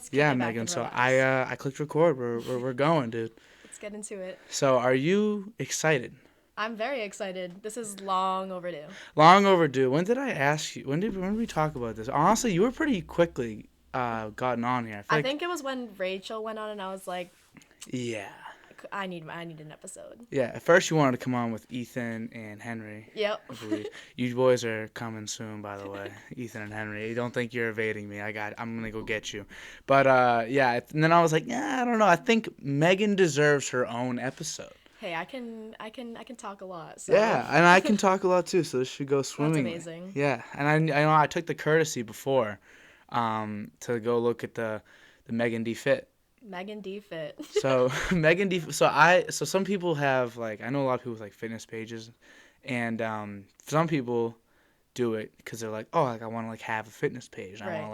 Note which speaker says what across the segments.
Speaker 1: Let's kick
Speaker 2: Yeah,
Speaker 1: it back
Speaker 2: Megan.
Speaker 1: and
Speaker 2: So
Speaker 1: relax.
Speaker 2: I clicked record. We're going, dude.
Speaker 1: Let's get into it.
Speaker 2: So are you excited?
Speaker 1: I'm very excited. This is long overdue.
Speaker 2: Long overdue. When did I ask you? When did we talk about this? Honestly, you were pretty quickly gotten on here. I feel
Speaker 1: I
Speaker 2: like
Speaker 1: think it was when Rachel went on and I was like,
Speaker 2: yeah.
Speaker 1: I need an episode.
Speaker 2: Yeah, at first you wanted to come on with Ethan and Henry,
Speaker 1: Yep.
Speaker 2: I believe. You boys are coming soon, by the way. Ethan and Henry. Don't think you're evading me. I'm gonna go get you. But yeah, and then I was like, yeah, I don't know. I think Megan deserves her own episode.
Speaker 1: Hey, I can talk a lot. So.
Speaker 2: Yeah, and I can talk a lot too, so this should go
Speaker 1: That's
Speaker 2: swimmingly.
Speaker 1: amazing.
Speaker 2: Yeah, and I know I took the courtesy before, to go look at the Megan D Fit.
Speaker 1: Megan D Fit.
Speaker 2: So Megan D. So some people have like I know a lot of people with like fitness pages, and some people do it because they're like, oh, like I want to like have a fitness page. I
Speaker 1: Right.
Speaker 2: want to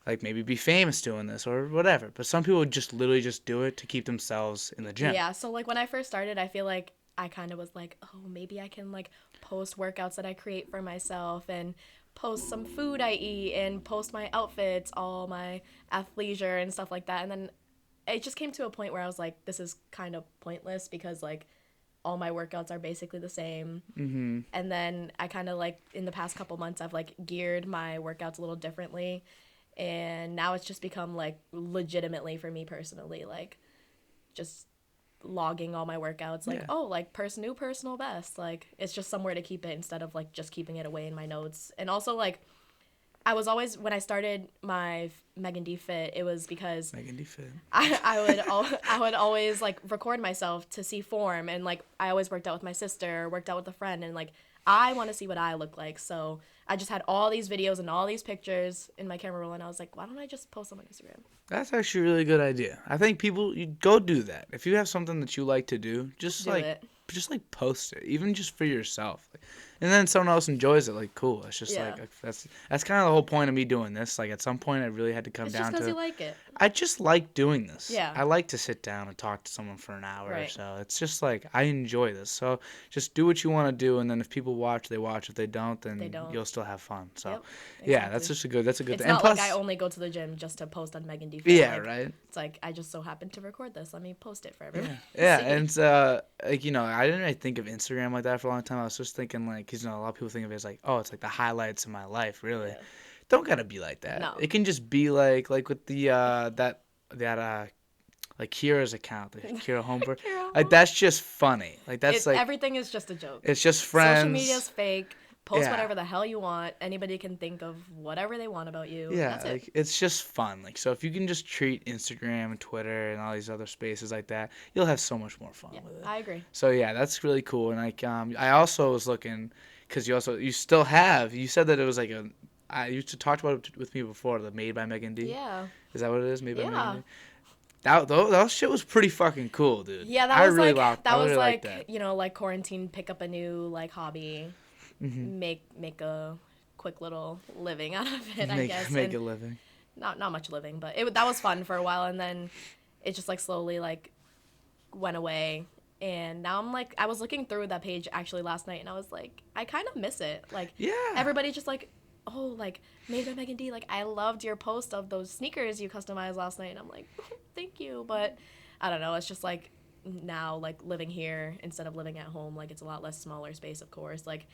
Speaker 2: like maybe be famous doing this or whatever. But some people just literally just do it to keep themselves in the gym.
Speaker 1: Yeah, so like when I first started, I feel like I kind of was like, oh, maybe I can like post workouts that I create for myself and post some food I eat and post my outfits, all my athleisure and stuff like that. And then it just came to a point where I was like, this is kind of pointless because like all my workouts are basically the same.
Speaker 2: Mm-hmm.
Speaker 1: And then I kind of like in the past couple months, I've like geared my workouts a little differently. And now it's just become like legitimately for me personally, like just logging all my workouts like
Speaker 2: Yeah.
Speaker 1: oh like new personal best, like it's just somewhere to keep it instead of like just keeping it away in my notes. And also like I was always when I started my Megan D Fit, it was because
Speaker 2: Megan D Fit.
Speaker 1: I would always like record myself to see form, and like I always worked out with my sister, worked out with a friend, and like I want to see what I look like. So I just had all these videos and all these pictures in my camera roll, and I was like, why don't I just post them on Instagram?
Speaker 2: That's actually a really good idea. I think people you go do that. If you have something that you like to do, just
Speaker 1: Do it.
Speaker 2: post it, even just for yourself. And then someone else enjoys it, like cool. It's just
Speaker 1: Yeah.
Speaker 2: like that's kind of the whole point of me doing this. Like at some point I really had to come
Speaker 1: It's
Speaker 2: down
Speaker 1: just because
Speaker 2: to
Speaker 1: you like it.
Speaker 2: I just like doing this.
Speaker 1: Yeah.
Speaker 2: I like to sit down and talk to someone for an hour or
Speaker 1: Right.
Speaker 2: so. It's just like I enjoy this. So just do what you want to do, and then if people watch, they watch. If they don't, then
Speaker 1: They don't.
Speaker 2: you'll still have fun. So
Speaker 1: Yep,
Speaker 2: yeah, that's
Speaker 1: exactly.
Speaker 2: that's a good
Speaker 1: It's
Speaker 2: thing.
Speaker 1: not
Speaker 2: And plus,
Speaker 1: like I only go to the gym just to post on Megan D. Fit.
Speaker 2: yeah,
Speaker 1: Like,
Speaker 2: right.
Speaker 1: It's like I just so happened to record this. Let me post it for everyone.
Speaker 2: Yeah,
Speaker 1: to see.
Speaker 2: and it's, like I didn't really think of Instagram like that for a long time. I was just thinking like, 'cause, a lot of people think of it as like, oh, it's like the highlights of my life. Really,
Speaker 1: Yeah.
Speaker 2: don't gotta be like that.
Speaker 1: No.
Speaker 2: It can just be like with the that like Kira's account, the Kira Holmberg.
Speaker 1: Kira
Speaker 2: Like that's just funny. Like that's like
Speaker 1: everything is just a joke.
Speaker 2: it's just friends.
Speaker 1: Social media's fake. Post
Speaker 2: Yeah.
Speaker 1: whatever the hell you want. Anybody can think of whatever they want about you.
Speaker 2: Yeah,
Speaker 1: That's
Speaker 2: like
Speaker 1: it.
Speaker 2: it's just fun. Like so, if you can just treat Instagram and Twitter and all these other spaces like that, you'll have so much more fun
Speaker 1: Yeah,
Speaker 2: with it.
Speaker 1: I agree.
Speaker 2: So yeah, that's really cool. And like I also was looking because you still have. You said that it was like I used to talk about it with me before. The Made by Megan D.
Speaker 1: Yeah.
Speaker 2: Is that what it is? Made by
Speaker 1: Yeah.
Speaker 2: Megan D. That shit was pretty fucking cool, dude.
Speaker 1: Yeah, that
Speaker 2: I
Speaker 1: was
Speaker 2: really
Speaker 1: like
Speaker 2: liked,
Speaker 1: that
Speaker 2: I
Speaker 1: was
Speaker 2: really
Speaker 1: like
Speaker 2: liked that.
Speaker 1: you know like quarantine, pick up a new like hobby, make a quick little living out of it. I guess
Speaker 2: Make
Speaker 1: and
Speaker 2: a living.
Speaker 1: not much living, but that was fun for a while, and then it just like slowly like went away. And now I'm like I was looking through that page actually last night, and I was like I kind of miss it. Like
Speaker 2: Yeah.
Speaker 1: everybody just like oh like Made by Megan D, like I loved your post of those sneakers you customized last night, and I'm like thank you, but I don't know, it's just like now like living here instead of living at home, like it's a lot less smaller space, of course. Like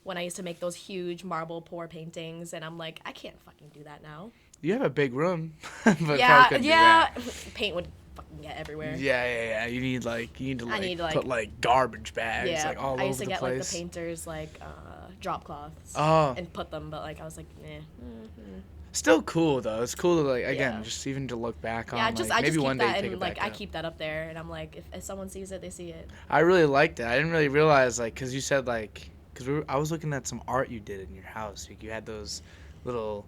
Speaker 1: when I used to make those huge marble pour paintings, and I'm like I can't fucking do that now.
Speaker 2: You have a big room, but probably
Speaker 1: Yeah,
Speaker 2: couldn't do
Speaker 1: yeah.
Speaker 2: that.
Speaker 1: Paint would fucking get everywhere.
Speaker 2: Yeah. You need to
Speaker 1: I need, like-
Speaker 2: put like garbage bags
Speaker 1: Yeah,
Speaker 2: like all
Speaker 1: I used
Speaker 2: over
Speaker 1: to
Speaker 2: the
Speaker 1: get
Speaker 2: place.
Speaker 1: like the painters like drop cloths
Speaker 2: Oh.
Speaker 1: and put them, but like I was like, eh.
Speaker 2: Still cool though. It's cool to like again
Speaker 1: Yeah.
Speaker 2: just even to look back on.
Speaker 1: Yeah,
Speaker 2: Like,
Speaker 1: I
Speaker 2: maybe
Speaker 1: just
Speaker 2: one
Speaker 1: keep
Speaker 2: day
Speaker 1: that
Speaker 2: take
Speaker 1: and
Speaker 2: it
Speaker 1: like
Speaker 2: back
Speaker 1: I
Speaker 2: out.
Speaker 1: keep that up there, and I'm like if someone sees it, they see it.
Speaker 2: I really liked it. I didn't really realize like because you said like because I was looking at some art you did in your house. Like, you had those little.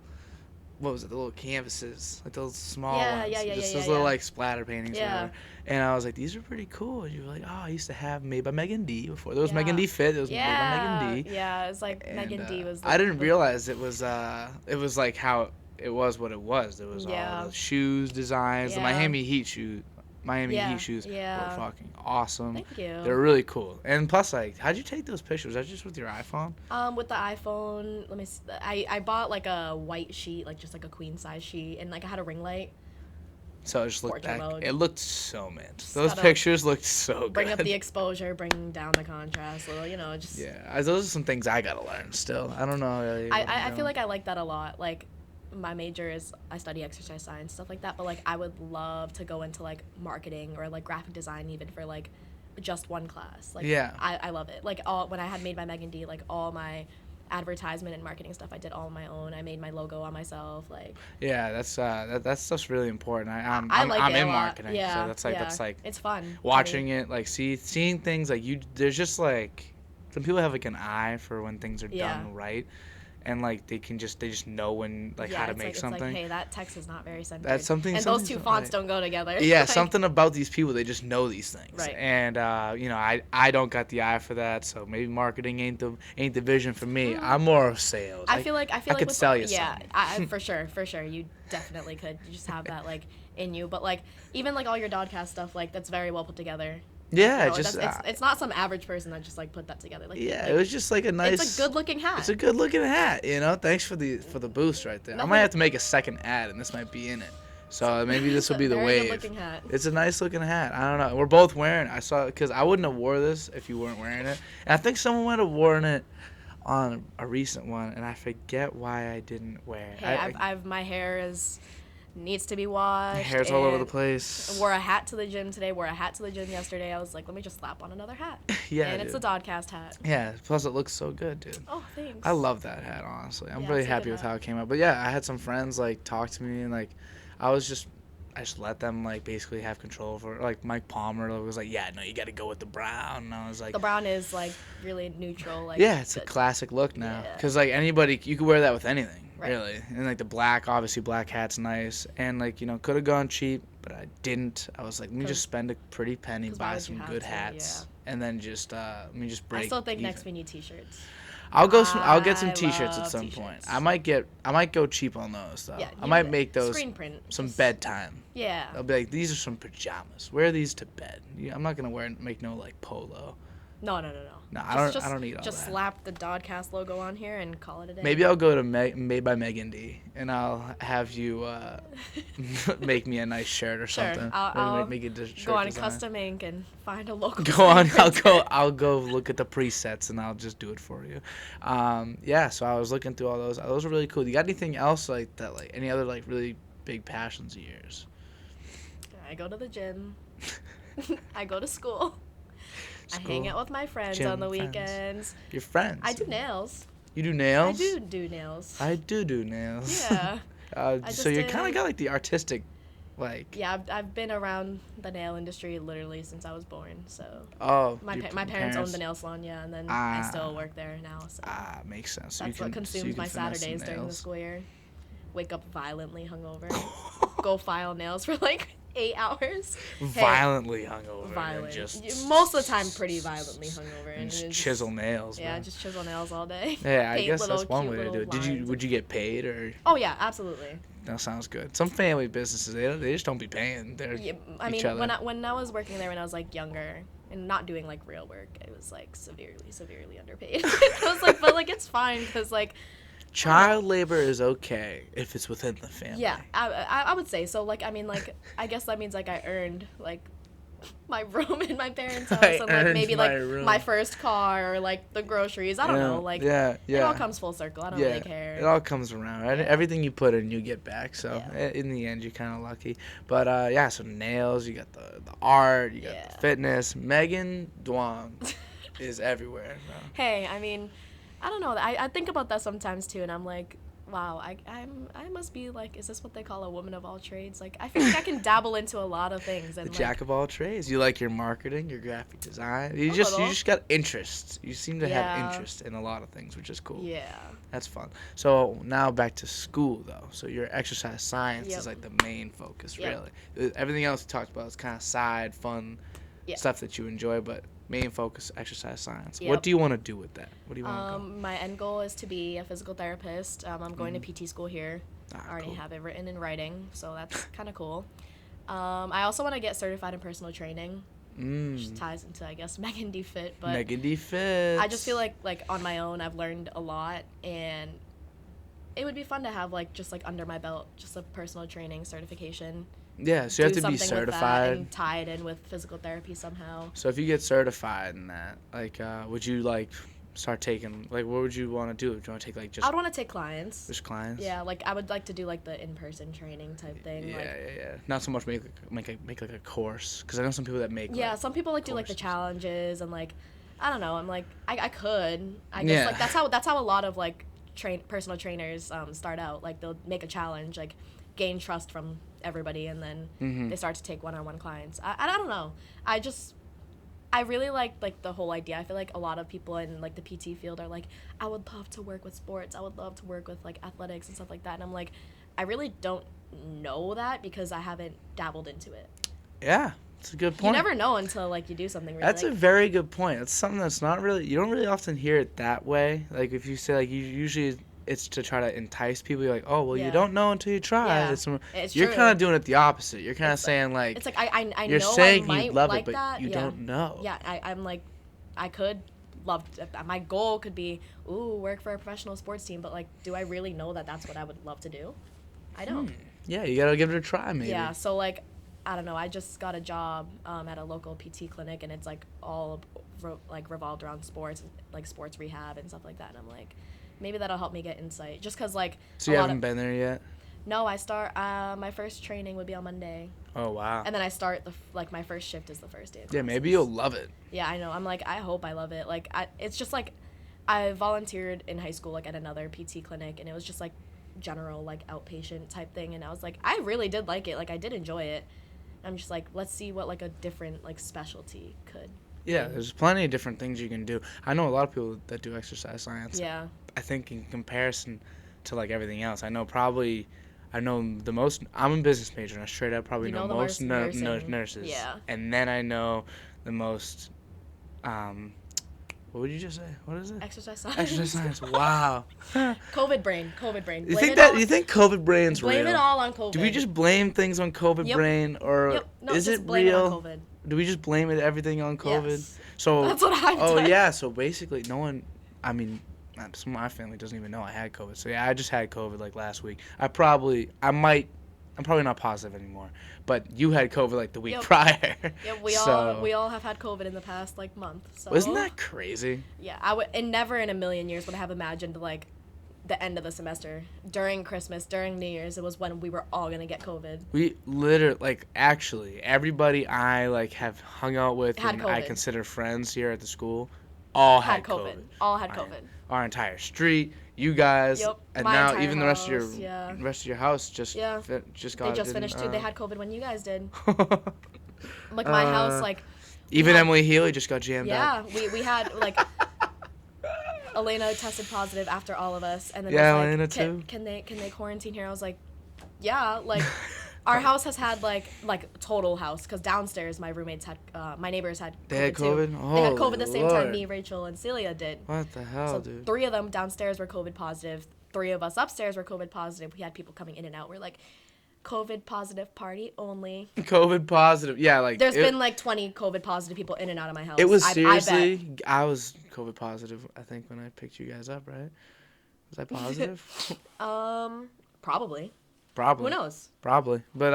Speaker 2: What was it? The little canvases, like those small
Speaker 1: Yeah,
Speaker 2: ones.
Speaker 1: yeah,
Speaker 2: Just
Speaker 1: yeah,
Speaker 2: those little
Speaker 1: yeah.
Speaker 2: like splatter paintings.
Speaker 1: Yeah.
Speaker 2: Whatever. And I was like, these are pretty cool. And you were like, oh, I used to have Made by Megan D before. There was Megan
Speaker 1: Yeah.
Speaker 2: D Fit. There was Made by
Speaker 1: Yeah,
Speaker 2: Megan D.
Speaker 1: yeah, it's like
Speaker 2: And,
Speaker 1: Megan D was.
Speaker 2: I didn't realize it was like how it was what it was. There was
Speaker 1: Yeah.
Speaker 2: all the shoes designs. The
Speaker 1: Yeah.
Speaker 2: Miami Heat
Speaker 1: Yeah,
Speaker 2: Heat shoes
Speaker 1: yeah.
Speaker 2: were fucking awesome.
Speaker 1: Thank you.
Speaker 2: They're really cool. And plus, like, how'd you take those pictures? Was that just with your iPhone?
Speaker 1: With the iPhone, let me see. I bought like a white sheet, like just like a queen size sheet, and like I had a ring light.
Speaker 2: So it just looked
Speaker 1: Portrait
Speaker 2: that.
Speaker 1: mode.
Speaker 2: It looked so mint.
Speaker 1: Just
Speaker 2: Those
Speaker 1: gotta
Speaker 2: pictures looked so good.
Speaker 1: Bring up the exposure, bring down the contrast, little, just.
Speaker 2: Yeah, those are some things I gotta learn still. I don't know really.
Speaker 1: I feel like I like that a lot. Like, my major is I study exercise science, stuff like that. But like, I would love to go into like marketing or like graphic design, even for like just one class. Like,
Speaker 2: yeah,
Speaker 1: I love it. Like, when I had made my Megan D, like all my advertisement and marketing stuff I did all on my own. I made my logo on myself. Like,
Speaker 2: yeah, that's that stuff's really important. I'm
Speaker 1: like
Speaker 2: I'm
Speaker 1: it a
Speaker 2: in
Speaker 1: lot.
Speaker 2: marketing,
Speaker 1: Yeah,
Speaker 2: so that's like
Speaker 1: it's fun.
Speaker 2: watching it, like seeing things like you. There's just like some people have like an eye for when things are done right, and like they just know when like how to make something.
Speaker 1: It's like, hey, that text is not very centered.
Speaker 2: That's something.
Speaker 1: And those two fonts don't go together.
Speaker 2: Yeah,
Speaker 1: like,
Speaker 2: something about these people, they just know these things.
Speaker 1: Right.
Speaker 2: And I don't got the eye for that, so maybe marketing ain't the vision for me. I'm more of sales.
Speaker 1: I feel like
Speaker 2: could sell you something.
Speaker 1: Yeah, for sure, you definitely could. You just have that like in you. But like even like all your DOD-Cast stuff, like that's very well put together.
Speaker 2: Yeah,
Speaker 1: it's not some average person that just like put that together. Like,
Speaker 2: yeah, it was just like a nice.
Speaker 1: It's a good looking hat.
Speaker 2: It's a good looking hat, Thanks for the boost right there. I might have to make a second ad, and this might be in it. So maybe this will be the wave.
Speaker 1: Good looking hat.
Speaker 2: It's a nice looking hat. I don't know. We're both wearing it. I saw it because I wouldn't have wore this if you weren't wearing it. And I think someone might have worn it on a recent one, and I forget why I didn't wear it.
Speaker 1: Hey, my hair needs to be washed.
Speaker 2: My hair's all over the place.
Speaker 1: Wore a hat to the gym today. Wore a hat to the gym yesterday. I was like, let me just slap on another hat.
Speaker 2: Yeah,
Speaker 1: and
Speaker 2: dude.
Speaker 1: it's a DOD-Cast hat.
Speaker 2: Yeah. Plus, it looks so good, dude.
Speaker 1: Oh, thanks.
Speaker 2: I love that hat, honestly. I'm
Speaker 1: Yeah,
Speaker 2: really
Speaker 1: it's a
Speaker 2: happy
Speaker 1: good
Speaker 2: with
Speaker 1: hat.
Speaker 2: how it came out. But yeah, I had some friends like talk to me, and like I just let them like basically have control over it. Like Mike Palmer was like, yeah, no, you got to go with the brown. And I was like,
Speaker 1: the brown is like really neutral. Like,
Speaker 2: yeah, it's a classic look now.
Speaker 1: Yeah.
Speaker 2: Because like anybody, you could wear that with anything.
Speaker 1: Right.
Speaker 2: Really. And like the black, obviously black hat's nice. And like, could have gone cheap, but I didn't. I was like, let me just spend a pretty penny, buy some good hats, and then just let me just break.
Speaker 1: I still think
Speaker 2: even.
Speaker 1: next we need t-shirts.
Speaker 2: I'll get some t-shirts at some
Speaker 1: t-shirts.
Speaker 2: point. I might go cheap on those though.
Speaker 1: Yeah,
Speaker 2: I might make those
Speaker 1: screen print.
Speaker 2: some bedtime.
Speaker 1: Yeah.
Speaker 2: I'll be like, these are some pajamas. Wear these to bed. I'm not gonna make no like polo.
Speaker 1: No.
Speaker 2: No, I don't need all that.
Speaker 1: Just slap the DOD-Cast logo on here and call it a day.
Speaker 2: Maybe I'll go to Made by Megan D, and I'll have you make me a nice shirt or something.
Speaker 1: Sure, I'll
Speaker 2: make a shirt
Speaker 1: go on
Speaker 2: design.
Speaker 1: Custom Ink and find a local.
Speaker 2: Go on. I'll go look at the presets and I'll just do it for you. Yeah. So I was looking through all those. Those are really cool. You got anything else like that? Like any other like really big passions of yours?
Speaker 1: I go to the gym. I go to school. I hang out with my friends on the weekends.
Speaker 2: Your friends?
Speaker 1: I do nails.
Speaker 2: You do nails?
Speaker 1: I do nails.
Speaker 2: I do nails.
Speaker 1: Yeah.
Speaker 2: So you kind of got like the artistic, like.
Speaker 1: Yeah, I've been around the nail industry literally since I was born. So.
Speaker 2: Oh.
Speaker 1: My parents owned the nail salon, yeah, and then I still work there now. So.
Speaker 2: Makes sense.
Speaker 1: That's what consumes my Saturdays during the school year. Wake up violently hungover. Go file nails for like 8 hours.
Speaker 2: Violently hungover.
Speaker 1: Violent.
Speaker 2: Just
Speaker 1: most of the time, pretty violently hungover.
Speaker 2: And just chisel nails.
Speaker 1: Yeah,
Speaker 2: man.
Speaker 1: just chisel nails all day.
Speaker 2: Yeah, I guess that's one way to do it.
Speaker 1: Lines.
Speaker 2: Would you get paid or?
Speaker 1: Oh yeah, absolutely.
Speaker 2: That sounds good. Some family businesses they just don't be paying each other.
Speaker 1: when I was working there when I was like younger and not doing like real work, it was like severely underpaid. I was like, but like it's fine because like.
Speaker 2: Child labor is okay if it's within the family.
Speaker 1: Yeah, I would say so. Like, I mean, like, I guess that means like I earned like my room in my parents' house and like maybe like my first car or like the groceries. I don't know. Like, it all comes full circle. I don't really care.
Speaker 2: It all comes around. Right? Everything you put in, you get back. So in the end, you're kind of lucky. But so nails, you got the art, you got the fitness. Megan Duong is everywhere. Bro.
Speaker 1: Hey, I mean. I don't know. I think about that sometimes too, and I'm like, wow, I must be like, is this what they call a woman of all trades? Like, I feel like I can dabble into a lot of things. And
Speaker 2: jack of all trades. You like your marketing, your graphic design. You just got interests. You seem to have interest in a lot of things, which is cool.
Speaker 1: Yeah.
Speaker 2: That's fun. So now back to school though. So your exercise science is like the main focus, really. Everything else you talked about is kind of side fun stuff that you enjoy, but. Main focus, exercise science. What do you want to do with that? What do you want to go?
Speaker 1: My end goal is to be a physical therapist. I'm going to PT school here. I already have it written in writing, so that's kind of cool. I also want to get certified in personal training, which ties into, I guess, Megan D Fit. But
Speaker 2: Megan D Fit.
Speaker 1: I just feel like on my own, I've learned a lot, and it would be fun to have, like, just, like, under my belt, just a personal training certification.
Speaker 2: Yeah, so you have
Speaker 1: do
Speaker 2: to be
Speaker 1: something with that
Speaker 2: certified.
Speaker 1: and tie it in with physical therapy somehow.
Speaker 2: So if you get certified in that, like, would you like start taking like what would you want to do? Do you want to take like
Speaker 1: I would want to take clients.
Speaker 2: just clients?
Speaker 1: Yeah, like I would like to do like the in-person training type thing.
Speaker 2: Yeah,
Speaker 1: Like,
Speaker 2: yeah. Not so much make like a course, because I know some people that make.
Speaker 1: yeah,
Speaker 2: like,
Speaker 1: some people like do like the
Speaker 2: courses.
Speaker 1: challenges and like, I don't know. I'm like, I could. I guess
Speaker 2: Yeah.
Speaker 1: like that's how a lot of like personal trainers start out. Like they'll make a challenge, like gain trust from everybody, and then
Speaker 2: Mm-hmm.
Speaker 1: they start to take one-on-one clients. I don't know. I really like the whole idea. I feel like a lot of people in like the PT field are like, I would love to work with sports. I would love to work with like athletics and stuff like that. And I'm like, I really don't know that because I haven't dabbled into it.
Speaker 2: Yeah, it's a good
Speaker 1: You
Speaker 2: point.
Speaker 1: never know until like you do something really.
Speaker 2: That's
Speaker 1: like,
Speaker 2: a very good point. That's something that's not really, you don't really often hear it that way. Like if you say like you usually it's to try to entice people. You're like, oh well,
Speaker 1: Yeah.
Speaker 2: you don't know until you try.
Speaker 1: Yeah,
Speaker 2: You're
Speaker 1: true.
Speaker 2: kind of doing it the opposite. You're kind of
Speaker 1: It's
Speaker 2: saying like
Speaker 1: It's like I
Speaker 2: you're
Speaker 1: know
Speaker 2: saying
Speaker 1: I might
Speaker 2: you love
Speaker 1: like
Speaker 2: it, but
Speaker 1: that.
Speaker 2: you
Speaker 1: yeah.
Speaker 2: don't know.
Speaker 1: Yeah, I'm like, I could love. My goal could be, work for a professional sports team. But like, do I really know that that's what I would love to do? I don't.
Speaker 2: Yeah, you gotta give it a try, maybe.
Speaker 1: Yeah, so like, I don't know. I just got a job at a local PT clinic, and it's like all revolved around sports, like sports rehab and stuff like that. And I'm like, maybe that'll help me get insight. Just cause like.
Speaker 2: So you haven't been there yet?
Speaker 1: No, I start. My first training would be on Monday,
Speaker 2: Oh wow.
Speaker 1: and then I start my first shift is the first day. Of
Speaker 2: Yeah, maybe
Speaker 1: classes.
Speaker 2: you'll love it.
Speaker 1: Yeah, I know. I'm like, I hope I love it. Like, it's just like, I volunteered in high school like at another PT clinic, and it was just like general like outpatient type thing, and I was like, I really did like it. Like, I did enjoy it. I'm just like, let's see what like a different like specialty could.
Speaker 2: Yeah, there's plenty of different things you can do. I know a lot of people that do exercise science.
Speaker 1: Yeah.
Speaker 2: I think in comparison to like everything else, I know the most. I'm a business major, and I straight up probably
Speaker 1: You
Speaker 2: know
Speaker 1: know the
Speaker 2: most
Speaker 1: nursing.
Speaker 2: nurses.
Speaker 1: Yeah.
Speaker 2: And then I know the most. What would you just say? What is it?
Speaker 1: Exercise science.
Speaker 2: Exercise science. Wow.
Speaker 1: COVID brain.
Speaker 2: You think that? You think COVID brain's real?
Speaker 1: Blame it all on COVID.
Speaker 2: Do we just blame things on COVID
Speaker 1: Yep.
Speaker 2: brain, or
Speaker 1: Yep. No,
Speaker 2: is
Speaker 1: just
Speaker 2: it
Speaker 1: blame
Speaker 2: real?
Speaker 1: It on COVID.
Speaker 2: Do we just blame everything on COVID?
Speaker 1: Yes.
Speaker 2: So
Speaker 1: That's what I've
Speaker 2: oh
Speaker 1: done.
Speaker 2: yeah, so basically no one. I mean, some of my family doesn't even know I had COVID. So yeah, I just had COVID like last week. I'm probably not positive anymore. But you had COVID like the week
Speaker 1: Yep.
Speaker 2: prior.
Speaker 1: Yeah,
Speaker 2: So-
Speaker 1: we all have had COVID in the past like month. So
Speaker 2: Isn't that crazy?
Speaker 1: Yeah, I would, and never in a million years would I have imagined like the end of the semester during Christmas, during New Year's. It was when we were all gonna get COVID.
Speaker 2: We literally, actually, everybody I have hung out with
Speaker 1: Had
Speaker 2: and I
Speaker 1: COVID.
Speaker 2: consider friends here at the school, all had
Speaker 1: COVID. All had
Speaker 2: Our-
Speaker 1: COVID.
Speaker 2: Our entire street, you guys,
Speaker 1: Yep,
Speaker 2: and
Speaker 1: my
Speaker 2: now
Speaker 1: entire
Speaker 2: even the rest of your
Speaker 1: house, yeah.
Speaker 2: house just
Speaker 1: Yeah.
Speaker 2: just
Speaker 1: They
Speaker 2: got.
Speaker 1: just finished too. They had COVID when you guys did.
Speaker 2: had.
Speaker 1: Like my house, like
Speaker 2: Even
Speaker 1: had-
Speaker 2: Emily Healy just got jammed up.
Speaker 1: yeah, we had like Elena tested positive after all of us, and then
Speaker 2: Yeah,
Speaker 1: was like,
Speaker 2: Elena
Speaker 1: can,
Speaker 2: too.
Speaker 1: Can they quarantine here? I was like, yeah, like. Our house has had like total house because downstairs my roommates had my neighbors had COVID
Speaker 2: They had
Speaker 1: too.
Speaker 2: COVID?
Speaker 1: They had
Speaker 2: Holy
Speaker 1: COVID the same time
Speaker 2: Lord.
Speaker 1: me, Rachel, and Celia did.
Speaker 2: What the hell,
Speaker 1: So
Speaker 2: dude?
Speaker 1: 3 of them downstairs were COVID positive. 3 of us upstairs were COVID positive. We had people coming in and out. We're like, COVID positive party only.
Speaker 2: COVID positive. Yeah, like
Speaker 1: There's been like 20 COVID positive people in and out of my house.
Speaker 2: It was
Speaker 1: I
Speaker 2: seriously. I was COVID positive. I think when I picked you guys up, right? Was I positive?
Speaker 1: Probably.
Speaker 2: Probably.
Speaker 1: Who knows?
Speaker 2: Probably. But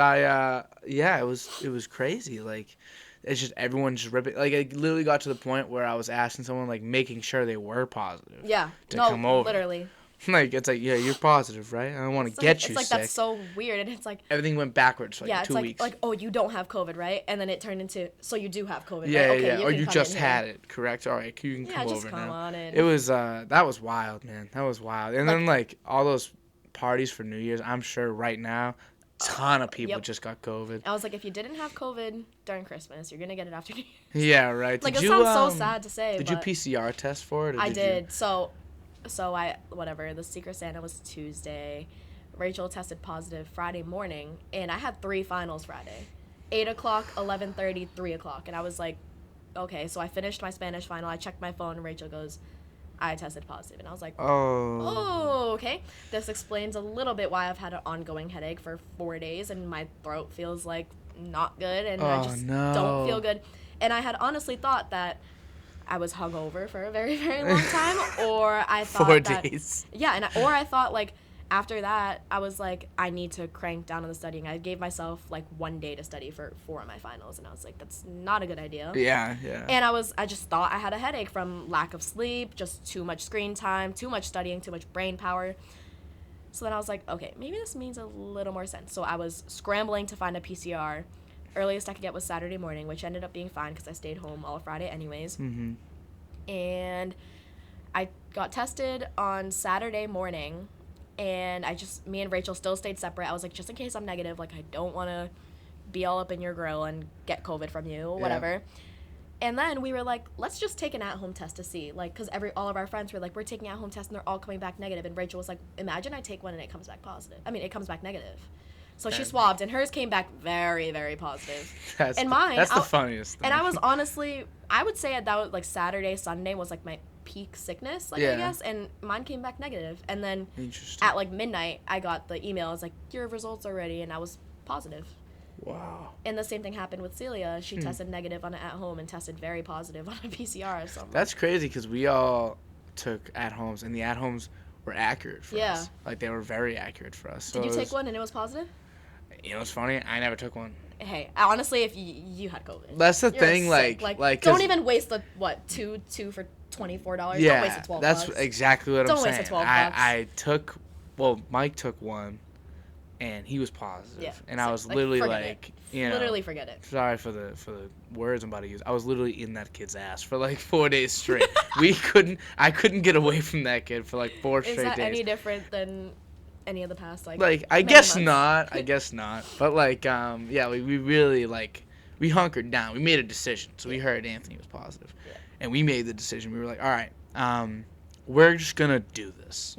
Speaker 2: it was crazy. Like, it's just everyone just ripping. Like, it literally got to the point where I was asking someone, like, making sure they were positive.
Speaker 1: Yeah.
Speaker 2: To
Speaker 1: no,
Speaker 2: come over.
Speaker 1: literally.
Speaker 2: Like, it's like, yeah, you're positive, right? I don't want to
Speaker 1: It's
Speaker 2: get
Speaker 1: like,
Speaker 2: you
Speaker 1: it's like
Speaker 2: sick.
Speaker 1: that's so weird, and it's like,
Speaker 2: Everything went backwards for like
Speaker 1: yeah, it's
Speaker 2: 2
Speaker 1: like
Speaker 2: weeks.
Speaker 1: like oh, you don't have COVID, right? And then it turned into so you do have COVID,
Speaker 2: yeah,
Speaker 1: right? Okay,
Speaker 2: yeah. Or
Speaker 1: can
Speaker 2: you
Speaker 1: come
Speaker 2: just
Speaker 1: in here.
Speaker 2: had it, correct? All right, you can
Speaker 1: Yeah,
Speaker 2: come
Speaker 1: just
Speaker 2: over
Speaker 1: come
Speaker 2: now.
Speaker 1: on in.
Speaker 2: It was that was wild, man. That was wild. And then like all those parties for New Year's, I'm sure right now, ton of people
Speaker 1: Yep.
Speaker 2: just got COVID.
Speaker 1: I was like, if you didn't have COVID during Christmas, you're gonna get it after New Year's.
Speaker 2: Yeah, right.
Speaker 1: Like,
Speaker 2: Did
Speaker 1: it
Speaker 2: you,
Speaker 1: sounds so sad to say,
Speaker 2: Did you
Speaker 1: but
Speaker 2: PCR test for it? Or
Speaker 1: I
Speaker 2: you-
Speaker 1: did. So I whatever. The Secret Santa was Tuesday. Rachel tested positive Friday morning, and I had 3 finals Friday, 8 o'clock, 11:30, 3 o'clock, and I was like, okay. So I finished my Spanish final. I checked my phone, and Rachel goes, I tested positive, and I was like,
Speaker 2: Oh.
Speaker 1: oh, okay. This explains a little bit why I've had an ongoing headache for 4 days, and my throat feels like not good, and I
Speaker 2: Oh,
Speaker 1: just
Speaker 2: no.
Speaker 1: don't feel good. And I had honestly thought that I was hungover for a very, very long time, or I thought
Speaker 2: 4
Speaker 1: that
Speaker 2: days.
Speaker 1: yeah, or I thought like after that, I was like, I need to crank down on the studying. I gave myself like 1 day to study for 4 of my finals, and I was like, that's not a good idea.
Speaker 2: Yeah, yeah.
Speaker 1: And I just thought I had a headache from lack of sleep, just too much screen time, too much studying, too much brain power. So then I was like, okay, maybe this means a little more sense. So I was scrambling to find a PCR. Earliest I could get was Saturday morning, which ended up being fine because I stayed home all Friday anyways.
Speaker 2: Mm-hmm.
Speaker 1: And I got tested on Saturday morning, and me and Rachel still stayed separate. I was like, just in case I'm negative, like, I don't want to be all up in your grill and get COVID from you, whatever. Yeah. And then we were like, let's just take an at-home test to see, like, because all of our friends were like, we're taking at-home tests, and they're all coming back negative. And Rachel was like, imagine I take one and it comes back positive. I mean, it comes back negative. So she swabbed, and hers came back very, very positive. That's
Speaker 2: the funniest thing.
Speaker 1: And I was honestly, I would say that was like Saturday, Sunday was like my peak sickness, like, I guess, and mine came back negative. And then at like midnight, I got the email. I was like, your results are ready, and I was positive.
Speaker 2: Wow.
Speaker 1: And the same thing happened with Celia. She tested negative on an at-home and tested very positive on a PCR. So
Speaker 2: that's crazy because we all took at-homes, and the at-homes were accurate for us. Like, they were very accurate for us. So
Speaker 1: did you take one and it was positive?
Speaker 2: You know what's funny? I never took one.
Speaker 1: Hey, honestly, if you had COVID.
Speaker 2: That's the thing, like
Speaker 1: don't even waste the, two for $24.
Speaker 2: Yeah,
Speaker 1: don't waste the $12.
Speaker 2: That's exactly what I'm saying.
Speaker 1: Don't waste the $12.
Speaker 2: I took, Mike took one, and he was positive. Yeah, and I was literally like,
Speaker 1: literally forget it.
Speaker 2: Sorry for the words I'm about to use. I was literally in that kid's ass for like 4 days straight. I couldn't get away from that kid for like 4 straight days.
Speaker 1: Is that any different than any of the past
Speaker 2: I guess not, but we really we hunkered down. We made a decision. So we heard Anthony was positive, and we made the decision. We were like, all right, we're just gonna do this.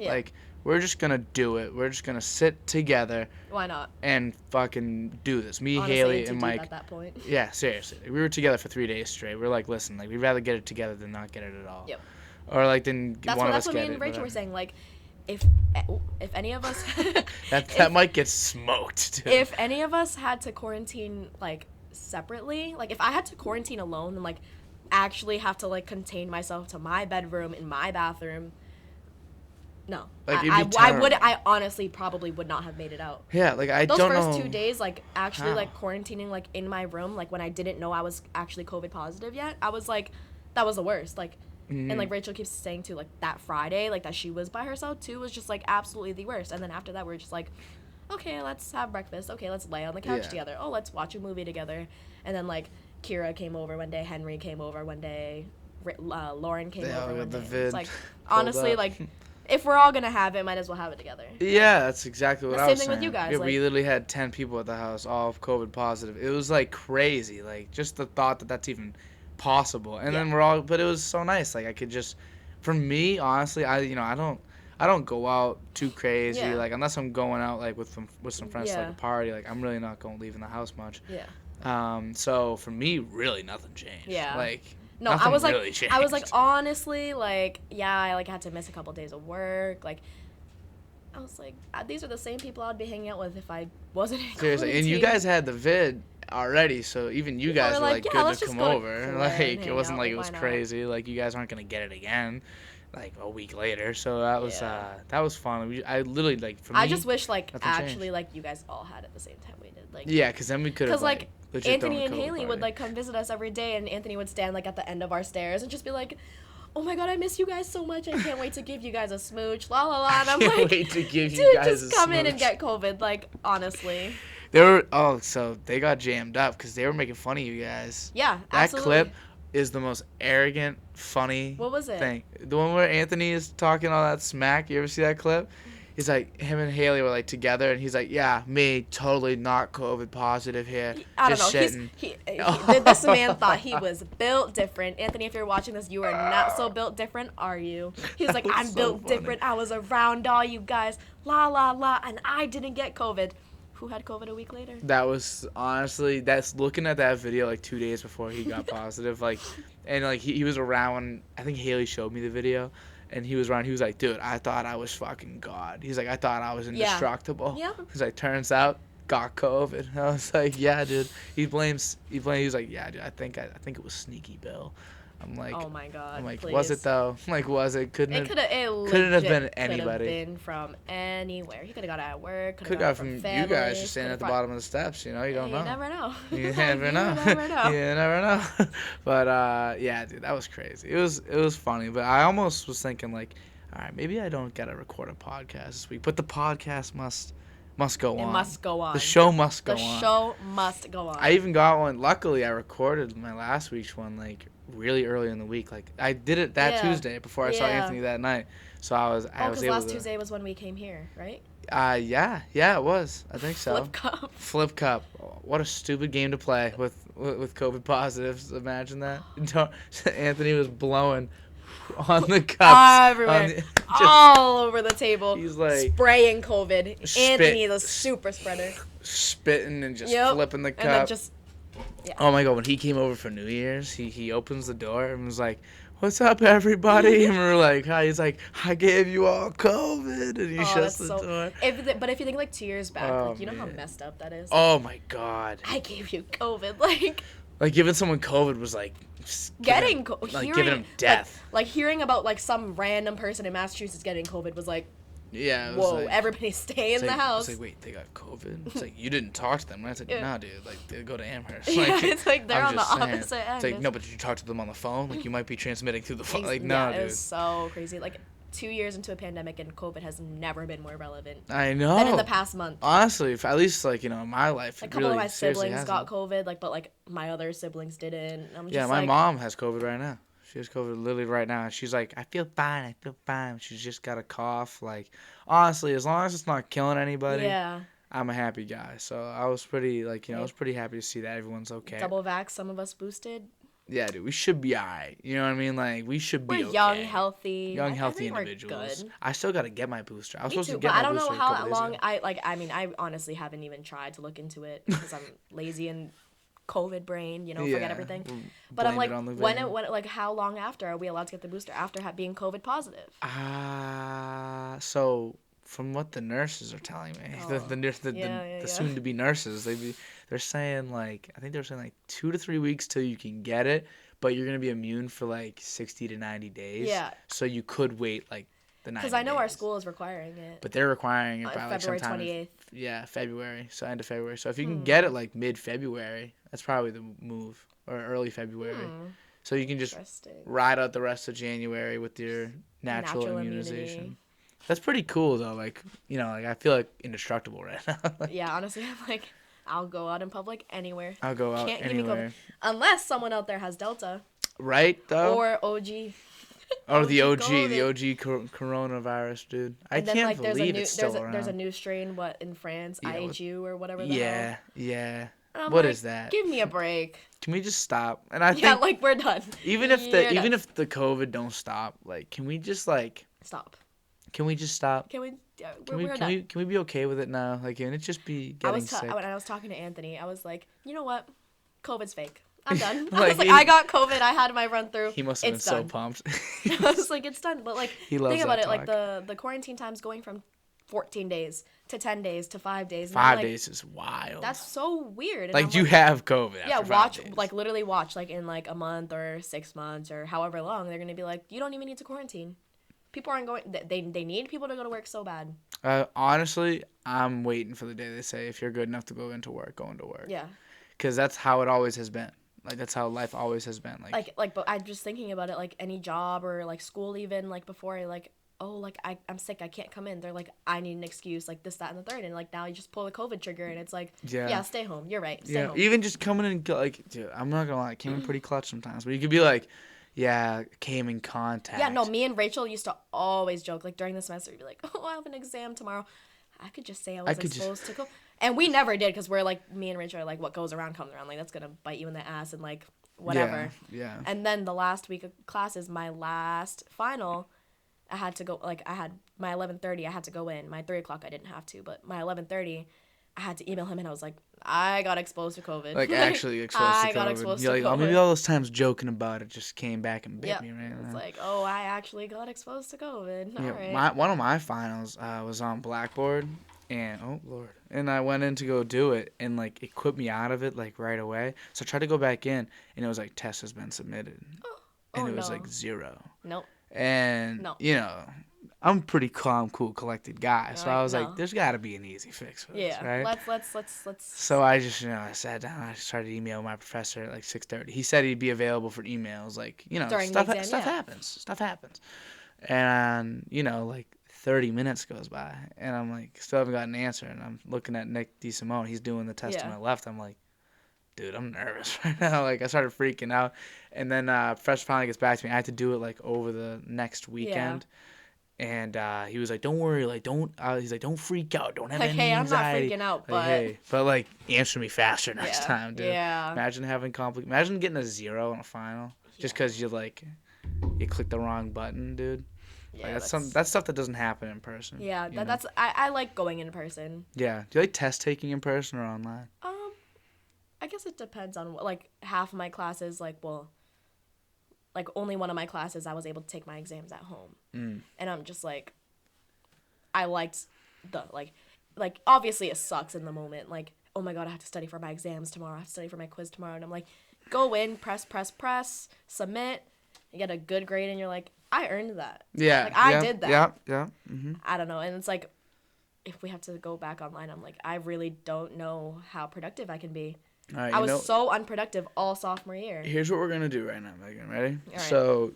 Speaker 2: We're just gonna do it. We're just gonna sit together.
Speaker 1: Why not?
Speaker 2: And fucking do this. Me,
Speaker 1: honestly,
Speaker 2: Haley, and Mike.
Speaker 1: At that point.
Speaker 2: Yeah, seriously. We were together for 3 days straight. We were like, listen, we'd rather get it together than not get it at all.
Speaker 1: Yep.
Speaker 2: Or then one of us get it.
Speaker 1: That's what me and Rachel were saying. If any of us
Speaker 2: that might get smoked too.
Speaker 1: If any of us had to quarantine separately, if I had to quarantine alone and actually have to contain myself to my bedroom in my bathroom, no, I honestly probably would not have made it out.
Speaker 2: Yeah, I
Speaker 1: those
Speaker 2: don't know.
Speaker 1: Those first 2 days, actually quarantining in my room, when I didn't know I was actually COVID positive yet, I was that was the worst.
Speaker 2: Mm-hmm.
Speaker 1: And Rachel keeps saying too, that Friday, that she was by herself too, was just absolutely the worst. And then after that, we're just okay, let's have breakfast. Okay, let's lay on the couch together. Oh, let's watch a movie together. And then Kira came over one day, Henry came over one day, Lauren came over one day. It's honestly, if we're all gonna have it, might as well have it together.
Speaker 2: Yeah, that's exactly what I was saying.
Speaker 1: Same thing with you guys.
Speaker 2: Yeah, we literally had 10 people at the house, all COVID positive. It was crazy, just the thought that that's even possible. And then but it was so nice. I could just, for me, honestly, I don't go out too crazy. Unless I'm going out with some friends to a party. I'm really not leaving the house much.
Speaker 1: Yeah.
Speaker 2: So for me, really nothing changed.
Speaker 1: Yeah. No, I was
Speaker 2: really changed.
Speaker 1: I was honestly, I had to miss a couple days of work. I was these are the same people I'd be hanging out with if I wasn't in
Speaker 2: Seriously,
Speaker 1: quarantine.
Speaker 2: and you guys had the vid already, so even you guys were good to come over. It wasn't it was crazy. You guys aren't gonna get it again, a week later. So that was fun. I literally for me.
Speaker 1: I just wish actually you guys all had it at the same time we did.
Speaker 2: Yeah, because then we could have.
Speaker 1: Because Anthony and Haley would come visit us every day, and Anthony would stand at the end of our stairs and just be oh my god, I miss you guys so much. I can't wait to give you guys a smooch. La la la. And I'm
Speaker 2: can't wait to give you guys a smooch.
Speaker 1: Just come in and get COVID. Honestly.
Speaker 2: So they got jammed up because they were making fun of you guys.
Speaker 1: Yeah,
Speaker 2: that
Speaker 1: absolutely.
Speaker 2: clip is the most arrogant, funny
Speaker 1: What was it?
Speaker 2: thing. The one where Anthony is talking all that smack. You ever see that clip? He's him and Haley were together, and he's yeah, me, totally not COVID positive here.
Speaker 1: I don't know. This man thought he was built different. Anthony, if you're watching this, you are not so built different, are you? He's I'm so built different. I was around all you guys. La, la, la. And I didn't get COVID. Who had COVID a week later?
Speaker 2: That was honestly, that's looking at that video 2 days before he got positive. And he was around. I think Haley showed me the video. And he was around. He was dude, I thought I was fucking God. He's I thought I was indestructible.
Speaker 1: Yeah.
Speaker 2: He's turns out, got COVID. I was yeah, dude. He was yeah, dude, I think it was Sneaky Bill. I'm like,
Speaker 1: Oh my God, please.
Speaker 2: was it though? Like, was it? Couldn't
Speaker 1: It
Speaker 2: have been anybody.
Speaker 1: Could have been from anywhere. He could have got it at work.
Speaker 2: Could have got from
Speaker 1: family,
Speaker 2: you guys just standing at the bottom of the steps. You know, you don't know.
Speaker 1: You never know.
Speaker 2: You never know.
Speaker 1: You never know.
Speaker 2: You never know. But yeah, dude, that was crazy. It was funny, but I almost was thinking like, all right, maybe I don't gotta record a podcast this week, but the podcast must go on.
Speaker 1: It must go on.
Speaker 2: The show must go on.
Speaker 1: The show must go on.
Speaker 2: I even got one. Luckily, I recorded my last week's one like really early in the week. Like I did it that Tuesday before I saw Anthony that night. So I was able to.
Speaker 1: Last Tuesday was when we came here, right?
Speaker 2: Yeah, it was. I think so. Flip Cup. What a stupid game to play with COVID positives. Imagine that. Anthony was blowing on the cups.
Speaker 1: Everywhere. All over the table.
Speaker 2: He's like
Speaker 1: spraying COVID. Anthony, the super spreader.
Speaker 2: Spitting and just flipping the cup.
Speaker 1: And then just,
Speaker 2: Oh my God, when he came over for New Year's, he opens the door and was like, "What's up, everybody?" And we're like, "Hi." He's like, "I gave you all COVID," and he shuts the door.
Speaker 1: But if you think like 2 years back, like, you know how messed up that is?
Speaker 2: Oh my God.
Speaker 1: I gave you COVID,
Speaker 2: like giving someone COVID was like giving him death.
Speaker 1: Like hearing about like some random person in Massachusetts getting COVID was like,
Speaker 2: yeah, it was
Speaker 1: whoa, everybody stay in the house.
Speaker 2: It's like, wait, they got COVID? It's like, you didn't talk to them, right? It's like, nah, dude, like, they go to Amherst.
Speaker 1: It's like they're on the opposite end.
Speaker 2: It's like, no, but did you talk to them on the phone? Like, you might be transmitting through the phone. Like, no, dude.
Speaker 1: It was so crazy. Like, 2 years into a pandemic and COVID has never been more relevant.
Speaker 2: I know.
Speaker 1: Than in the past month.
Speaker 2: Honestly, at least, like, you know, in my life,
Speaker 1: a couple of my siblings got COVID, but my other siblings didn't.
Speaker 2: My mom has COVID right now. She has COVID literally right now. And she's like, I feel fine. She's just got a cough. Like, honestly, as long as it's not killing anybody, I'm a happy guy. So I was pretty, I was pretty happy to see that everyone's okay.
Speaker 1: Double vax, some of us boosted.
Speaker 2: Yeah, dude, we should be all right. You know what I mean? Like, we should be okay.
Speaker 1: We're young, healthy
Speaker 2: individuals.
Speaker 1: Good.
Speaker 2: I still got to get my booster. I was supposed to
Speaker 1: but
Speaker 2: get my
Speaker 1: booster. I don't know how long.
Speaker 2: I
Speaker 1: honestly haven't even tried to look into it because I'm lazy and COVID brain, forget everything. But I'm like, how long after are we allowed to get the booster after being COVID positive?
Speaker 2: So from what the nurses are telling me, the soon-to-be nurses, they're saying I think they're saying 2 to 3 weeks till you can get it, but you're gonna be immune for 60 to 90 days.
Speaker 1: Yeah.
Speaker 2: So you could wait the 90
Speaker 1: because I know our school is requiring it.
Speaker 2: But they're requiring it by
Speaker 1: February
Speaker 2: sometime.
Speaker 1: 28th.
Speaker 2: Yeah, February. So end of February. So if you can get it mid-February, that's probably the move, or early February. So you can just ride out the rest of January with your natural immunization. Immunity. That's pretty cool though. I feel indestructible right now.
Speaker 1: Yeah, honestly, I'm I'll go out in public anywhere.
Speaker 2: I'll go out anywhere.
Speaker 1: Unless someone out there has Delta.
Speaker 2: Right though.
Speaker 1: Or OG.
Speaker 2: Oh, the OG coronavirus, dude. I can't believe it's still around.
Speaker 1: There's a new strain, in France, IHU or whatever the hell.
Speaker 2: Yeah.
Speaker 1: What
Speaker 2: is that?
Speaker 1: Give me a break.
Speaker 2: Can we just stop? And I think
Speaker 1: we're done.
Speaker 2: Even if the COVID don't stop, can we just
Speaker 1: stop?
Speaker 2: Can we just stop?
Speaker 1: Can we?
Speaker 2: Can we be okay with it now? Can it just be getting sick?
Speaker 1: When I was talking to Anthony, I was like, you know what? COVID's fake. I'm done.
Speaker 2: I
Speaker 1: I got COVID. I had my run through.
Speaker 2: He must have been so pumped.
Speaker 1: I was like, it's done. But
Speaker 2: he loves
Speaker 1: think about
Speaker 2: that
Speaker 1: it.
Speaker 2: talk.
Speaker 1: The quarantine time's going from 14 days to 10 days to 5 days.
Speaker 2: 5 days is wild.
Speaker 1: That's so weird. And
Speaker 2: you have COVID.
Speaker 1: Yeah,
Speaker 2: watch.
Speaker 1: Literally watch. In a month or 6 months or however long, they're gonna be like, you don't even need to quarantine. People aren't going. They need people to go to work so bad.
Speaker 2: Honestly, I'm waiting for the day they say if you're good enough to go into work, go into work.
Speaker 1: Yeah.
Speaker 2: Because that's how it always has been. That's how life always has been.
Speaker 1: But I'm just thinking about it. Any job or school even. Before I'm sick, I can't come in. They're like, I need an excuse. This, that, and the third. And now you just pull the COVID trigger, and it's yeah, stay home. You're right. Stay home.
Speaker 2: Even just coming in, dude, I'm not gonna lie, it came in pretty clutch sometimes. But you could be like, yeah, came in contact.
Speaker 1: Yeah, no, me and Rachel used to always joke, during the semester, we'd be like, oh, I have an exam tomorrow. I could just say I was exposed to COVID. And we never did, because we're me and Rachel are what goes around comes around. That's going to bite you in the ass and whatever.
Speaker 2: Yeah.
Speaker 1: And then the last week of classes, my last final, I had to go, I had my 11:30, I had to go in. My 3 o'clock, I didn't have to, but my 11:30, I had to email him, and I was like, I got exposed to COVID.
Speaker 2: Actually exposed to COVID. I got exposed to COVID. Maybe all those times joking about it just came back and bit me, right?
Speaker 1: It's I actually got exposed to COVID. All right.
Speaker 2: One of my finals was on Blackboard, and, oh, Lord. And I went in to go do it, and, it quit me out of it, right away. So I tried to go back in, and it was test has been submitted. and
Speaker 1: Oh,
Speaker 2: it was
Speaker 1: no.
Speaker 2: like 0.
Speaker 1: Nope.
Speaker 2: And,
Speaker 1: No.
Speaker 2: I'm a pretty calm, cool, collected guy.
Speaker 1: You're
Speaker 2: So I was like,
Speaker 1: no.
Speaker 2: there's got to be an easy fix for this,
Speaker 1: Yeah.
Speaker 2: right?
Speaker 1: Let's.
Speaker 2: So I just, I sat down. I started to email my professor at like 6:30. He said he'd be available for emails. Like,
Speaker 1: During the exam,
Speaker 2: stuff
Speaker 1: yeah.
Speaker 2: happens. Stuff happens. And, like 30 minutes goes by. And I'm like, still haven't got an answer. And I'm looking at Nick DeSimone. He's doing the test to
Speaker 1: Yeah.
Speaker 2: my left. I'm like, dude, I'm nervous right now. Like, I started freaking out. And then professor finally gets back to me. I had to do it like over the next weekend. And he was like, "Don't worry, like he's like, don't freak out, don't have
Speaker 1: Like,
Speaker 2: any
Speaker 1: hey, I'm not
Speaker 2: anxiety.
Speaker 1: freaking out,
Speaker 2: Like,
Speaker 1: but
Speaker 2: hey, but like answer me faster next time, dude.
Speaker 1: Yeah.
Speaker 2: Imagine having Imagine getting a 0 on a final just because you clicked the wrong button, dude.
Speaker 1: Yeah,
Speaker 2: Like that's stuff that doesn't happen in person.
Speaker 1: Yeah, that's I like going in person.
Speaker 2: Yeah. Do you like test taking in person or online?
Speaker 1: I guess it depends on like half of my classes like only one of my classes I was able to take my exams at home. And I'm just like I liked the like obviously it sucks in the moment, like, oh my god, I have to study for my exams tomorrow, I have to study for my quiz tomorrow, and I'm like, go in, press, submit, you get a good grade, and you're like, I earned that.
Speaker 2: Yeah.
Speaker 1: Like, I did that.
Speaker 2: Yeah. Mm-hmm.
Speaker 1: I don't know, and it's like, if we have to go back online, I'm like, I really don't know how productive I can be.
Speaker 2: All right,
Speaker 1: I was so unproductive all sophomore year.
Speaker 2: Here's what we're gonna do right now, Megan. Ready?
Speaker 1: All right.
Speaker 2: So,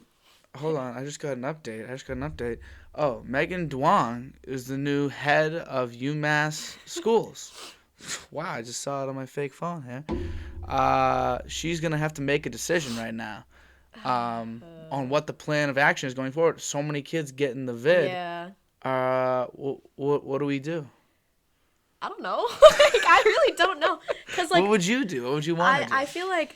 Speaker 2: hold on. I just got an update. Oh, Megan Duong is the new head of UMass schools. Wow, I just saw it on my fake phone here. She's gonna have to make a decision right now, on what the plan of action is going forward. So many kids getting the vid.
Speaker 1: Yeah.
Speaker 2: What do we do?
Speaker 1: I don't know. Like, I really don't know. Cause like,
Speaker 2: What would you do? What would you want to do?
Speaker 1: I feel like,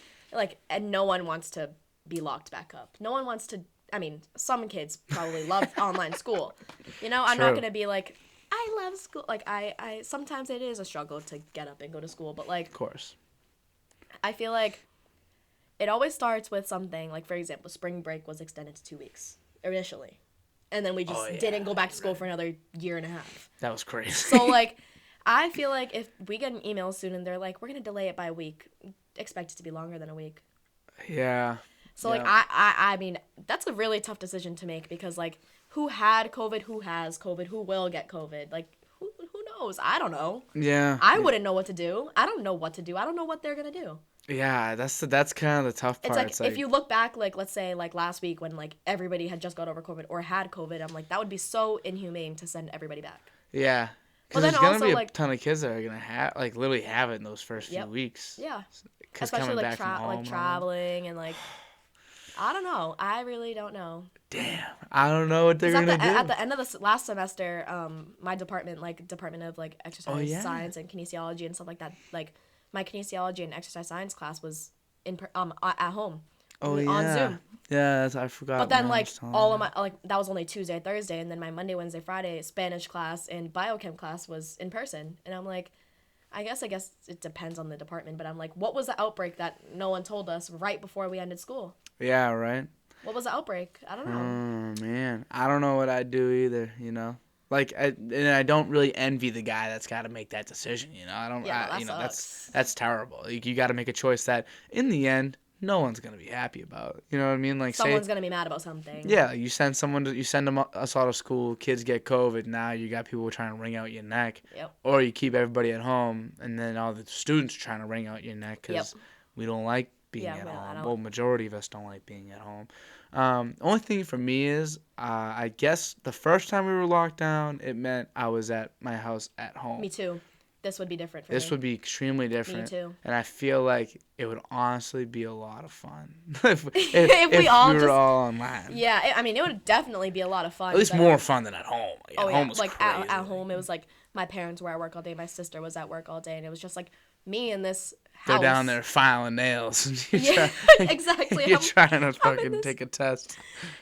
Speaker 1: and no one wants to be locked back up. No one wants to. I mean, some kids probably love online school. I'm not
Speaker 2: True.
Speaker 1: gonna be like, I love school. Like, I sometimes it is a struggle to get up and go to school, but like,
Speaker 2: Of course.
Speaker 1: I feel like it always starts with something. Like, for example, spring break was extended to 2 weeks initially, and then we just didn't go back to school for another year and a half.
Speaker 2: That was crazy.
Speaker 1: So like, I feel like if we get an email soon and they're like, we're going to delay it by a week, expect it to be longer than a week.
Speaker 2: Yeah.
Speaker 1: So like, I mean, that's a really tough decision to make because like, who had COVID, who has COVID, who will get COVID? Like, who knows? I don't know.
Speaker 2: Yeah.
Speaker 1: I wouldn't know what to do. I don't know what to do. I don't know what they're going to do.
Speaker 2: Yeah, that's kind of the tough part.
Speaker 1: It's like if you look back, like, let's say like last week when like everybody had just got over COVID or had COVID, I'm like, that would be so inhumane to send everybody back.
Speaker 2: Yeah.
Speaker 1: But
Speaker 2: Because
Speaker 1: then
Speaker 2: there's
Speaker 1: also,
Speaker 2: gonna be a
Speaker 1: like,
Speaker 2: ton of kids that are gonna literally have it in those first few
Speaker 1: Yep.
Speaker 2: weeks.
Speaker 1: Yeah.
Speaker 2: 'Cause
Speaker 1: Especially
Speaker 2: coming
Speaker 1: like
Speaker 2: back from home
Speaker 1: like
Speaker 2: and all.
Speaker 1: traveling and like, I don't know. I really don't know.
Speaker 2: Damn, I don't know what they're
Speaker 1: 'Cause
Speaker 2: gonna do.
Speaker 1: at the end of the last semester, my department of like exercise
Speaker 2: yeah.
Speaker 1: science and kinesiology and stuff like that, like my kinesiology and exercise science class was at home.
Speaker 2: Oh yeah.
Speaker 1: On Zoom.
Speaker 2: Yeah, I forgot.
Speaker 1: But then
Speaker 2: Mom
Speaker 1: like
Speaker 2: was telling
Speaker 1: all
Speaker 2: me.
Speaker 1: of my like that was only Tuesday, Thursday, and then my Monday, Wednesday, Friday Spanish class and biochem class was in person. And I'm like, I guess it depends on the department, but I'm like, what was the outbreak that no one told us right before we ended school?
Speaker 2: Yeah, right.
Speaker 1: What was the outbreak? I don't know.
Speaker 2: Oh man, I don't know what I'd do either. Like, and I don't really envy the guy that's got to make that decision. I don't.
Speaker 1: Yeah,
Speaker 2: I,
Speaker 1: that
Speaker 2: that's terrible. Like, you got to make a choice that in the end no one's gonna be happy about. You know what I mean? Like,
Speaker 1: Someone's gonna be mad about something.
Speaker 2: Yeah, you send us out of school, kids get COVID, now you got people trying to wring out your neck.
Speaker 1: Yep.
Speaker 2: Or you keep everybody at home, and then all the students are trying to wring out your neck because we don't like being at home. Well, majority of us don't like being at home. Only thing for me is, I guess the first time we were locked down, it meant I was at my house at home.
Speaker 1: Me too. This would be different for me.
Speaker 2: This would be extremely different.
Speaker 1: Me too.
Speaker 2: And I feel like it would honestly be a lot of fun if
Speaker 1: we
Speaker 2: were all online.
Speaker 1: Yeah, I mean, it would definitely be a lot of fun.
Speaker 2: At least more fun than at home. Like, at home was
Speaker 1: like
Speaker 2: crazy.
Speaker 1: at home, it was like my parents were at work all day, my sister was at work all day, and it was just like me in this house.
Speaker 2: They're down there filing nails. And
Speaker 1: Exactly.
Speaker 2: You're trying to fucking take a test.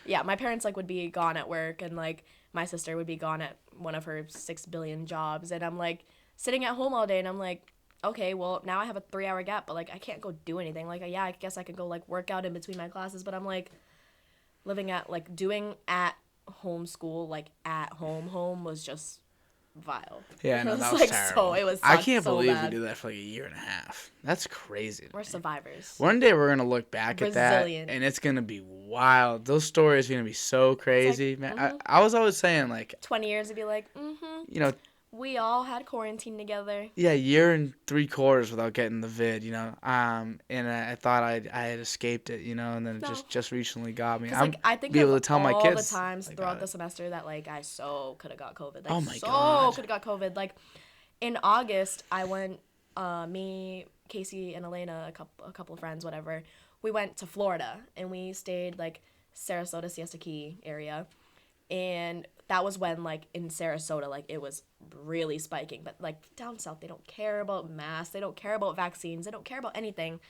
Speaker 1: Yeah, my parents like would be gone at work, and like my sister would be gone at one of her 6 billion jobs, and I'm like sitting at home all day, and I'm like, okay, well now I have a 3-hour gap, but like I can't go do anything. Like, yeah, I guess I could go like work out in between my classes, but I'm like doing at home school, like at home was just vile.
Speaker 2: Yeah, no,
Speaker 1: It was
Speaker 2: that was
Speaker 1: like
Speaker 2: terrible.
Speaker 1: it was.
Speaker 2: I can't
Speaker 1: so
Speaker 2: believe
Speaker 1: bad.
Speaker 2: we did that for like a year and a half. That's crazy.
Speaker 1: We're survivors.
Speaker 2: One day we're gonna look back at that,
Speaker 1: Resilient.
Speaker 2: and it's gonna be wild. Those stories are gonna be so crazy, man. I was always saying, like,
Speaker 1: 20 years to be like,
Speaker 2: you know,
Speaker 1: we all had quarantine together.
Speaker 2: yeah, a year and 3/4 without getting the vid, and I thought I had escaped it, and then it just recently got me.
Speaker 1: Because like I think
Speaker 2: be able
Speaker 1: of
Speaker 2: to tell my
Speaker 1: all
Speaker 2: kids
Speaker 1: the times
Speaker 2: I got
Speaker 1: throughout
Speaker 2: it.
Speaker 1: the semester that like I so could have got COVID. Like,
Speaker 2: Oh my
Speaker 1: so
Speaker 2: God.
Speaker 1: could have got COVID. Like in August, I went. Me, Casey, and Elena, a couple of friends, whatever. We went to Florida and we stayed like Sarasota, Siesta Key area, and that was when like in Sarasota like it was really spiking. But like down south, they don't care about masks, they don't care about vaccines, they don't care about anything.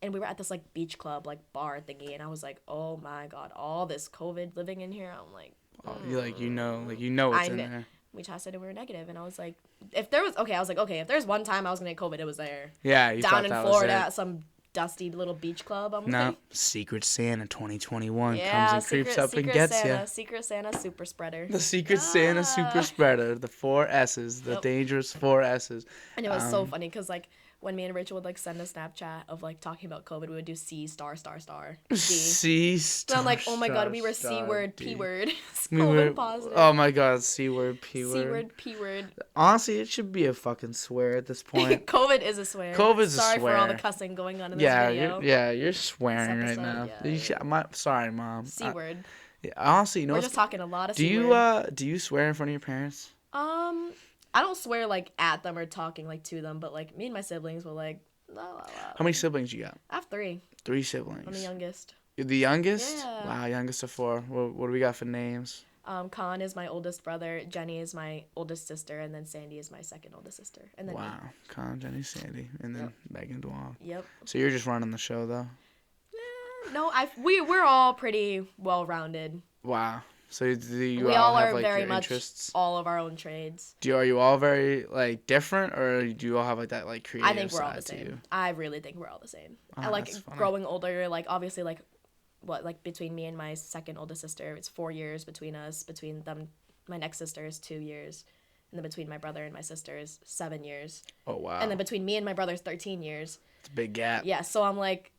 Speaker 1: And we were at this like beach club like bar thingy, and I was like, oh my god, all this COVID living in here. I'm like,
Speaker 2: Oh, you know what's in there.
Speaker 1: we tested and we were negative, and I was like, if there's one time I was gonna get COVID, it was there.
Speaker 2: Yeah, you
Speaker 1: Down
Speaker 2: thought
Speaker 1: in
Speaker 2: that
Speaker 1: Florida
Speaker 2: was it.
Speaker 1: at some dusty little beach club. I'm
Speaker 2: No,
Speaker 1: like,
Speaker 2: Secret Santa 2021
Speaker 1: yeah,
Speaker 2: comes and creeps up and gets
Speaker 1: Santa,
Speaker 2: you.
Speaker 1: Secret Santa super spreader.
Speaker 2: The Secret Santa super spreader, the 4 S's, the
Speaker 1: Yep.
Speaker 2: dangerous 4 S's.
Speaker 1: And it was so funny because like when me and Rachel would like send a Snapchat of like talking about COVID, we would do C star star star D.
Speaker 2: C
Speaker 1: So I'm like, oh my god, we were C word,
Speaker 2: D.
Speaker 1: P word,
Speaker 2: We
Speaker 1: COVID
Speaker 2: were,
Speaker 1: positive.
Speaker 2: oh my god, C word, P word.
Speaker 1: C word, P word.
Speaker 2: Honestly, it should be a fucking swear at this point.
Speaker 1: COVID is a swear.
Speaker 2: COVID's a
Speaker 1: Sorry
Speaker 2: swear.
Speaker 1: for all the cussing going on in this video.
Speaker 2: You're swearing
Speaker 1: This
Speaker 2: right
Speaker 1: episode,
Speaker 2: now.
Speaker 1: yeah.
Speaker 2: Sorry, Mom.
Speaker 1: C word.
Speaker 2: Honestly,
Speaker 1: We're just talking a lot of
Speaker 2: do
Speaker 1: C
Speaker 2: you
Speaker 1: word.
Speaker 2: do you swear in front of your parents?
Speaker 1: I don't swear like at them or talking like to them, but like me and my siblings will like. La, la, la.
Speaker 2: How many siblings you got?
Speaker 1: I have 3.
Speaker 2: 3 siblings.
Speaker 1: I'm the youngest.
Speaker 2: You're the youngest?
Speaker 1: Yeah.
Speaker 2: Wow, youngest of 4. What do we got for names?
Speaker 1: Khan is my oldest brother, Jenny is my oldest sister, and then Sandy is my second oldest sister. And then
Speaker 2: Wow, Con, Jenny, Sandy, and then Megan, Duong.
Speaker 1: Yep.
Speaker 2: So you're just running the show, though?
Speaker 1: No, we're all pretty well rounded.
Speaker 2: Wow. So do you
Speaker 1: We
Speaker 2: all have
Speaker 1: are
Speaker 2: like
Speaker 1: very
Speaker 2: your
Speaker 1: much
Speaker 2: interests?
Speaker 1: all of our own trades.
Speaker 2: Are you all very like different, or do you all have like that like creative
Speaker 1: I think we're all the
Speaker 2: side to
Speaker 1: same.
Speaker 2: you?
Speaker 1: I really think we're all the same.
Speaker 2: Oh,
Speaker 1: I like
Speaker 2: that's funny.
Speaker 1: growing older. Like obviously, like between me and my second oldest sister, it's 4 years between us. Between them, my next sister is 2 years, and then between my brother and my sister is 7 years.
Speaker 2: Oh wow.
Speaker 1: And then between me and my brother is 13 years.
Speaker 2: It's a big gap.
Speaker 1: Yeah, so I'm like,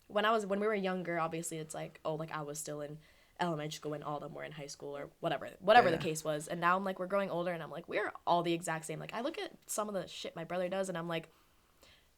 Speaker 1: when we were younger, obviously it's like, oh, like I was still in elementary school and all of them were in high school or whatever the case was. And now I'm like, we're growing older and I'm like, we're all the exact same. Like I look at some of the shit my brother does and I'm like,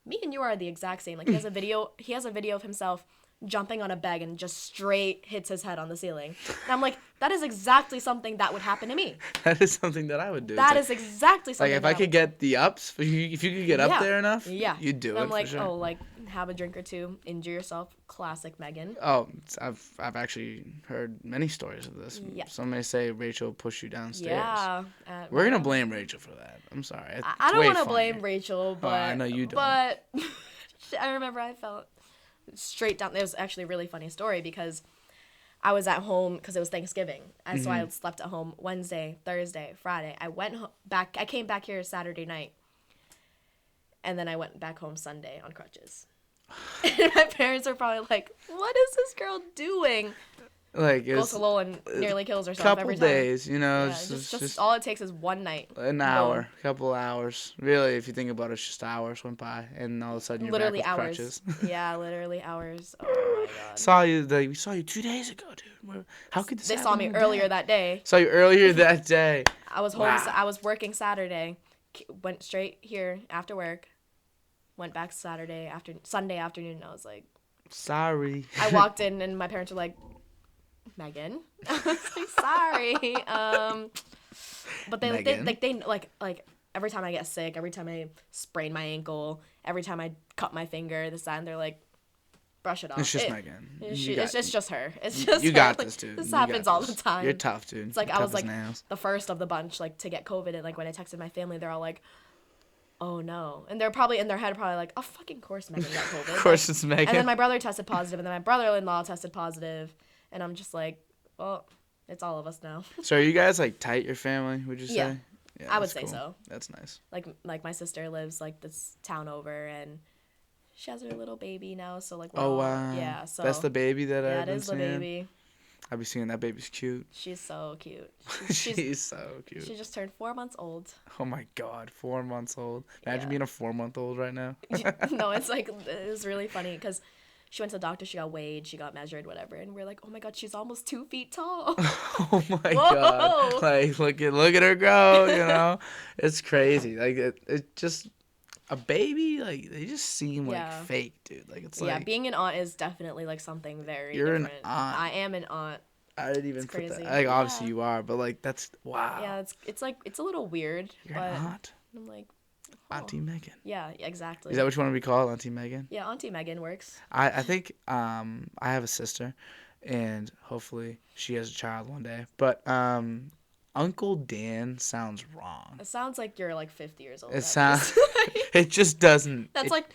Speaker 1: me and you are the exact same. Like he has a video of himself jumping on a bed and just straight hits his head on the ceiling. And I'm like, that is exactly something that would happen to me.
Speaker 2: That is something that I would do.
Speaker 1: That is exactly something.
Speaker 2: Like if I could get the ups, if you could get up there enough, you'd do
Speaker 1: and
Speaker 2: it.
Speaker 1: I'm like,
Speaker 2: for sure.
Speaker 1: oh, like have a drink or two, injure yourself. Classic Megan.
Speaker 2: Oh, I've actually heard many stories of this.
Speaker 1: Yeah.
Speaker 2: Some may say Rachel pushed you downstairs.
Speaker 1: Yeah.
Speaker 2: We're gonna blame Rachel for that. I'm sorry.
Speaker 1: I don't want to blame Rachel, but
Speaker 2: I know you don't.
Speaker 1: But I remember I felt straight down. It was actually a really funny story because I was at home because it was Thanksgiving, and so I slept at home Wednesday, Thursday, Friday. I went back. I came back here Saturday night, and then I went back home Sunday on crutches. And my parents are probably like, "What is this girl doing?"
Speaker 2: Like
Speaker 1: Goes
Speaker 2: it's
Speaker 1: to Lowell and nearly kills herself
Speaker 2: couple
Speaker 1: every time.
Speaker 2: days,
Speaker 1: Yeah,
Speaker 2: it's just
Speaker 1: all it takes is one night.
Speaker 2: an hour, couple hours. Really, if you think about it, it's just hours went by, and all of a sudden you're
Speaker 1: Literally
Speaker 2: back with
Speaker 1: hours.
Speaker 2: crutches.
Speaker 1: Yeah, literally hours. Oh my god.
Speaker 2: We saw you 2 days ago, dude. How could this
Speaker 1: They
Speaker 2: happen
Speaker 1: saw me
Speaker 2: in a
Speaker 1: earlier
Speaker 2: day?
Speaker 1: that day.
Speaker 2: Saw you earlier that day.
Speaker 1: I was home.
Speaker 2: Wow.
Speaker 1: I was working Saturday. Went straight here after work. Went back Sunday afternoon. And I was like,
Speaker 2: Sorry.
Speaker 1: I walked in and my parents were like, Megan. I was like, sorry. But they every time I get sick, every time I sprain my ankle, every time I cut my finger, this that, and they're like, brush it off.
Speaker 2: It's just Megan.
Speaker 1: It's just her. It's just
Speaker 2: you
Speaker 1: her.
Speaker 2: got
Speaker 1: Like,
Speaker 2: this, dude.
Speaker 1: This
Speaker 2: You got
Speaker 1: happens all the
Speaker 2: this.
Speaker 1: time.
Speaker 2: You're tough, dude.
Speaker 1: It's like
Speaker 2: You're
Speaker 1: I was
Speaker 2: tough as
Speaker 1: like
Speaker 2: nails.
Speaker 1: the first of the bunch like to get COVID, and like when I texted my family, they're all like, "Oh no," and they're probably in their head probably like, "Oh fucking course Megan got COVID."
Speaker 2: Of course it's Megan.
Speaker 1: And then my brother tested positive, and then my brother-in-law tested positive, and I'm just like, well, it's all of us now.
Speaker 2: So are you guys like tight, your family? Would you say?
Speaker 1: Yeah. I would
Speaker 2: that's
Speaker 1: say
Speaker 2: cool.
Speaker 1: so.
Speaker 2: That's nice.
Speaker 1: Like my sister lives like this town over, and she has her little baby now, so like we're
Speaker 2: Oh
Speaker 1: all,
Speaker 2: wow.
Speaker 1: yeah, so
Speaker 2: That's the baby that
Speaker 1: yeah,
Speaker 2: I've
Speaker 1: it
Speaker 2: been
Speaker 1: is the
Speaker 2: seeing.
Speaker 1: baby.
Speaker 2: I be seeing that baby's cute.
Speaker 1: She's so cute.
Speaker 2: She's so cute.
Speaker 1: She just turned 4 months old.
Speaker 2: Oh my God, 4 months old. Imagine
Speaker 1: Yeah.
Speaker 2: being a 4-month-old right now.
Speaker 1: No, it's like, it was really funny because she went to the doctor, she got weighed, she got measured, whatever, and we're like, oh my God, she's almost 2 feet tall.
Speaker 2: Oh my
Speaker 1: Whoa.
Speaker 2: God. Like, look at her grow, you know? It's crazy. Like, it just, a baby, like, they just seem like
Speaker 1: Yeah.
Speaker 2: fake, dude. Like, it's
Speaker 1: Yeah,
Speaker 2: like,
Speaker 1: being an aunt is definitely like something very
Speaker 2: you're an
Speaker 1: different.
Speaker 2: aunt.
Speaker 1: I am an aunt.
Speaker 2: I didn't even
Speaker 1: It's
Speaker 2: put that.
Speaker 1: crazy.
Speaker 2: Like, obviously
Speaker 1: Yeah.
Speaker 2: you are, but like, that's, wow.
Speaker 1: Yeah, it's like, it's a little weird,
Speaker 2: You're
Speaker 1: but
Speaker 2: an aunt.
Speaker 1: I'm like,
Speaker 2: Auntie Megan.
Speaker 1: yeah, exactly.
Speaker 2: Is that what you want to be called, Auntie Megan?
Speaker 1: Yeah, Auntie Megan works.
Speaker 2: I think I have a sister, and hopefully she has a child one day. But Uncle Dan sounds wrong.
Speaker 1: It sounds like you're like 50 years old.
Speaker 2: It
Speaker 1: at
Speaker 2: sounds.
Speaker 1: least.
Speaker 2: It just doesn't.
Speaker 1: That's like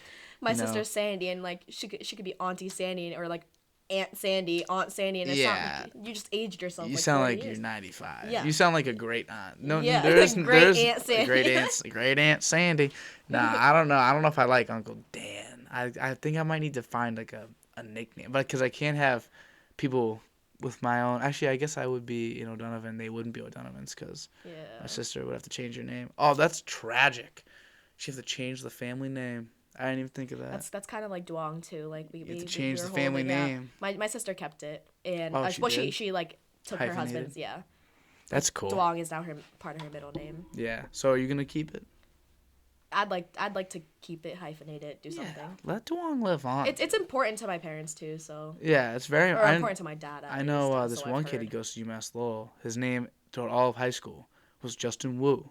Speaker 1: my
Speaker 2: you know.
Speaker 1: sister Sandy, and like she could be Auntie Sandy or like Aunt Sandy, and it's
Speaker 2: Yeah.
Speaker 1: not, you just aged yourself.
Speaker 2: You
Speaker 1: like
Speaker 2: sound
Speaker 1: 40
Speaker 2: like
Speaker 1: years.
Speaker 2: you're 95.
Speaker 1: Yeah.
Speaker 2: You sound like a great aunt. No,
Speaker 1: Yeah,
Speaker 2: there's
Speaker 1: great
Speaker 2: there's
Speaker 1: Aunt Sandy.
Speaker 2: great Aunt Sandy. Nah, I don't know. I don't know if I like Uncle Dan. I think I might need to find like a nickname, but because I can't have people with my own. Actually, I guess I would be O'Donovan. They wouldn't be O'Donovans because my
Speaker 1: Yeah.
Speaker 2: sister would have to change her name. Oh, that's tragic. She have to change the family name. I didn't even think of that.
Speaker 1: That's kind of like Duong too. Like we
Speaker 2: You have to
Speaker 1: we
Speaker 2: change
Speaker 1: were
Speaker 2: the family
Speaker 1: holding- yeah.
Speaker 2: name.
Speaker 1: My sister kept it, and
Speaker 2: Oh, she
Speaker 1: well
Speaker 2: did?
Speaker 1: she like took her
Speaker 2: Hyphenated?
Speaker 1: husband's. Yeah.
Speaker 2: That's cool.
Speaker 1: Duong is now her part of her middle name.
Speaker 2: Yeah. So are you gonna keep it?
Speaker 1: I'd like to keep it hyphenated, do something.
Speaker 2: Yeah. Let Duong live on.
Speaker 1: It's important to my parents too, so
Speaker 2: Yeah, it's very.
Speaker 1: or important to my dad.
Speaker 2: I know
Speaker 1: at least,
Speaker 2: this
Speaker 1: so
Speaker 2: one
Speaker 1: I've
Speaker 2: kid. He
Speaker 1: heard.
Speaker 2: goes to UMass Lowell. His name throughout all of high school was Justin Wu.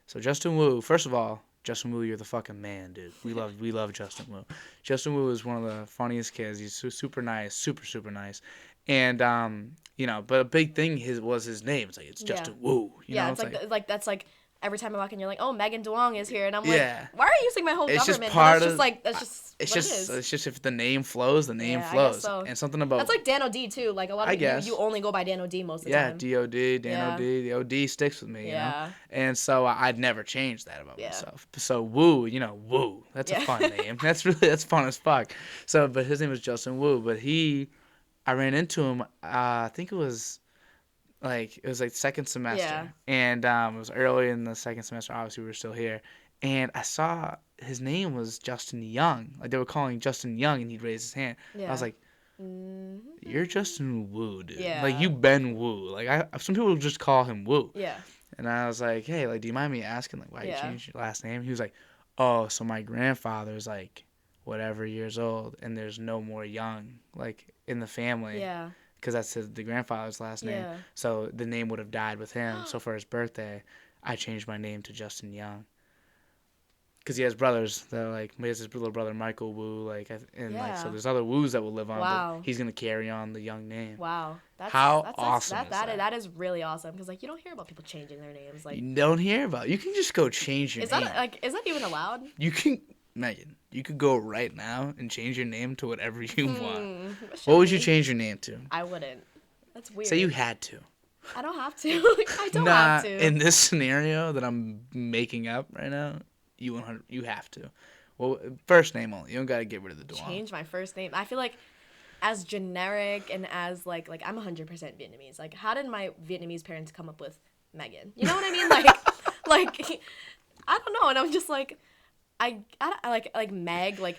Speaker 2: So Justin Wu. First of all, Justin Wu, you're the fucking man, dude. We love Justin Wu. Justin Wu is one of the funniest kids. He's super nice, super nice, and but a big thing was his name. It's like it's Justin Wu. You
Speaker 1: Yeah,
Speaker 2: know,
Speaker 1: it's like that's like every time I walk in, you're like, oh, Megan Duong is here, and I'm
Speaker 2: Yeah.
Speaker 1: like, why are you using my whole
Speaker 2: It's just
Speaker 1: government?
Speaker 2: part
Speaker 1: But
Speaker 2: of-
Speaker 1: that's just
Speaker 2: it's
Speaker 1: what
Speaker 2: just
Speaker 1: it is.
Speaker 2: it's just if the name flows, the name
Speaker 1: Yeah, I guess
Speaker 2: flows,
Speaker 1: so.
Speaker 2: and something about
Speaker 1: That's like Dan O.D. too. Like a lot
Speaker 2: I
Speaker 1: of
Speaker 2: guess.
Speaker 1: you only go by Dan O.D. most of the
Speaker 2: yeah,
Speaker 1: time.
Speaker 2: DOD, Dan
Speaker 1: Yeah.
Speaker 2: OD, the OD sticks with me, you know.
Speaker 1: Yeah.
Speaker 2: And so I'd never change that about
Speaker 1: Yeah.
Speaker 2: myself. So Wu, Wu, that's a
Speaker 1: Yeah.
Speaker 2: fun name. That's fun as fuck. So, but his name was Justin Wu. But I ran into him. I think it was like second semester,
Speaker 1: Yeah.
Speaker 2: and it was early in the second semester. Obviously, we were still here, and I saw his name was Justin Young. Like they were calling Justin Young, and he'd raise his hand. I was
Speaker 1: Yeah.
Speaker 2: like,
Speaker 1: Mhm.
Speaker 2: "You're Justin Wu, dude.
Speaker 1: Yeah.
Speaker 2: Like you been Wu. Like some people just call him Wu."
Speaker 1: Yeah.
Speaker 2: And I was like, "Hey, like, do you mind me asking, like, why you
Speaker 1: Yeah.
Speaker 2: changed your last name?" He was like, "Oh, so my grandfather's like, whatever years old, and there's no more Young, like, in the family,
Speaker 1: Yeah.
Speaker 2: because that's the grandfather's last name.
Speaker 1: Yeah.
Speaker 2: So the name would have died with him. So for his birthday, I changed my name to Justin Young. Because he has brothers that are like, he has his little brother Michael Wu, like, and like, so
Speaker 1: Yeah.
Speaker 2: there's other Wus that will live on,
Speaker 1: Wow.
Speaker 2: but he's gonna carry on the Young name.
Speaker 1: Wow. That's
Speaker 2: Awesome is that?
Speaker 1: that is really awesome because like you don't hear about people changing their names. Like
Speaker 2: You don't hear about it. You can just go change your
Speaker 1: is
Speaker 2: name.
Speaker 1: that even allowed?
Speaker 2: You can, Megan, you could go right now and change your name to whatever you want.
Speaker 1: Should
Speaker 2: What would you
Speaker 1: we?
Speaker 2: change your name to?
Speaker 1: I wouldn't. That's weird.
Speaker 2: Say you had to.
Speaker 1: I don't have to. I don't
Speaker 2: Nah,
Speaker 1: have to.
Speaker 2: in this scenario that I'm making up right now, you have to. Well, first name only. You don't gotta get rid of the Duong.
Speaker 1: Change my first name. I feel like as generic and as like I'm 100% Vietnamese. Like how did my Vietnamese parents come up with Megan? You know what I mean? Like I don't know. And I'm just like I like Meg. Like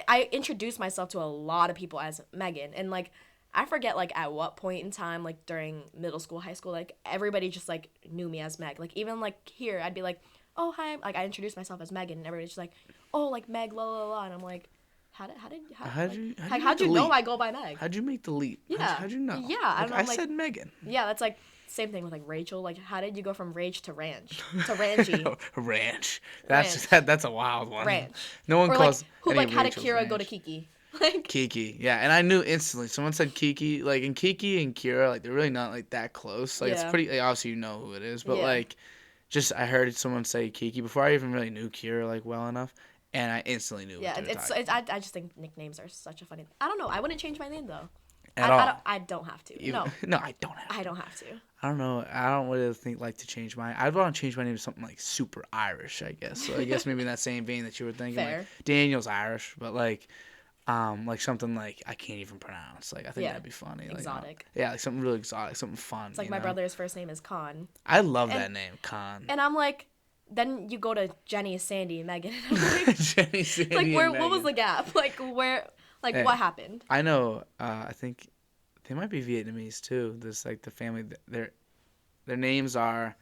Speaker 1: I introduced myself to a lot of people as Megan, and like I forget like at what point in time, like during middle school, high school, like everybody just like knew me as Meg. Like even like here, I'd be like, oh hi, like I introduced myself as Megan, and everybody's just like, oh like Meg, la la la, and I'm like, how'd you know I go by Meg?
Speaker 2: How'd you make the leap?
Speaker 1: Yeah.
Speaker 2: How'd you know?
Speaker 1: Yeah,
Speaker 2: Like,
Speaker 1: I'm
Speaker 2: I
Speaker 1: like-
Speaker 2: said Megan.
Speaker 1: Yeah, that's like same thing with like Rachel. Like how did you go from Rach to Ranch to Rangy?
Speaker 2: Ranch.
Speaker 1: Ranch.
Speaker 2: That's a wild one.
Speaker 1: Ranch.
Speaker 2: No one
Speaker 1: Or
Speaker 2: calls
Speaker 1: like who
Speaker 2: any
Speaker 1: like how did
Speaker 2: Rachels
Speaker 1: Kira go to
Speaker 2: Ranch.
Speaker 1: Kiki? Like
Speaker 2: Kiki, yeah, and I knew instantly. Someone said Kiki, like, and Kiki and Kira, like, they're really not like that close. Like, it's
Speaker 1: Yeah.
Speaker 2: pretty. Like, obviously, you know who it is, but
Speaker 1: Yeah.
Speaker 2: like, just I heard someone say Kiki before I even really knew Kira like well enough, and I instantly knew.
Speaker 1: yeah,
Speaker 2: what they were
Speaker 1: it's
Speaker 2: talking
Speaker 1: I just think nicknames are such a funny. I don't know. I wouldn't change my name though.
Speaker 2: at all.
Speaker 1: I don't have to.
Speaker 2: Even-
Speaker 1: No,
Speaker 2: no, I don't have.
Speaker 1: I don't have to.
Speaker 2: I don't know. I don't really think like to change my. I'd want to change my name to something like super Irish, I guess. So I guess maybe in that same vein that you were thinking,
Speaker 1: Fair.
Speaker 2: like Daniel's Irish, but like Like something like I can't even pronounce. Like I think that'd be funny.
Speaker 1: Exotic.
Speaker 2: Like, like something really exotic, something fun.
Speaker 1: It's like my brother's first name is Khan.
Speaker 2: I love that name, Khan.
Speaker 1: And I'm like, then you go to Jenny, Sandy, Megan. And I'm like,
Speaker 2: Jenny, Sandy,
Speaker 1: like where?
Speaker 2: and
Speaker 1: What was
Speaker 2: Megan.
Speaker 1: the gap? Like where? Like what happened?
Speaker 2: I know. I think they might be Vietnamese too. This like the family. Their names are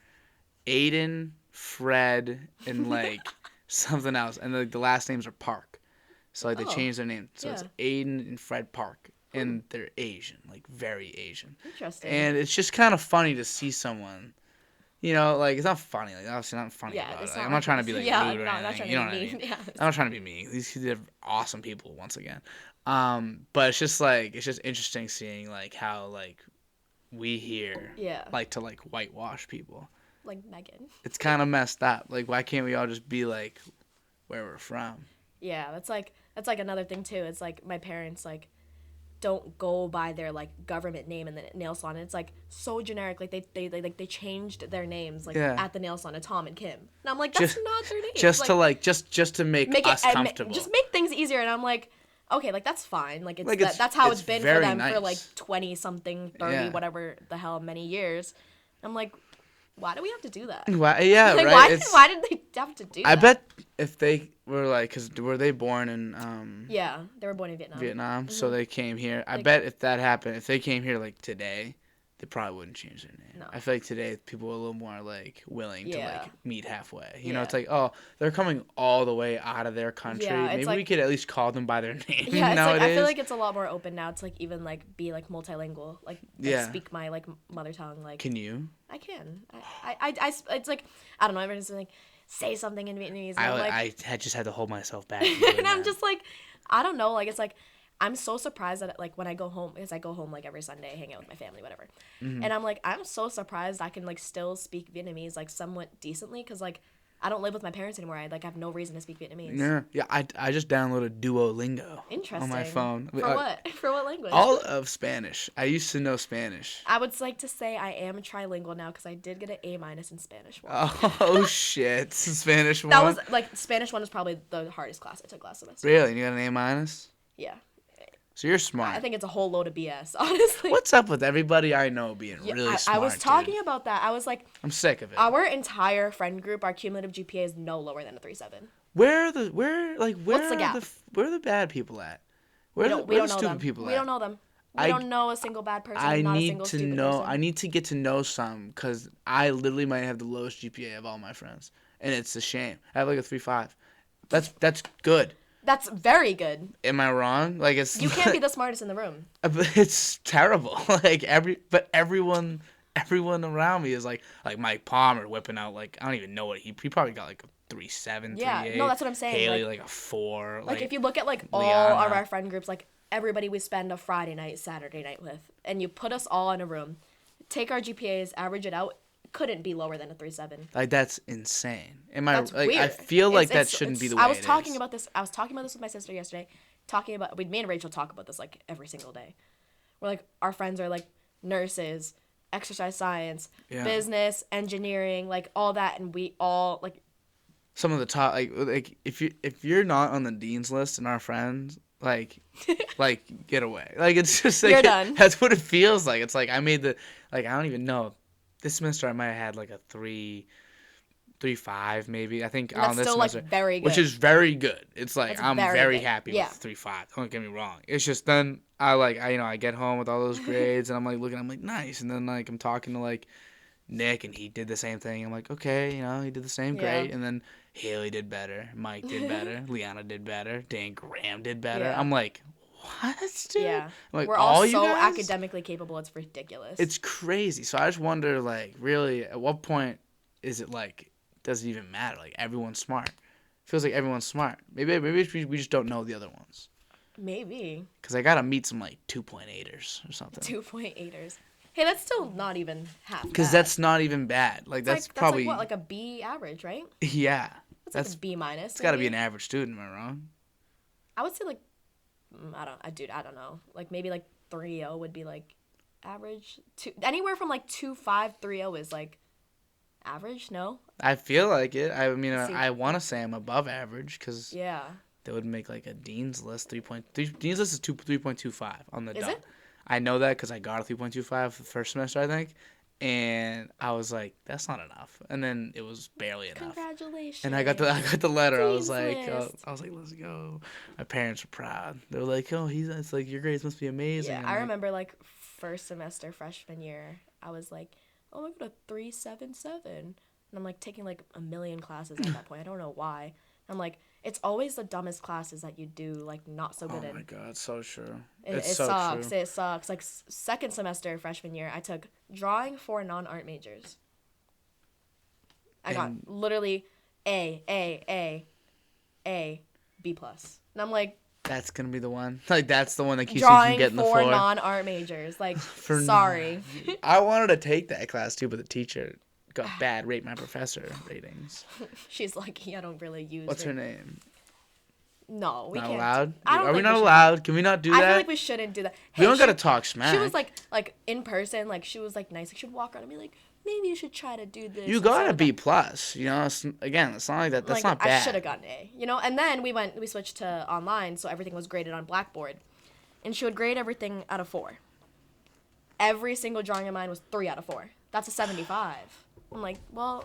Speaker 2: Aiden, Fred, and like something else, and the last names are Park. So like they changed their name, so it's Aiden and Fred Park, and they're Asian, like very Asian.
Speaker 1: Interesting.
Speaker 2: And it's just kind of funny to see someone, like it's not funny, like obviously not funny about it. Like, I'm not trying to be like rude or anything. You know what I mean?
Speaker 1: Yeah.
Speaker 2: I'm not trying to be mean. They're awesome people once again. But it's just interesting seeing like how like we here like to like whitewash people.
Speaker 1: Like Megan.
Speaker 2: It's kind of messed up. Like why can't we all just be like where we're from?
Speaker 1: Yeah, that's like another thing too. It's like my parents like don't go by their like government name in the nail salon. It's like so generic. Like they changed their names like at the nail salon to Tom and Kim. And I'm like, that's not their names.
Speaker 2: Just to make us comfortable.
Speaker 1: Just make things easier. And I'm like, okay, like that's fine. Like that's how it's been for them for like 20 something, 30, whatever the hell many years. I'm like, why do we have to do that?
Speaker 2: Why, yeah,
Speaker 1: like,
Speaker 2: right.
Speaker 1: Why did they have to do that?
Speaker 2: I bet if they were like, because were they born in
Speaker 1: Yeah, they were born in Vietnam.
Speaker 2: So they came here. I bet if that happened, if they came here like today, they probably wouldn't change their name.
Speaker 1: No.
Speaker 2: I feel like today people are a little more like willing to like meet halfway. You know,
Speaker 1: Yeah.
Speaker 2: it's like, oh, they're coming all the way out of their country.
Speaker 1: Yeah, it's
Speaker 2: Maybe
Speaker 1: like-
Speaker 2: we could at least call them by their name
Speaker 1: Yeah, it's
Speaker 2: nowadays.
Speaker 1: like I feel like it's a lot more open now to like even like be like multilingual, like speak my like mother tongue. Like
Speaker 2: Can you?
Speaker 1: I can. I it's like I don't know. Everyone's like say something in Vietnamese. And I'm like,
Speaker 2: I had just had to hold myself back.
Speaker 1: and I'm just like, I don't know. Like it's like I'm so surprised that like when I go home, because I go home like every Sunday, hang out with my family, whatever.
Speaker 2: Mm-hmm.
Speaker 1: And I'm like, I'm so surprised I can like still speak Vietnamese like somewhat decently, because like I don't live with my parents anymore. I like have no reason to speak Vietnamese.
Speaker 2: Yeah. I just downloaded Duolingo
Speaker 1: Interesting.
Speaker 2: on my phone.
Speaker 1: For what? For what language?
Speaker 2: All of Spanish. I used to know Spanish.
Speaker 1: I would like to say I am trilingual now because I did get an A- in Spanish 1.
Speaker 2: Oh shit! Spanish 1.
Speaker 1: That was like Spanish 1 was probably the hardest class I took last semester.
Speaker 2: Really? You got an A-?
Speaker 1: Yeah.
Speaker 2: So you're smart.
Speaker 1: I think it's a whole load of BS, honestly.
Speaker 2: What's up with everybody I know being really smart?
Speaker 1: I was talking
Speaker 2: dude?
Speaker 1: about that. I was like,
Speaker 2: I'm sick of it.
Speaker 1: our entire friend group, our cumulative GPA is no lower than a 3.7.
Speaker 2: What's the
Speaker 1: gap?
Speaker 2: Where are the bad people at?
Speaker 1: We
Speaker 2: Where are the
Speaker 1: don't know
Speaker 2: stupid
Speaker 1: them.
Speaker 2: people
Speaker 1: We
Speaker 2: at?
Speaker 1: don't know them. We don't know a single bad person.
Speaker 2: I
Speaker 1: not a
Speaker 2: need
Speaker 1: single
Speaker 2: to
Speaker 1: stupid
Speaker 2: know.
Speaker 1: person.
Speaker 2: I need to get to know some because I literally might have the lowest GPA of all my friends, and it's a shame. I have like a 3.5. That's good.
Speaker 1: That's very good.
Speaker 2: Am I wrong? Like it's
Speaker 1: You can't be the smartest in the room.
Speaker 2: It's terrible. Like everyone around me is like Mike Palmer whipping out like I don't even know what he probably got like a 3.7,
Speaker 1: Yeah,
Speaker 2: 3.8.
Speaker 1: no, that's what I'm saying.
Speaker 2: Haley like a 4.
Speaker 1: Like if you look at like all
Speaker 2: Liana.
Speaker 1: of our friend groups, like everybody we spend a Friday night, Saturday night with, and you put us all in a room, take our GPAs, average it out, couldn't be lower than a 3.7.
Speaker 2: Like that's insane.
Speaker 1: That's
Speaker 2: like
Speaker 1: weird.
Speaker 2: I feel like that
Speaker 1: It's-
Speaker 2: shouldn't be the
Speaker 1: I
Speaker 2: way
Speaker 1: was
Speaker 2: it
Speaker 1: talking
Speaker 2: is.
Speaker 1: about this. I was talking about this with my sister yesterday. Me and Rachel talk about this like every single day. We're like our friends are like nurses, exercise science, business, engineering, like all that, and we all like.
Speaker 2: Some of the top like if you're not on the dean's list and our friends like get away. Like it's just like
Speaker 1: You're done.
Speaker 2: That's what it feels like. It's like I made the like I don't even know. This semester I might have had like a 3.5 maybe. I think
Speaker 1: That's
Speaker 2: on this
Speaker 1: still
Speaker 2: semester,
Speaker 1: like very good.
Speaker 2: which is very good. It's like
Speaker 1: That's
Speaker 2: I'm
Speaker 1: very
Speaker 2: very
Speaker 1: good.
Speaker 2: happy
Speaker 1: Yeah.
Speaker 2: with 3.5. Don't get me wrong. It's just then I get home with all those grades and I'm like looking. I'm like nice, and then like I'm talking to like Nick and he did the same thing. I'm like okay, he did the same great, and then Haley did better, Mike did better, Liana did better, Dan Graham did better.
Speaker 1: Yeah.
Speaker 2: I'm like what, dude?
Speaker 1: Yeah,
Speaker 2: I'm like,
Speaker 1: we're all
Speaker 2: you
Speaker 1: so
Speaker 2: guys?
Speaker 1: academically capable. It's ridiculous.
Speaker 2: It's crazy. So I just wonder, like, really, at what point is it like, does it even matter? Like, everyone's smart. Feels like everyone's smart. Maybe we just don't know the other ones.
Speaker 1: Maybe
Speaker 2: Because I gotta meet some like 2.8ers or something.
Speaker 1: 2.8ers. Hey, that's still not even half.
Speaker 2: Because
Speaker 1: bad.
Speaker 2: that's not even bad. Like that's probably
Speaker 1: like what, like a B average, right?
Speaker 2: yeah.
Speaker 1: That's like a B minus.
Speaker 2: It's got to be an average student. Am I wrong?
Speaker 1: I would say like I don't know. Like maybe like 3.0 would be like average. Anywhere from like 2.5, 3.0 is like average. No.
Speaker 2: I feel like it. I mean,
Speaker 1: See-
Speaker 2: I want to say I'm above average because
Speaker 1: Yeah.
Speaker 2: they would make like a Dean's List 3.3. Dean's List is 3.25 on the
Speaker 1: Is
Speaker 2: dot.
Speaker 1: it?
Speaker 2: I know that because I got a 3.25 for the first semester, I think. And I was like, that's not enough. And then it was barely enough.
Speaker 1: Congratulations.
Speaker 2: And I got the letter. I was
Speaker 1: Dean's
Speaker 2: like, let's go. My parents were proud. They were like, oh, it's like your grades must be amazing.
Speaker 1: Yeah,
Speaker 2: I'm
Speaker 1: I
Speaker 2: like,
Speaker 1: remember like first semester freshman year, I was like, oh, I got a 3.77, and I'm like taking like a million classes at that point. I don't know why. I'm like, it's always the dumbest classes that you do like not so good in.
Speaker 2: Oh my god, so true.
Speaker 1: It
Speaker 2: so
Speaker 1: sucks.
Speaker 2: true.
Speaker 1: It sucks. Like second semester freshman year, I took drawing for non-art majors. I got literally A, B plus, and I'm like,
Speaker 2: that's gonna be the one. Like that's the one that keeps you
Speaker 1: drawing
Speaker 2: from getting the
Speaker 1: for
Speaker 2: floor.
Speaker 1: non-art majors. Like, sorry.
Speaker 2: I wanted to take that class too, but the teacher got bad rate my professor ratings.
Speaker 1: She's lucky I don't really use.
Speaker 2: What's her name?
Speaker 1: No, we
Speaker 2: not
Speaker 1: can't.
Speaker 2: allowed?
Speaker 1: I don't
Speaker 2: Are we
Speaker 1: think
Speaker 2: not
Speaker 1: should.
Speaker 2: allowed? Can we not do that?
Speaker 1: I feel like we shouldn't do that.
Speaker 2: We don't gotta talk smack.
Speaker 1: She was like in person, like she was like nice. Like, she'd walk around and be like, maybe you should try to do this.
Speaker 2: You got a B plus. You know, again, it's not like that. That's
Speaker 1: like,
Speaker 2: not bad.
Speaker 1: I should have gotten A. You know, and then we switched to online, so everything was graded on Blackboard, and she would grade everything out of 4. Every single drawing of mine was 3 out of 4. That's a 75. I'm like, well,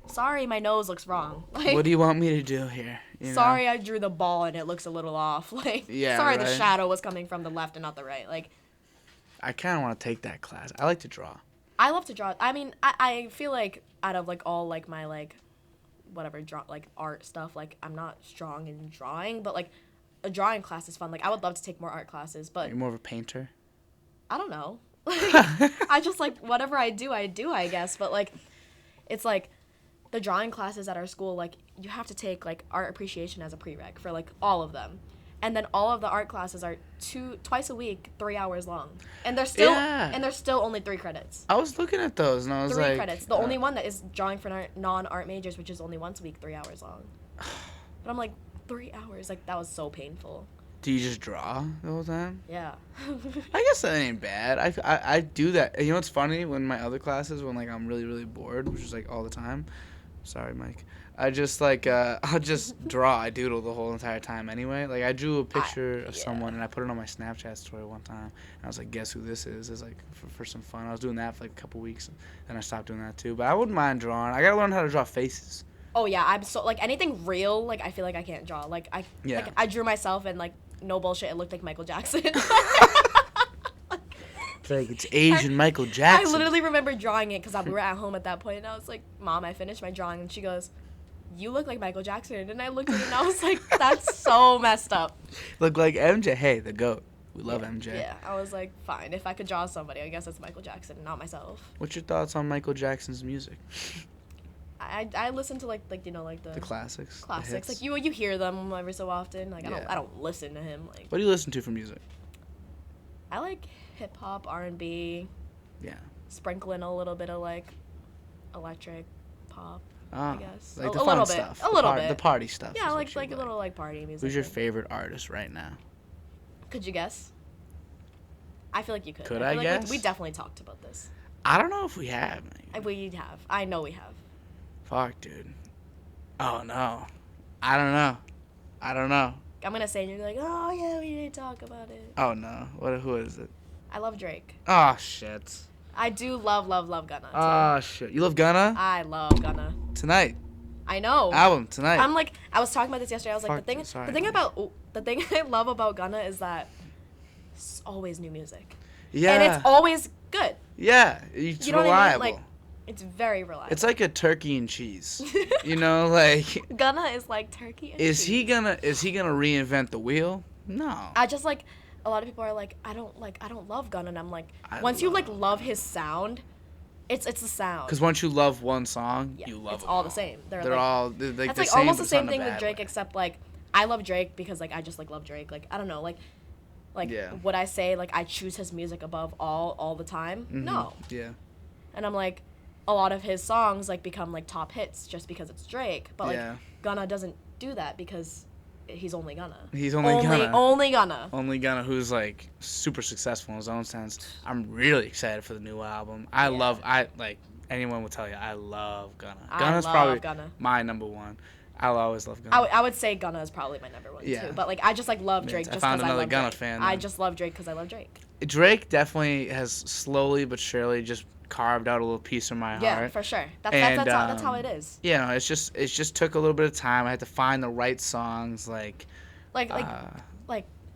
Speaker 1: sorry, my nose looks wrong. Like,
Speaker 2: what do you want me to do here? You
Speaker 1: sorry,
Speaker 2: know?
Speaker 1: I drew the ball and it looks a little off. Like,
Speaker 2: yeah,
Speaker 1: sorry,
Speaker 2: right?
Speaker 1: the shadow was coming from the left and not the right. Like,
Speaker 2: I kind of want to take that class. I like to draw.
Speaker 1: I love to draw. I mean, I feel like out of like all like my like whatever like art stuff, like I'm not strong in drawing, but like a drawing class is fun. Like I would love to take more art classes, but
Speaker 2: You're more of a painter.
Speaker 1: I don't know. I just like whatever I do, I guess. But like, it's like the drawing classes at our school, like you have to take like art appreciation as a prereq for like all of them, and then all of the art classes are twice a week, 3 hours long, and they're still only 3 credits.
Speaker 2: I was looking at those and I was
Speaker 1: 3
Speaker 2: like,
Speaker 1: credits. The only one that is drawing for non-art majors, which is only once a week, 3 hours long. But I'm like, 3 hours, like that was so painful.
Speaker 2: do you just draw the whole time?
Speaker 1: Yeah.
Speaker 2: I guess that ain't bad. I do that. You know what's funny? When my other classes, when like I'm really, really bored, which is like all the time. Sorry, Mike. I just like I'll just draw. I doodle the whole entire time anyway. Like I drew a picture of someone and I put it on my Snapchat story one time. And I was like, guess who this is? It's like for some fun. I was doing that for like a couple weeks, and I stopped doing that too. But I wouldn't mind drawing. I gotta learn how to draw faces.
Speaker 1: Oh yeah, I'm so like anything real. Like I feel like I can't draw. Like I drew myself and like no bullshit. It looked like Michael Jackson.
Speaker 2: It's like it's Asian Michael Jackson.
Speaker 1: I literally remember drawing it because we were at home at that point, and I was like, "Mom, I finished my drawing," and she goes, "You look like Michael Jackson," and I looked at it and I was like, "That's so messed up."
Speaker 2: Look like MJ. Hey, the GOAT. We love MJ.
Speaker 1: Yeah, I was like, fine. If I could draw somebody, I guess it's Michael Jackson, not myself.
Speaker 2: What's your thoughts on Michael Jackson's music?
Speaker 1: I listen to like you know like
Speaker 2: the classics.
Speaker 1: Classics. Like you hear them every so often. Like I don't listen to him. Like
Speaker 2: what do you listen to for music?
Speaker 1: I like hip hop, R&B.
Speaker 2: Yeah.
Speaker 1: Sprinkle in a little bit of like electric pop. I guess
Speaker 2: like
Speaker 1: a
Speaker 2: the fun
Speaker 1: little
Speaker 2: stuff.
Speaker 1: bit. A little bit.
Speaker 2: The party stuff.
Speaker 1: Yeah, like a little like party music.
Speaker 2: Who's your favorite artist right now?
Speaker 1: Could you guess? I feel like you could.
Speaker 2: Could
Speaker 1: I
Speaker 2: I
Speaker 1: feel
Speaker 2: guess?
Speaker 1: Like we definitely talked about this.
Speaker 2: I don't know if we have.
Speaker 1: We have. I know we have.
Speaker 2: Fuck, dude. Oh no. I don't know.
Speaker 1: I'm gonna say and you're like, oh yeah, we didn't talk about it.
Speaker 2: Oh no. Who is it?
Speaker 1: I love Drake.
Speaker 2: Oh shit.
Speaker 1: I do love Gunna. Too.
Speaker 2: Oh shit. You love Gunna?
Speaker 1: I love Gunna.
Speaker 2: Tonight.
Speaker 1: I know.
Speaker 2: Album tonight.
Speaker 1: I'm like, I was talking about this yesterday. I was like,
Speaker 2: Fuck,
Speaker 1: the thing I love about Gunna is that it's always new music.
Speaker 2: Yeah.
Speaker 1: And it's always good.
Speaker 2: Yeah. It's
Speaker 1: you know
Speaker 2: reliable.
Speaker 1: What I mean? Like, it's very reliable.
Speaker 2: It's like a turkey and cheese. You know, like
Speaker 1: Gunna is like turkey and
Speaker 2: is
Speaker 1: cheese.
Speaker 2: he gonna reinvent the wheel? No.
Speaker 1: I just like a lot of people are like, I don't love Gunna, and I'm like, once you like love his sound, it's the sound.
Speaker 2: Because once you love one song, you love
Speaker 1: it's all the same. They're
Speaker 2: like,
Speaker 1: all
Speaker 2: like
Speaker 1: it's
Speaker 2: the
Speaker 1: like
Speaker 2: same,
Speaker 1: almost the same
Speaker 2: but
Speaker 1: thing
Speaker 2: not in a
Speaker 1: with
Speaker 2: bad
Speaker 1: Drake,
Speaker 2: way.
Speaker 1: except like I love Drake because like I just like love Drake. Like I don't know, like would I say like I choose his music above all the time?
Speaker 2: Mm-hmm.
Speaker 1: No.
Speaker 2: Yeah.
Speaker 1: And I'm like, a lot of his songs like become like top hits just because it's Drake, but like Gunna doesn't do that because he's only Gunna.
Speaker 2: He's only Gunna.
Speaker 1: Only Gunna.
Speaker 2: Only Gunna, who's like super successful in his own sense. I'm really excited for the new album. I like anyone will tell you I love Gunna. Gunna's probably my number one. I'll always love Gunna.
Speaker 1: I would say Gunna is probably my number one
Speaker 2: Yeah.
Speaker 1: too. But like I just like love Drake
Speaker 2: I
Speaker 1: just
Speaker 2: found
Speaker 1: because I
Speaker 2: another
Speaker 1: love
Speaker 2: Gunna
Speaker 1: Drake.
Speaker 2: fan,
Speaker 1: I
Speaker 2: then.
Speaker 1: just love Drake because I love Drake.
Speaker 2: Drake definitely has slowly but surely just carved out a little piece of my
Speaker 1: Yeah,
Speaker 2: heart.
Speaker 1: for sure. That's how it is.
Speaker 2: Yeah, no, it just took a little bit of time. I had to find the right songs, like
Speaker 1: Like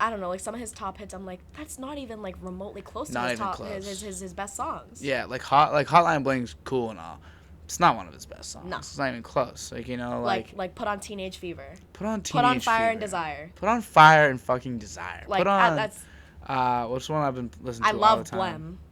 Speaker 1: I don't know, like some of his top hits, I'm like, that's not even like remotely close to
Speaker 2: Not
Speaker 1: his
Speaker 2: even
Speaker 1: top
Speaker 2: close.
Speaker 1: his best songs.
Speaker 2: yeah, like Hotline Bling's cool and all. It's not one of his best songs.
Speaker 1: No.
Speaker 2: It's not even close. Like, you know,
Speaker 1: Like put on Teenage Fever.
Speaker 2: put on
Speaker 1: Put on
Speaker 2: Teenage
Speaker 1: Fire and
Speaker 2: Fever.
Speaker 1: Desire.
Speaker 2: Put on Fire and fucking Desire.
Speaker 1: Like
Speaker 2: Put on
Speaker 1: that's
Speaker 2: what's one I've been listening
Speaker 1: I
Speaker 2: to all
Speaker 1: love
Speaker 2: the time.
Speaker 1: Blem.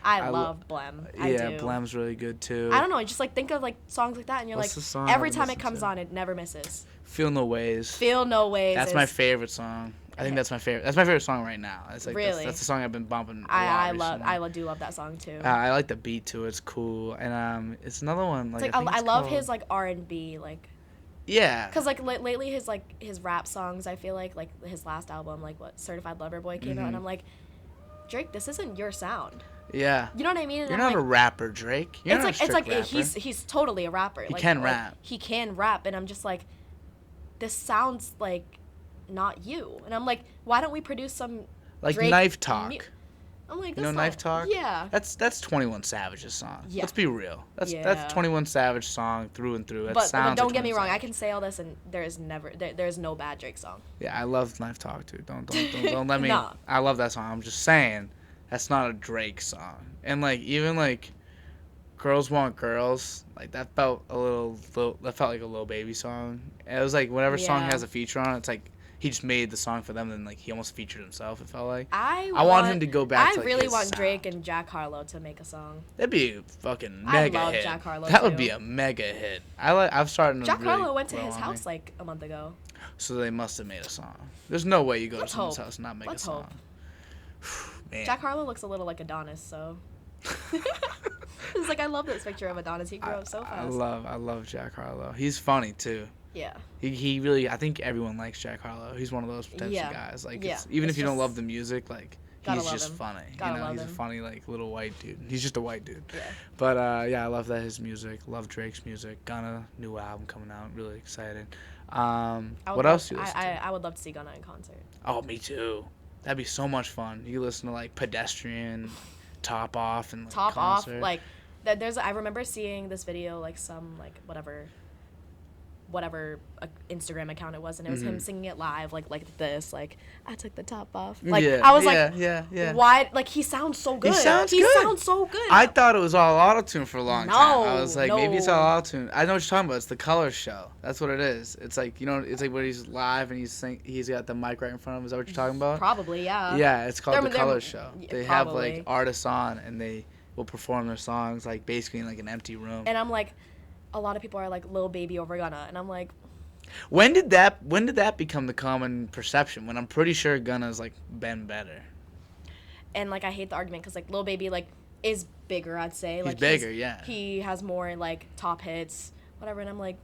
Speaker 1: I love Blem. I
Speaker 2: Yeah,
Speaker 1: do.
Speaker 2: Blem's really good too.
Speaker 1: I don't know, just like think of like songs like that and you're
Speaker 2: What's the
Speaker 1: like
Speaker 2: song
Speaker 1: every
Speaker 2: I've
Speaker 1: time it
Speaker 2: listened
Speaker 1: comes
Speaker 2: to?
Speaker 1: on it never misses.
Speaker 2: Feel No Ways.
Speaker 1: Feel No Ways.
Speaker 2: That's
Speaker 1: is,
Speaker 2: my favorite song. I think that's my favorite. That's my favorite song right now. It's like
Speaker 1: Really?
Speaker 2: that's the song I've been bumping.
Speaker 1: I do love that song too.
Speaker 2: I like the beat to it. It's cool, and it's another one. Like,
Speaker 1: It's like I love
Speaker 2: called...
Speaker 1: his like R&B like.
Speaker 2: Yeah.
Speaker 1: Cause like lately his rap songs I feel like his last album like what Certified Lover Boy came out and I'm like, Drake, this isn't your sound.
Speaker 2: Yeah.
Speaker 1: You know what I mean? And
Speaker 2: You're
Speaker 1: I'm
Speaker 2: not a rapper, Drake. You're not a strict rapper.
Speaker 1: he's totally a rapper.
Speaker 2: He can rap.
Speaker 1: He can rap, and I'm just like, this sounds like not you. And I'm like, why don't we produce some
Speaker 2: like
Speaker 1: Drake
Speaker 2: Knife Talk.
Speaker 1: I'm like,
Speaker 2: You know Knife Talk?
Speaker 1: Yeah.
Speaker 2: That's 21 Savage's song.
Speaker 1: Yeah.
Speaker 2: Let's be real. That's
Speaker 1: Yeah.
Speaker 2: 21 Savage song through and through. It
Speaker 1: But
Speaker 2: sounds
Speaker 1: don't
Speaker 2: like
Speaker 1: get me
Speaker 2: 21
Speaker 1: wrong, I
Speaker 2: Savage.
Speaker 1: can say all this, and there's no bad Drake song.
Speaker 2: Yeah, I love Knife Talk too. Don't let me.
Speaker 1: Nah.
Speaker 2: I love that song. I'm just saying, that's not a Drake song. And like even like, Girls Want Girls, like that felt that felt like a Lil Baby song. And it was like whenever song
Speaker 1: Yeah.
Speaker 2: has a feature on it, it's like he just made the song for them, and like he almost featured himself. It felt like.
Speaker 1: I
Speaker 2: want him to go back
Speaker 1: I
Speaker 2: to, like,
Speaker 1: really
Speaker 2: his
Speaker 1: want
Speaker 2: sound.
Speaker 1: Drake and Jack Harlow to make a song.
Speaker 2: That'd be a fucking
Speaker 1: I
Speaker 2: mega
Speaker 1: love
Speaker 2: hit.
Speaker 1: Jack Harlow,
Speaker 2: That would
Speaker 1: too.
Speaker 2: be a mega hit. I've started to
Speaker 1: Jack
Speaker 2: really
Speaker 1: Harlow went to
Speaker 2: grow
Speaker 1: his
Speaker 2: on
Speaker 1: house
Speaker 2: me.
Speaker 1: like a month ago.
Speaker 2: So they must have made a song. There's no way you go
Speaker 1: Let's
Speaker 2: to someone's
Speaker 1: hope.
Speaker 2: house and not make
Speaker 1: Let's
Speaker 2: a song. Man.
Speaker 1: Jack Harlow looks a little like Adonis, so. It's like I love this picture of Adonis. He grew up so fast.
Speaker 2: I love Jack Harlow. He's funny too.
Speaker 1: Yeah.
Speaker 2: He really, I think everyone likes Jack Harlow. He's one of those types
Speaker 1: Yeah.
Speaker 2: of guys. Like
Speaker 1: Yeah.
Speaker 2: even
Speaker 1: It's
Speaker 2: if you don't
Speaker 1: just-
Speaker 2: love the music, like
Speaker 1: Gotta
Speaker 2: he's
Speaker 1: love
Speaker 2: just
Speaker 1: him.
Speaker 2: funny.
Speaker 1: Gotta love
Speaker 2: He's a
Speaker 1: him.
Speaker 2: funny like little white dude. He's just a white dude.
Speaker 1: Yeah.
Speaker 2: But yeah, I love that his music. Love Drake's music. Gunna new album coming out. Really excited. What else do you listen to?
Speaker 1: I would love to see Gunna in concert.
Speaker 2: Oh, me too. That'd be so much fun. You listen to like Pedestrian, Top Off, and like,
Speaker 1: Top Off,
Speaker 2: concert.
Speaker 1: like I remember seeing this video like some like whatever Instagram account it was, and it was him singing it live like this, like I took the top off. Like
Speaker 2: yeah,
Speaker 1: I was
Speaker 2: yeah.
Speaker 1: why? Like he sounds so good.
Speaker 2: He sounds
Speaker 1: so good.
Speaker 2: I thought it was all auto-tune for a long time. I was like, maybe it's
Speaker 1: no.
Speaker 2: all auto-tune. I know what you're talking about. It's the color show. That's what it is. It's like, you know, it's like when he's live and he's got the mic right in front of him. Is that what you're talking about?
Speaker 1: Probably, yeah.
Speaker 2: Yeah, it's called the
Speaker 1: They're-
Speaker 2: color show.
Speaker 1: yeah,
Speaker 2: They have
Speaker 1: probably.
Speaker 2: like artists on and they will perform their songs like basically in like an empty room.
Speaker 1: And I'm like, a lot of people are like Lil Baby over Gunna, and I'm like,
Speaker 2: When did that become the common perception? When I'm pretty sure Gunna's like been better.
Speaker 1: and like I hate the argument because like Lil Baby like is bigger, I'd say.
Speaker 2: He's
Speaker 1: Like
Speaker 2: bigger, yeah.
Speaker 1: He has more like top hits, whatever, and I'm like,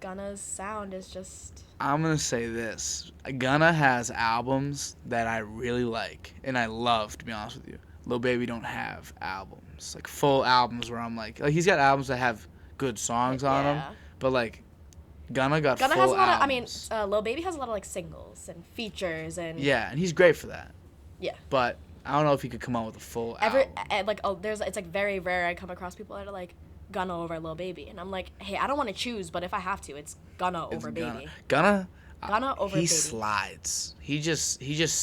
Speaker 1: Gunna's sound is just.
Speaker 2: I'm gonna say this. Gunna has albums that I really like and I love, to be honest with you. Lil Baby don't have albums, like full albums where I'm like he's got albums that have good songs on them, but like Gunna got
Speaker 1: Gunna
Speaker 2: full
Speaker 1: has a lot
Speaker 2: albums.
Speaker 1: of. I mean, Lil Baby has a lot of like singles and features and.
Speaker 2: Yeah, and he's great for that.
Speaker 1: Yeah.
Speaker 2: But I don't know if he could come out with a full album.
Speaker 1: It's like very rare I come across people that are like Gunna over Lil Baby, and I'm like, hey, I don't want to choose, but if I have to, it's Gunna over Baby.
Speaker 2: Gunna
Speaker 1: Over
Speaker 2: he
Speaker 1: Baby.
Speaker 2: slides. He just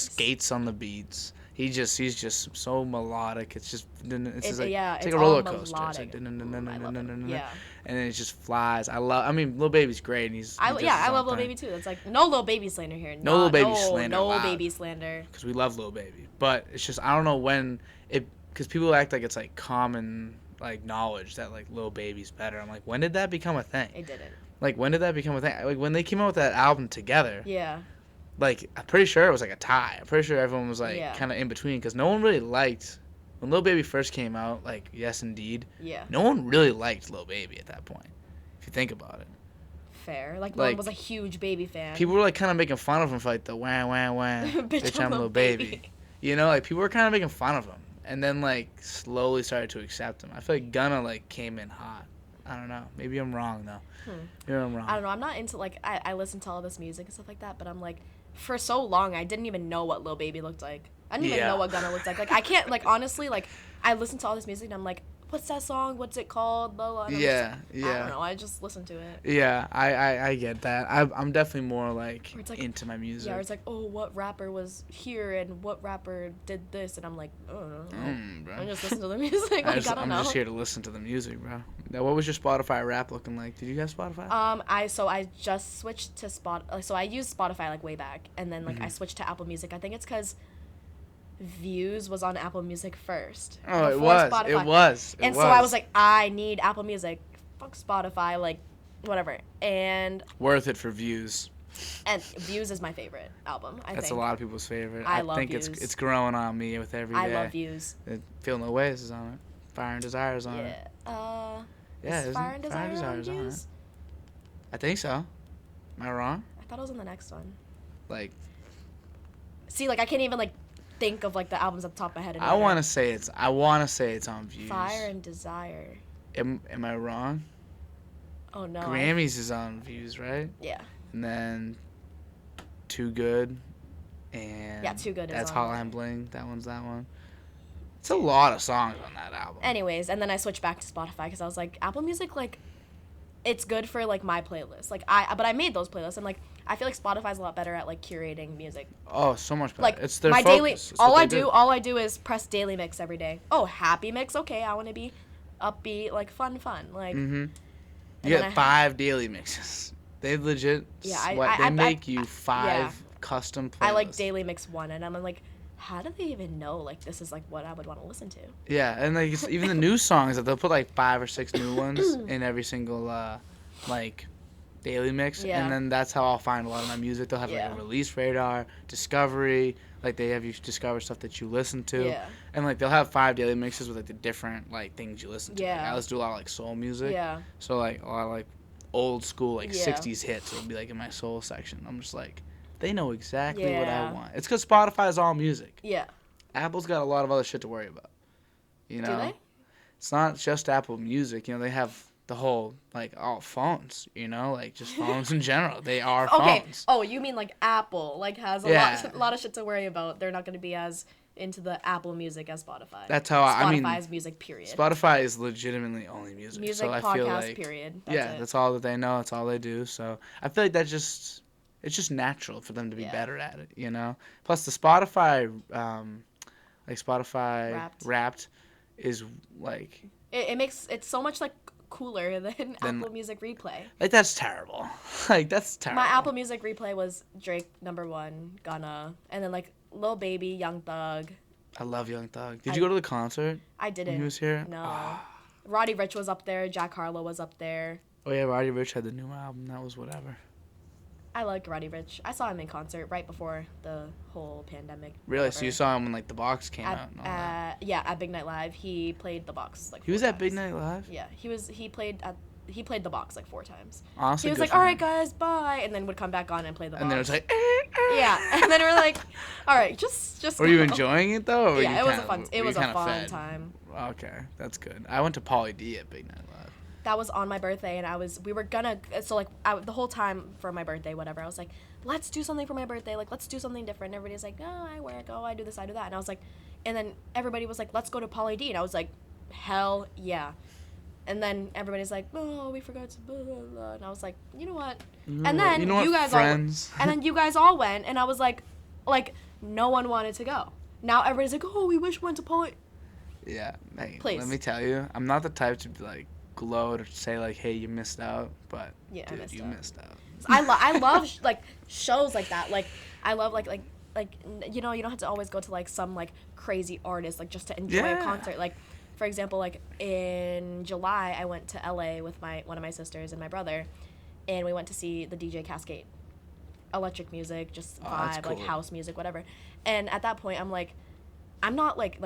Speaker 2: skates on the beats. He's just so melodic. It's like a roller coaster. It's like
Speaker 1: Yeah.
Speaker 2: and then it just flies. I mean, Lil Baby's great, and
Speaker 1: I love Lil Baby too. It's like no Lil Baby slander here.
Speaker 2: No Lil Baby slander
Speaker 1: No
Speaker 2: allowed.
Speaker 1: Baby slander.
Speaker 2: because we love Lil Baby. But it's just I don't know when because people act like it's like common like knowledge that like Lil Baby's better. I'm like, when did that become a thing?
Speaker 1: It didn't.
Speaker 2: Like when did that become a thing? Like when they came out with that album together.
Speaker 1: Yeah.
Speaker 2: Like I'm pretty sure it was like a tie. I'm pretty sure everyone was like
Speaker 1: Yeah.
Speaker 2: kind of in between because no one really liked when Lil Baby first came out. Like Yes Indeed.
Speaker 1: Yeah.
Speaker 2: No one really liked Lil Baby at that point. If you think about it,
Speaker 1: Fair. Like, no
Speaker 2: Like,
Speaker 1: one was a huge Baby fan.
Speaker 2: people were like kind of making fun of him for like the wah wah wah. Bitch, I'm Lil Baby. You know, like people were kind of making fun of him, and then like slowly started to accept him. I feel like Gunna like came in hot. I don't know. Maybe I'm wrong though. Maybe I'm wrong.
Speaker 1: I don't know. I'm not into like I listen to all this music and stuff like that, but I'm like, for so long I didn't even know what Lil Baby looked like. I didn't even know what Gunna looked like. Like I can't like honestly like I listen to all this music and I'm like, what's that song? What's it called? Blah, blah.
Speaker 2: Yeah,
Speaker 1: I don't know. I just listen to it.
Speaker 2: Yeah, I get that. I'm definitely more like, into my music.
Speaker 1: Yeah, it's like, oh, what rapper was here and what rapper did this, and I'm like, oh,
Speaker 2: bro.
Speaker 1: I just listen to the music. Like, I don't know.
Speaker 2: I'm just here to listen to the music, bro. Now, what was your Spotify rap looking like? Did you have Spotify?
Speaker 1: I just switched to so I used Spotify like way back, and then like I switched to Apple Music. I think it's because Views was on Apple Music first.
Speaker 2: Oh, it was. Spotify. It was.
Speaker 1: So I was like, I need Apple Music. Fuck Spotify, like, whatever. And
Speaker 2: worth it for Views.
Speaker 1: And Views is my favorite album.
Speaker 2: That's a lot of people's favorite.
Speaker 1: I love
Speaker 2: think
Speaker 1: Views.
Speaker 2: it's growing on me with every day.
Speaker 1: I love Views.
Speaker 2: Feel No Ways is on it. Fire and Desire is on it.
Speaker 1: Yeah. Is Fire and Desire on Views?
Speaker 2: It. I think so. Am I wrong?
Speaker 1: I thought it was on the next one.
Speaker 2: Like.
Speaker 1: See, like I can't even like think of like the albums at the top of my head.
Speaker 2: I want to say it's on Views.
Speaker 1: Fire and Desire.
Speaker 2: Am I wrong?
Speaker 1: Oh no.
Speaker 2: Grammys is on Views, right?
Speaker 1: Yeah.
Speaker 2: And then Too Good, and
Speaker 1: Too Good.
Speaker 2: That's Hotline Bling. That one's that one. It's a lot of songs on that album.
Speaker 1: Anyways, and then I switched back to Spotify because I was like, Apple Music, like, it's good for like my playlist. Like but I made those playlists and like I feel like Spotify's a lot better at like curating music.
Speaker 2: Oh, so much better.
Speaker 1: Like
Speaker 2: it's their
Speaker 1: my
Speaker 2: focus.
Speaker 1: All I do is press daily mix every day. Oh, happy mix. Okay, I want to be upbeat, like fun. Like.
Speaker 2: You get 5 daily mixes. They legit. Yeah, they make you 5 custom playlists.
Speaker 1: I like daily mix 1, and I'm like, how do they even know like this is like what I would want to listen to?
Speaker 2: Yeah, and like even the new songs that they'll put like 5 or 6 new ones in every single like daily mix, and then that's how I'll find a lot of my music. They'll have like a release radar, discovery, like they have you discover stuff that you listen to, and like they'll have 5 daily mixes with like the different like things you listen to. Like, I listen to a lot of like soul music, so like a lot of like old school like 60s hits will be like in my soul section. I'm just like, they know exactly what I want. It's because Spotify is all music.
Speaker 1: Yeah.
Speaker 2: Apple's got a lot of other shit to worry about. You know?
Speaker 1: Do they?
Speaker 2: It's not just Apple Music. You know, they have the whole, like, all phones, you know? Like, just phones in general. They are phones.
Speaker 1: Oh, you mean like Apple, like, has a lot of shit to worry about. They're not going to be as into the Apple Music as Spotify.
Speaker 2: That's how I mean.
Speaker 1: Spotify's music, period.
Speaker 2: Spotify is legitimately only music.
Speaker 1: Music,
Speaker 2: so I
Speaker 1: podcast,
Speaker 2: feel like,
Speaker 1: period.
Speaker 2: That's all that they know. That's all they do. So I feel like it's just natural for them to be better at it, you know? Plus the Spotify, Wrapped is like...
Speaker 1: It's so much, like, cooler than Apple Music Replay.
Speaker 2: Like, that's terrible. Like, that's terrible.
Speaker 1: My Apple Music Replay was Drake, #1, Gunna, and then, like, Lil Baby, Young Thug.
Speaker 2: I love Young Thug. Did you go to the concert?
Speaker 1: I didn't.
Speaker 2: When he was here?
Speaker 1: No. Roddy Ricch was up there. Jack Harlow was up there.
Speaker 2: Oh, yeah, Roddy Ricch had the new album. That was whatever.
Speaker 1: I like Roddy Ricch. I saw him in concert right before the whole pandemic.
Speaker 2: Really?
Speaker 1: Whatever.
Speaker 2: So you saw him when like The Box came out and all that?
Speaker 1: Yeah, at Big Night Live. He played The Box like 4
Speaker 2: He was
Speaker 1: times.
Speaker 2: at Big Night Live?
Speaker 1: Yeah, he played The Box like 4 times.
Speaker 2: Honestly,
Speaker 1: he was like, all right, guys, bye, and then would come back on and play The Box.
Speaker 2: And then it was like,
Speaker 1: yeah, and then we're like, all right, just.
Speaker 2: Were you enjoying it though? Or
Speaker 1: yeah, it was a fun time.
Speaker 2: Okay, that's good. I went to Pauly D at Big Night Live.
Speaker 1: That was on my birthday, and we were gonna, so like, the whole time for my birthday, whatever, I was like, let's do something for my birthday, like, let's do something different, and everybody's like, oh, I work, oh, I do this, I do that, and I was like, and then everybody was like, let's go to Pauly D, and I was like, hell yeah. And then everybody's like, oh, we forgot to blah, blah, blah, and I was like, you know what, and then you guys all went, and I was like, no one wanted to go. Now everybody's like, oh, we wish we went to Pauly.
Speaker 2: Yeah, hey,
Speaker 1: please.
Speaker 2: Let me tell you, I'm not the type to be like, gloat or say like, hey, you missed out, but
Speaker 1: yeah,
Speaker 2: dude, you missed out.
Speaker 1: I love like shows like that. Like I love like you know, you don't have to always go to like some like crazy artist like just to enjoy a concert. Like for example, like in July I went to LA with one of my sisters and my brother, and we went to see the DJ Cascade. Electric music, just vibe, cool. Like house music, whatever. And at that point I'm like, I'm not like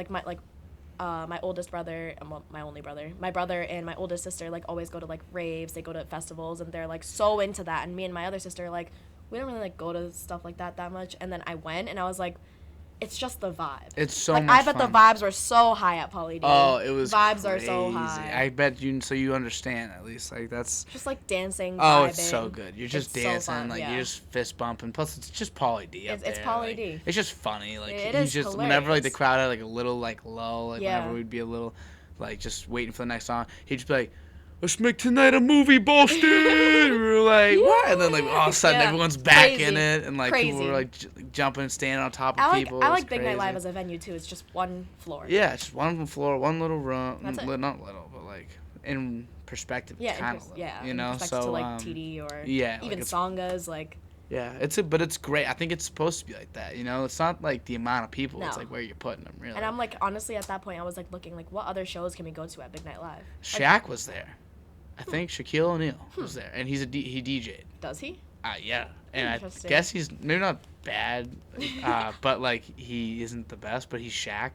Speaker 1: my oldest brother, well, my only brother, my brother and my oldest sister, like, always go to, like, raves, they go to festivals, and they're, like, so into that, and me and my other sister, like, we don't really, like, go to stuff like that much, and then I went, and I was like, it's just the vibe.
Speaker 2: It's so
Speaker 1: like,
Speaker 2: much
Speaker 1: I bet
Speaker 2: fun.
Speaker 1: the vibes were so high at Poly D.
Speaker 2: Oh, it was
Speaker 1: vibes
Speaker 2: crazy.
Speaker 1: are so high.
Speaker 2: I bet you. So you understand at least. Like that's.
Speaker 1: Just like dancing.
Speaker 2: Oh,
Speaker 1: vibing.
Speaker 2: it's so good. You're just
Speaker 1: It's
Speaker 2: dancing,
Speaker 1: so fun,
Speaker 2: like
Speaker 1: yeah.
Speaker 2: you're just fist bumping. Plus, it's just Pauly D up there.
Speaker 1: It's Pauly
Speaker 2: like,
Speaker 1: D.
Speaker 2: It's just funny. Like
Speaker 1: It
Speaker 2: he's
Speaker 1: is
Speaker 2: just whenever like the
Speaker 1: hilarious.
Speaker 2: crowd had like a little like lull, like
Speaker 1: Yeah.
Speaker 2: whenever we'd be a little, like just waiting for the next song, he'd just be like, "Let's make tonight a movie, Boston." We were like, "What?" And then like all of a sudden
Speaker 1: Yeah.
Speaker 2: everyone's back
Speaker 1: Crazy.
Speaker 2: in it, and like people
Speaker 1: Crazy.
Speaker 2: were like jumping, standing on top of
Speaker 1: I like
Speaker 2: people.
Speaker 1: I
Speaker 2: It was
Speaker 1: like Big Night
Speaker 2: crazy.
Speaker 1: Live as a venue too. It's just one floor.
Speaker 2: Yeah, it's just one floor, one little room.
Speaker 1: That's it.
Speaker 2: Not little, but like in perspective,
Speaker 1: Yeah,
Speaker 2: kind of little.
Speaker 1: yeah.
Speaker 2: You
Speaker 1: in
Speaker 2: know,
Speaker 1: perspective
Speaker 2: so
Speaker 1: to like TD or
Speaker 2: yeah, like
Speaker 1: even
Speaker 2: it's-
Speaker 1: Songas, like
Speaker 2: Yeah, but it's great. I think it's supposed to be like that. You know, it's not like the amount of people. It's
Speaker 1: No.
Speaker 2: like where you're putting them. Really.
Speaker 1: and I'm like honestly at that point I was like looking like what other shows can we go to at Big Night Live?
Speaker 2: Shaq was there. I think Shaquille O'Neal was there, and he DJ'd.
Speaker 1: Does he?
Speaker 2: Yeah, and I
Speaker 1: Interesting.
Speaker 2: guess he's maybe not bad, but like he isn't the best, but he's Shaq.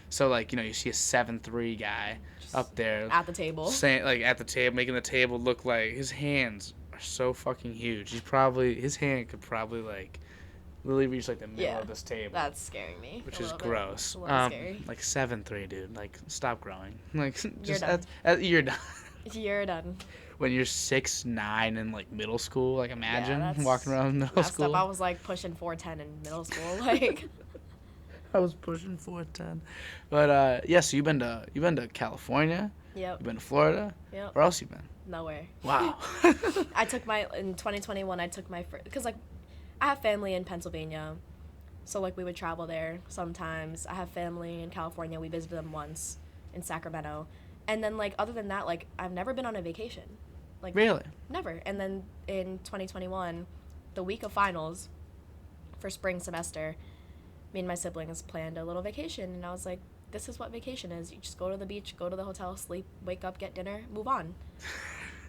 Speaker 2: So like you know you see a 7'3" guy up there
Speaker 1: At the table.
Speaker 2: saying like at the table making the table look like his hands are so fucking huge. His hand could probably like literally reach like the middle
Speaker 1: Yeah.
Speaker 2: of this table.
Speaker 1: That's scaring me.
Speaker 2: Which
Speaker 1: a
Speaker 2: is
Speaker 1: little bit.
Speaker 2: gross.
Speaker 1: It's a little scary.
Speaker 2: Like 7'3", dude. Like stop growing. Like just
Speaker 1: done.
Speaker 2: you're done.
Speaker 1: You're done.
Speaker 2: When you're 6'9" in like middle school, like imagine
Speaker 1: that's
Speaker 2: walking around middle
Speaker 1: Messed
Speaker 2: school.
Speaker 1: up. I was like pushing 4'10" in middle school. Like
Speaker 2: I was pushing 4'10". But yeah, so you've been to California.
Speaker 1: Yep.
Speaker 2: You've been to Florida.
Speaker 1: Yep.
Speaker 2: Where else you been?
Speaker 1: Nowhere.
Speaker 2: Wow.
Speaker 1: I took in 2021 I took my first because like I have family in Pennsylvania, so like we would travel there sometimes. I have family in California. We visited them once in Sacramento, and then like other than that, like I've never been on a vacation, like
Speaker 2: Really?
Speaker 1: never. And then in 2021, the week of finals for spring semester, me and my siblings planned a little vacation, and I was like, this is what vacation is. You just go to the beach, go to the hotel, sleep, wake up, get dinner, move on.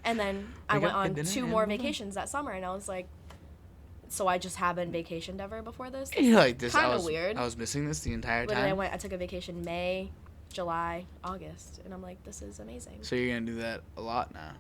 Speaker 1: And then I
Speaker 2: Wake
Speaker 1: went
Speaker 2: up, get
Speaker 1: on
Speaker 2: dinner,
Speaker 1: 2
Speaker 2: and
Speaker 1: more
Speaker 2: move on.
Speaker 1: vacations that summer, and I was like, so I just haven't vacationed ever before this?
Speaker 2: You're like this.
Speaker 1: Kinda weird.
Speaker 2: I was missing this the entire
Speaker 1: Literally,
Speaker 2: time.
Speaker 1: I took a vacation May, July, August, and I'm like, this is amazing.
Speaker 2: So you're gonna do that a lot now.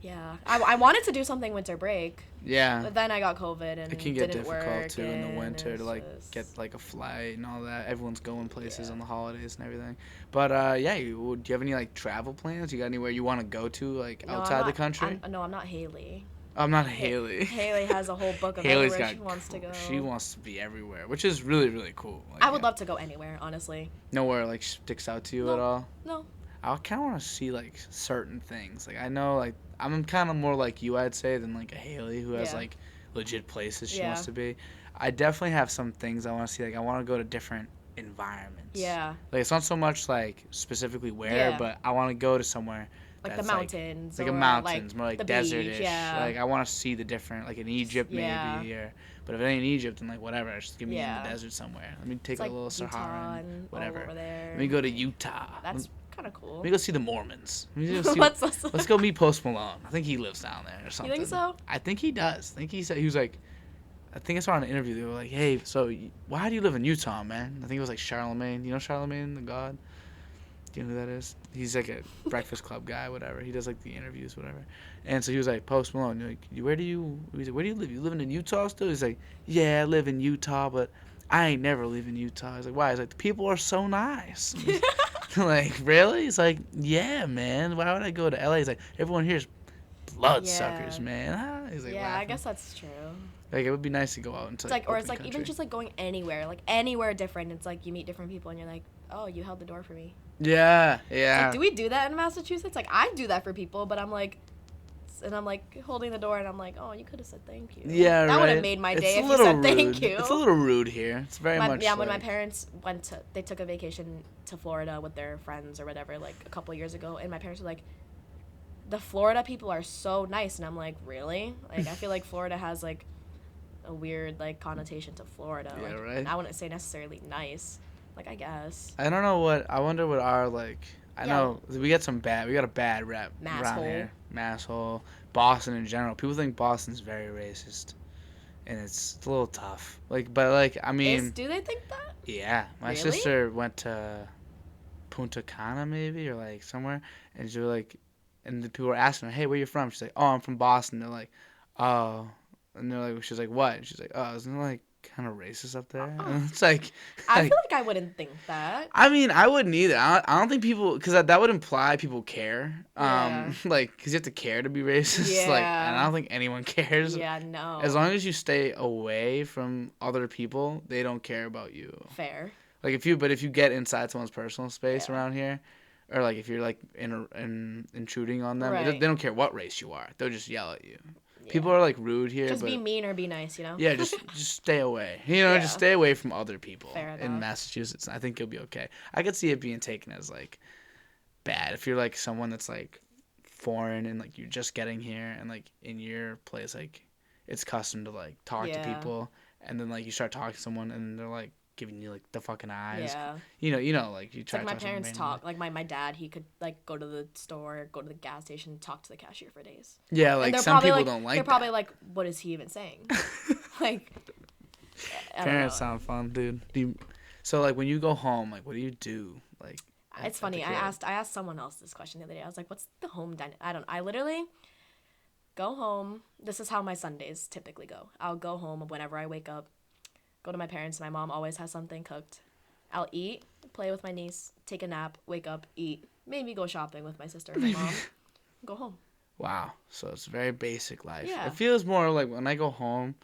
Speaker 1: Yeah. I wanted to do something winter break,
Speaker 2: Yeah.
Speaker 1: but then I got COVID and
Speaker 2: It can get
Speaker 1: didn't
Speaker 2: difficult
Speaker 1: work,
Speaker 2: too in the
Speaker 1: and
Speaker 2: winter
Speaker 1: it's
Speaker 2: to like
Speaker 1: just-
Speaker 2: get like a flight and all that. Everyone's going places
Speaker 1: Yeah.
Speaker 2: on the holidays and everything. But yeah, do you have any like travel plans? You got anywhere you want to go to like
Speaker 1: No, I'm
Speaker 2: outside the
Speaker 1: not-
Speaker 2: country?
Speaker 1: No, I'm not Haley.
Speaker 2: I'm not Haley.
Speaker 1: Haley has a whole book of
Speaker 2: Haley's
Speaker 1: everywhere
Speaker 2: got
Speaker 1: she wants to go.
Speaker 2: She wants to be everywhere, which is really really cool. Like,
Speaker 1: I would love to go anywhere, honestly.
Speaker 2: nowhere like sticks out to you
Speaker 1: No.
Speaker 2: at all.
Speaker 1: No.
Speaker 2: I kind of want to see like certain things. Like I know like I'm kind of more like you I'd say than like a Haley who has
Speaker 1: Yeah.
Speaker 2: like legit places she
Speaker 1: Yeah.
Speaker 2: wants to be. I definitely have some things I want to see. Like I want to go to different environments.
Speaker 1: Yeah.
Speaker 2: Like it's not so much like specifically where,
Speaker 1: Yeah.
Speaker 2: but I want to go to somewhere
Speaker 1: Like the
Speaker 2: that's,
Speaker 1: mountains.
Speaker 2: like a
Speaker 1: or,
Speaker 2: mountains, more like
Speaker 1: the
Speaker 2: desert-ish.
Speaker 1: beach, yeah.
Speaker 2: Like I want to see the different, like in Egypt
Speaker 1: Yeah.
Speaker 2: maybe, or but if it ain't Egypt, then like whatever, just give me in
Speaker 1: Yeah.
Speaker 2: the desert somewhere. Let me take
Speaker 1: It's
Speaker 2: a
Speaker 1: like
Speaker 2: little
Speaker 1: Utah
Speaker 2: Saharan,
Speaker 1: and
Speaker 2: whatever.
Speaker 1: all over there.
Speaker 2: Let me go to Utah.
Speaker 1: That's kind of cool.
Speaker 2: Let me go see the Mormons. Let me go see, let's go meet Post Malone. I think he lives down there or something.
Speaker 1: You think so?
Speaker 2: I think he does. I think he said he was like. I think I saw in an interview they were like, "Hey, so why do you live in Utah, man?" I think it was like Charlemagne. You know Charlemagne the God? Do you know who that is? He's like a Breakfast Club guy, whatever. He does like the interviews, whatever. And so he was like, "Post Malone, you're like, where do you live? You living in Utah still?" He's like, "Yeah, I live in Utah, but I ain't never leaving Utah." He's like, "Why?" He's like, "The people are so nice." Like, really? He's like, "Yeah, man. Why would I go to LA?" He's like, "Everyone here's bloodsuckers,
Speaker 1: Yeah.
Speaker 2: man." He's like,
Speaker 1: Yeah, I
Speaker 2: laughing.
Speaker 1: guess that's true.
Speaker 2: Like it would be nice to go out into
Speaker 1: It's like, or it's
Speaker 2: open
Speaker 1: like
Speaker 2: country.
Speaker 1: even just like going anywhere different. It's like you meet different people and you're like, oh, you held the door for me.
Speaker 2: Yeah,
Speaker 1: It's
Speaker 2: yeah.
Speaker 1: like, do we do that in Massachusetts? Like I do that for people, but I'm like, and I'm like holding the door and I'm like, oh, you could have said thank you.
Speaker 2: Yeah,
Speaker 1: that would have
Speaker 2: right.
Speaker 1: made my
Speaker 2: It's
Speaker 1: day
Speaker 2: a
Speaker 1: if you
Speaker 2: little
Speaker 1: said thank
Speaker 2: rude.
Speaker 1: you.
Speaker 2: It's a little rude here. It's very much.
Speaker 1: Yeah, when my
Speaker 2: like-
Speaker 1: parents they took a vacation to Florida with their friends or whatever, like a couple years ago, and my parents were like, the Florida people are so nice, and I'm like, really? Like I feel like Florida has like a weird like connotation to Florida.
Speaker 2: Yeah,
Speaker 1: like,
Speaker 2: right.
Speaker 1: I wouldn't say necessarily nice. Like I guess.
Speaker 2: I don't know what. I wonder what our like. I
Speaker 1: Yeah.
Speaker 2: know we got a bad rep around
Speaker 1: Masshole.
Speaker 2: here. Masshole. Boston in general. People think Boston's very racist, and it's a little tough. Like, but like I mean,
Speaker 1: Do they think that?
Speaker 2: yeah. My
Speaker 1: Really?
Speaker 2: sister went to Punta Cana maybe or like somewhere, and she was like, and the people were asking her, "Hey, where you from?" She's like, "Oh, I'm from Boston." They're like, "Oh," and they're like, she's like, "What?" And she's like, "Oh, isn't it like kind of racist up there. It's like,
Speaker 1: I feel like I wouldn't think that.
Speaker 2: I mean, I wouldn't either. I don't think people, because that would imply people care.
Speaker 1: Yeah.
Speaker 2: Like, because you have to care to be racist. Like, and I
Speaker 1: Yeah.
Speaker 2: don't think anyone cares.
Speaker 1: Yeah, no.
Speaker 2: As long as you stay away from other people, they don't care about you.
Speaker 1: Fair.
Speaker 2: Like, if you get inside someone's personal space
Speaker 1: Yeah.
Speaker 2: around here, or like if you're like intruding on them,
Speaker 1: Right.
Speaker 2: they don't care what race you are. They'll just yell at you.
Speaker 1: Yeah.
Speaker 2: People are like rude here.
Speaker 1: Just
Speaker 2: but,
Speaker 1: be mean or be nice, you know?
Speaker 2: yeah, just stay away. You know,
Speaker 1: Yeah.
Speaker 2: just stay away from other people
Speaker 1: Fair
Speaker 2: in
Speaker 1: enough.
Speaker 2: Massachusetts. I think you'll be okay. I could see it being taken as like bad if you're like someone that's like foreign and like you're just getting here and like in your place like it's custom to like talk to
Speaker 1: Yeah.
Speaker 2: people and then like you start talking to someone and they're like giving you like the fucking eyes.
Speaker 1: Yeah.
Speaker 2: You know, like you
Speaker 1: It's
Speaker 2: try
Speaker 1: like
Speaker 2: to
Speaker 1: my
Speaker 2: talk to someone
Speaker 1: parents
Speaker 2: randomly.
Speaker 1: talk. Like my dad, he could like go to the store, go to the gas station, talk to the cashier for days.
Speaker 2: Yeah,
Speaker 1: And
Speaker 2: like
Speaker 1: they're
Speaker 2: some
Speaker 1: probably
Speaker 2: people
Speaker 1: like,
Speaker 2: don't like
Speaker 1: they're
Speaker 2: that.
Speaker 1: probably like, what is he even saying? Like, I don't
Speaker 2: Parents
Speaker 1: know.
Speaker 2: sound fun, dude. So like when you go home, like what do you do? Like
Speaker 1: It's funny. I asked someone else this question the other day. I was like, "What's the home dynamic?" I literally go home. This is how my Sundays typically go. I'll go home whenever I wake up, go to my parents. My mom always has something cooked. I'll eat, play with my niece, take a nap, wake up, eat, maybe go shopping with my sister and my mom, go home.
Speaker 2: Wow. So it's very basic life.
Speaker 1: Yeah.
Speaker 2: It feels more like when I go home,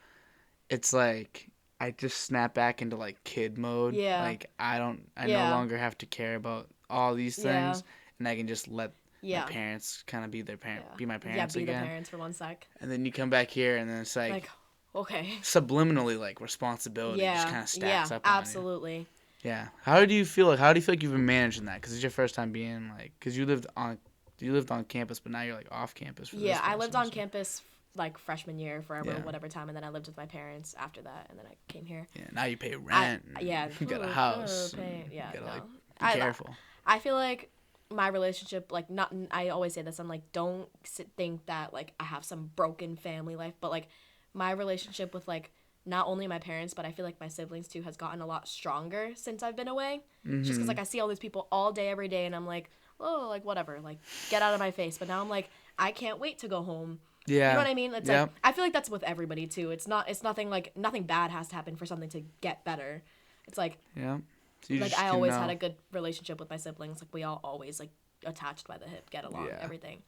Speaker 2: it's like I just snap back into like kid mode.
Speaker 1: Yeah.
Speaker 2: Like I no
Speaker 1: Yeah.
Speaker 2: longer have to care about all these
Speaker 1: Yeah.
Speaker 2: things and I can just let
Speaker 1: Yeah.
Speaker 2: my parents kind of be their parent,
Speaker 1: Yeah.
Speaker 2: be my parents
Speaker 1: Yeah, be
Speaker 2: again.
Speaker 1: the parents for one sec.
Speaker 2: And then you come back here and then it's like,
Speaker 1: Like, okay.
Speaker 2: subliminally like responsibility just kind
Speaker 1: Yeah.
Speaker 2: of stacks
Speaker 1: Yeah.
Speaker 2: up on you.
Speaker 1: Absolutely.
Speaker 2: Yeah. How do you feel like you've been managing that? Because it's your first time being like, because you lived on campus, but now you're like off campus. For
Speaker 1: Yeah,
Speaker 2: this
Speaker 1: I lived
Speaker 2: semester.
Speaker 1: on campus like freshman year forever,
Speaker 2: Yeah.
Speaker 1: whatever time, and then I lived with my parents after that, and then I came here.
Speaker 2: Yeah. Now you pay rent.
Speaker 1: Yeah,
Speaker 2: You got a
Speaker 1: ooh,
Speaker 2: house.
Speaker 1: yeah,
Speaker 2: You gotta
Speaker 1: no.
Speaker 2: like
Speaker 1: I-
Speaker 2: be careful.
Speaker 1: I feel like my relationship, like, not. I always say this. I'm like, don't think that like I have some broken family life, but like my relationship with like not only my parents, but I feel like my siblings too has gotten a lot stronger since I've been away. Just because like I see all these people all day, every day, and I'm like, oh, like whatever, like get out of my face. But now I'm like, I can't wait to go home.
Speaker 2: Yeah.
Speaker 1: You know what I mean? It's
Speaker 2: Yep.
Speaker 1: like I feel like that's with everybody too. It's nothing like nothing bad has to happen for something to get better. It's like
Speaker 2: Yeah. So you
Speaker 1: like
Speaker 2: just
Speaker 1: I
Speaker 2: can
Speaker 1: always
Speaker 2: know.
Speaker 1: had a good relationship with my siblings. Like we all always like attached by the hip, get along,
Speaker 2: Yeah.
Speaker 1: everything.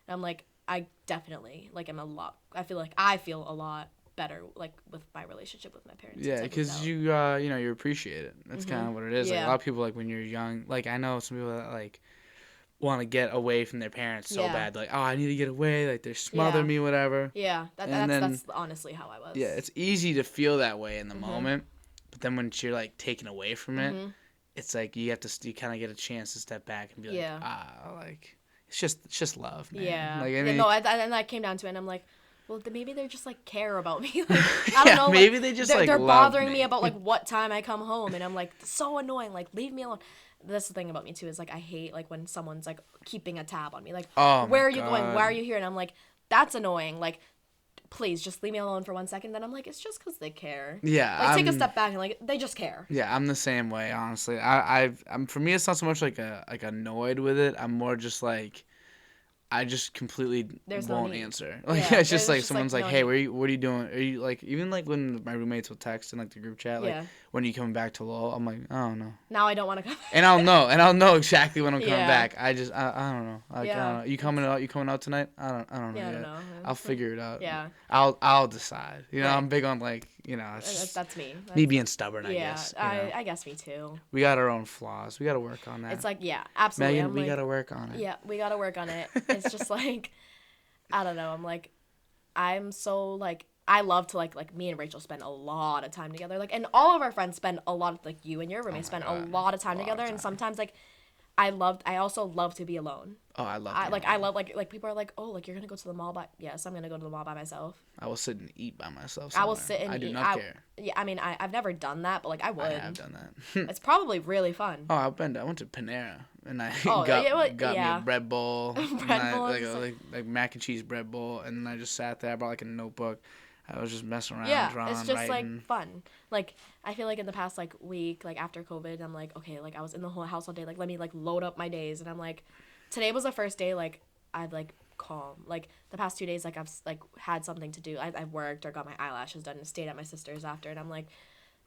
Speaker 1: And I'm like I definitely like am a lot. I feel a lot better like with my relationship with my parents.
Speaker 2: Yeah,
Speaker 1: since I moved
Speaker 2: because
Speaker 1: out.
Speaker 2: you appreciate it. That's kind of what it is. Like, a
Speaker 1: Yeah.
Speaker 2: lot of people, like, when you're young, like, I know some people that, like, want to get away from their parents so
Speaker 1: Yeah.
Speaker 2: bad. Like, oh, I need to get away. Like, they're smothering
Speaker 1: Yeah.
Speaker 2: me, whatever.
Speaker 1: Yeah,
Speaker 2: And
Speaker 1: that's
Speaker 2: then-
Speaker 1: honestly how I was.
Speaker 2: Yeah, it's easy to feel that way in the moment. But then when you're, like, taken away from it, it's like you kind of get a chance to step back and be like,
Speaker 1: Yeah.
Speaker 2: like, it's just love, man.
Speaker 1: Yeah.
Speaker 2: Like, I
Speaker 1: Yeah,
Speaker 2: mean,
Speaker 1: no, and I came down to it, and I'm like, well, maybe they're just like care about me. Like, I don't
Speaker 2: Yeah,
Speaker 1: know.
Speaker 2: maybe
Speaker 1: like,
Speaker 2: they just,
Speaker 1: they're,
Speaker 2: like,
Speaker 1: they're
Speaker 2: love
Speaker 1: bothering
Speaker 2: me.
Speaker 1: me about like what time I come home, and I'm like, so annoying. Like, leave me alone. That's the thing about me too is like I hate like when someone's like keeping a tab on me. Like,
Speaker 2: Oh, my
Speaker 1: where are you going?
Speaker 2: God.
Speaker 1: Why are you here? And I'm like, that's annoying. Like, please just leave me alone for 1 second. Then I'm like, it's just because they care.
Speaker 2: Yeah,
Speaker 1: Like, take a
Speaker 2: I'm-
Speaker 1: step back and like they just care.
Speaker 2: Yeah, I'm the same way, honestly. I'm for me, it's not so much like annoyed with it. I'm more just like, I just completely
Speaker 1: There's no
Speaker 2: won't
Speaker 1: need.
Speaker 2: answer. Like,
Speaker 1: Yeah,
Speaker 2: it's just
Speaker 1: there's
Speaker 2: like
Speaker 1: just,
Speaker 2: someone's
Speaker 1: like,
Speaker 2: like,
Speaker 1: no
Speaker 2: hey,
Speaker 1: need.
Speaker 2: what are you doing? Are you like even like when my roommates will text in like the group chat, like
Speaker 1: Yeah.
Speaker 2: when are you coming back to Lowell? I'm like, I don't know.
Speaker 1: Now I don't want to come.
Speaker 2: And I'll know exactly when I'm coming
Speaker 1: Yeah.
Speaker 2: back. I don't know. Like, I
Speaker 1: Yeah.
Speaker 2: don't know. You coming out tonight? I don't know
Speaker 1: Yeah, I
Speaker 2: yet.
Speaker 1: don't know.
Speaker 2: I'll figure it out.
Speaker 1: Yeah.
Speaker 2: I'll decide. You know,
Speaker 1: Right.
Speaker 2: I'm big on like, you know, it's just
Speaker 1: That's me.
Speaker 2: me being stubborn, I
Speaker 1: Yeah,
Speaker 2: guess. You know?
Speaker 1: I guess me too.
Speaker 2: We got our own flaws. We got to work on that.
Speaker 1: It's like, yeah, absolutely.
Speaker 2: Megan,
Speaker 1: I'm
Speaker 2: we
Speaker 1: like,
Speaker 2: got to work on it.
Speaker 1: yeah, we gotta work on it. It's just like, I don't know. I'm like, I'm so like, I love to like me and Rachel spend a lot of time together. Like, and all of our friends spend a lot of like you and your roommate spend a lot of time together. And sometimes like, I also love to be alone.
Speaker 2: Oh, I love
Speaker 1: I
Speaker 2: that.
Speaker 1: love like people are like, oh, like you're gonna go to the mall by yes, I'm gonna go to the mall by myself.
Speaker 2: I will sit and eat by myself.
Speaker 1: I will
Speaker 2: somewhere.
Speaker 1: sit and
Speaker 2: I do
Speaker 1: eat.
Speaker 2: not care.
Speaker 1: Yeah, I mean, I've never done that, but like I would.
Speaker 2: I have done that.
Speaker 1: It's probably really fun.
Speaker 2: Oh, I went to Panera and I
Speaker 1: Oh,
Speaker 2: got
Speaker 1: yeah, well,
Speaker 2: me
Speaker 1: yeah.
Speaker 2: a bread bowl, and
Speaker 1: Bread bowl
Speaker 2: like,
Speaker 1: is
Speaker 2: like mac and cheese bread bowl, and then I just sat there. I brought like a notebook. I was just messing around,
Speaker 1: Yeah,
Speaker 2: drawing,
Speaker 1: it's just
Speaker 2: writing.
Speaker 1: like fun. Like I feel like in the past like week, like after COVID, I'm like, okay, like I was in the whole house all day. Like let me like load up my days, and I'm like, today was the first day like I've like calm. Like the past 2 days, like I've like had something to do. I've worked or got my eyelashes done and stayed at my sister's after, and I'm like,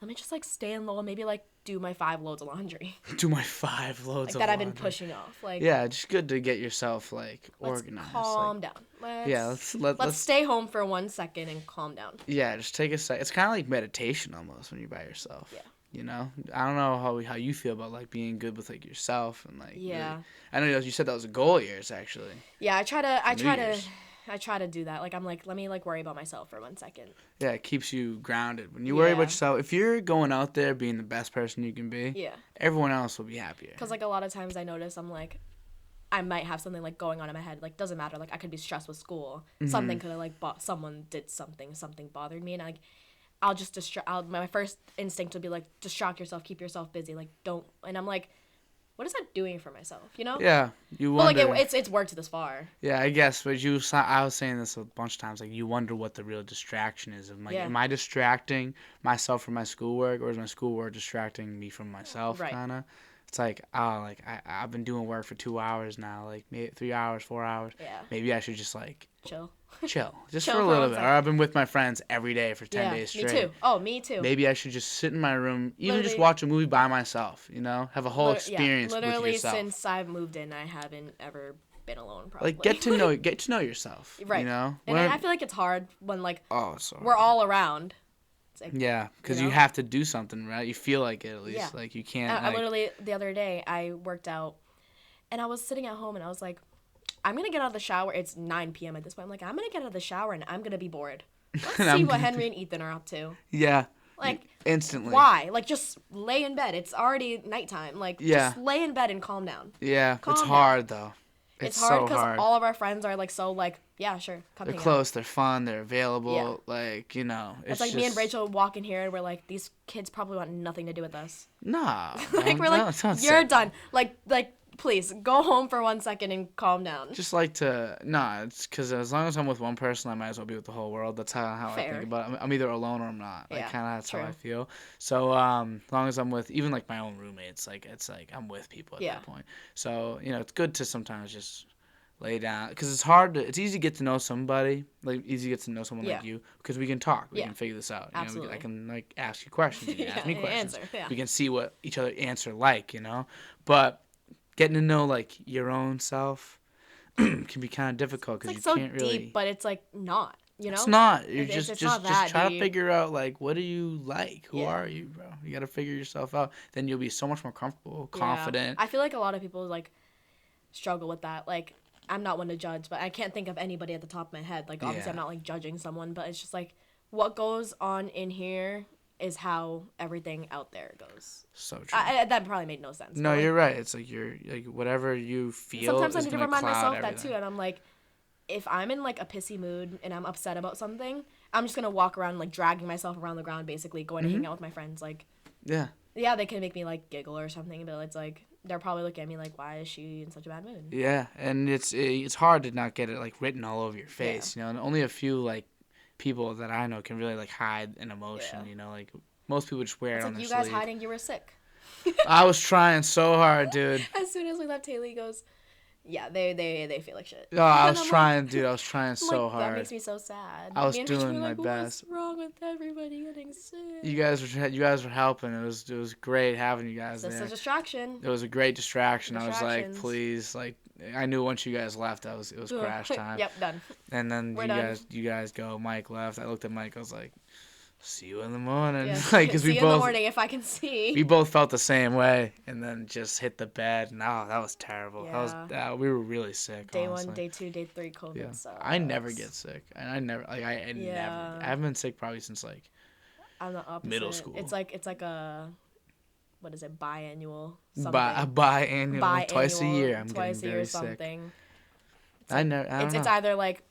Speaker 1: let me just like stay in low, maybe like do my 5 loads of laundry.
Speaker 2: Do my 5 loads
Speaker 1: Like
Speaker 2: of
Speaker 1: that I've
Speaker 2: laundry.
Speaker 1: been pushing off. Like
Speaker 2: Yeah, just good to get yourself like
Speaker 1: let's
Speaker 2: organized.
Speaker 1: calm
Speaker 2: like,
Speaker 1: down.
Speaker 2: Yeah,
Speaker 1: Let's stay home for 1 second and calm down.
Speaker 2: Yeah, just take a sec. It's kind of like meditation almost when you're by yourself.
Speaker 1: Yeah.
Speaker 2: You know, I don't know how you feel about like being good with like yourself and like.
Speaker 1: Yeah.
Speaker 2: Really, I know you said that was a goal of yours actually.
Speaker 1: Yeah, I try to do that. Like I'm like, let me like worry about myself for 1 second.
Speaker 2: Yeah, it keeps you grounded. When you worry about yourself, if you're going out there being the best person you can be, everyone else will be happier.
Speaker 1: Because like a lot of times I notice I'm like, I might have something like going on in my head. Like doesn't matter. Like I could be stressed with school. Something could have like someone did something bothered me, and like I'll just my first instinct will be like distract yourself, keep yourself busy. Like don't. And I'm like, what is that doing for myself? You know?
Speaker 2: Yeah, you wonder.
Speaker 1: But like it's worked this far.
Speaker 2: Yeah, I guess. But I was saying this a bunch of times. Like you wonder what the real distraction is. Am I distracting myself from my schoolwork, or is my schoolwork distracting me from myself?
Speaker 1: Right.
Speaker 2: Kind of. It's like, I've been doing work for 2 hours now, like maybe 3 hours, 4 hours.
Speaker 1: Yeah.
Speaker 2: Maybe I should just like
Speaker 1: chill,
Speaker 2: just for a little bit. Or I've been with my friends every day for 10 days straight.
Speaker 1: Me too. Oh, me too.
Speaker 2: Maybe I should just sit in my room, even just watch a movie by myself. You know, have a whole experience with yourself.
Speaker 1: Literally, since I've moved in, I haven't ever been alone. Probably.
Speaker 2: Like get to know yourself.
Speaker 1: Right.
Speaker 2: You know.
Speaker 1: And I feel like it's hard when like
Speaker 2: so
Speaker 1: we're all around. Like,
Speaker 2: yeah, because you have to do something, right? You feel like it at least.
Speaker 1: Yeah.
Speaker 2: Like you can't.
Speaker 1: I literally the other day I worked out, and I was sitting at home and I was like, I'm gonna get out of the shower. It's 9 p.m. at this point. I'm like, I'm gonna get out of the shower and I'm gonna be bored. Let's see what Henry and Ethan are up to.
Speaker 2: Yeah.
Speaker 1: Like
Speaker 2: instantly.
Speaker 1: Why? Like just lay in bed. It's already nighttime. Like just lay in bed and calm down.
Speaker 2: Yeah, it's hard though.
Speaker 1: It's hard because all of our friends are like so like sure, come
Speaker 2: they're
Speaker 1: hang
Speaker 2: close,
Speaker 1: out.
Speaker 2: they're fun, they're available, like, you know.
Speaker 1: It's like me and Rachel walk in here and we're like, these kids probably want nothing to do with us.
Speaker 2: Nah.
Speaker 1: Like we're like, you're done. Like please go home for 1 second and calm down.
Speaker 2: Just like to it's because as long as I'm with one person, I might as well be with the whole world. That's how I think about it. I'm either alone or I'm not. Like kind of that's how I feel. So as long as I'm with even like my own roommates, like it's like I'm with people at that point. So you know it's good to sometimes just lay down because it's hard it's easy to get to know somebody, like easy to get to know someone like you because we can talk, we can figure this out.
Speaker 1: Absolutely.
Speaker 2: You know, I can like ask you questions, you can ask me questions.
Speaker 1: Answer,
Speaker 2: we can see what each other answer like, you know. But getting to know like your own self can be kind of difficult because
Speaker 1: like
Speaker 2: you can't really.
Speaker 1: Deep, but it's like not. You know.
Speaker 2: It's not. You're just
Speaker 1: not
Speaker 2: try to figure out like what do you like? Who are you, bro? You got to figure yourself out. Then you'll be so much more comfortable, confident.
Speaker 1: I feel like a lot of people like struggle with that. Like I'm not one to judge, but I can't think of anybody at the top of my head. Like obviously I'm not like judging someone, but it's just like what goes on in here is how everything out there goes.
Speaker 2: So true.
Speaker 1: That probably made no sense.
Speaker 2: No, you're right. It's like you're like whatever you feel.
Speaker 1: Sometimes I need to remind myself
Speaker 2: everything.
Speaker 1: that too, and I'm like, if I'm in like a pissy mood and I'm upset about something, I'm just gonna walk around like dragging myself around the ground, basically going to hang out with my friends. Like, yeah, they can make me like giggle or something, but it's like they're probably looking at me like, why is she in such a bad mood?
Speaker 2: Yeah, and it's hard to not get it like written all over your face, you know. And only a few like people that I know can really like hide an emotion, you know. Like most people just wear it on their sleeve.
Speaker 1: You guys hiding you were sick.
Speaker 2: I was trying so hard, dude.
Speaker 1: As soon as we left, Haley goes, yeah, they feel like shit.
Speaker 2: Oh, I was trying, dude. I was trying so hard.
Speaker 1: That makes me so sad.
Speaker 2: I was doing my best.
Speaker 1: What's wrong with everybody getting sick?
Speaker 2: You guys were helping. It was great having you guys there.
Speaker 1: It's a distraction.
Speaker 2: It was a great distraction. I was like, please, like I knew once you guys left, it was crash time.
Speaker 1: Yep, done.
Speaker 2: And then you guys go. Mike left. I looked at Mike. I was like, see you in the morning.
Speaker 1: Yeah.
Speaker 2: Like, because
Speaker 1: see you in the morning if I can see.
Speaker 2: We both felt the same way, and then just hit the bed. No, that was terrible.
Speaker 1: Yeah.
Speaker 2: We were really sick.
Speaker 1: Day
Speaker 2: honestly.
Speaker 1: 1, day 2, day 3 COVID. Yeah. So
Speaker 2: I never get sick, and I never never. I haven't been sick probably since like
Speaker 1: I'm the opposite.
Speaker 2: Middle school.
Speaker 1: It's like a what is it, biannual something.
Speaker 2: Biannual, twice a year. I'm
Speaker 1: twice
Speaker 2: getting
Speaker 1: a year
Speaker 2: very
Speaker 1: something.
Speaker 2: Sick. I don't know.
Speaker 1: It's either like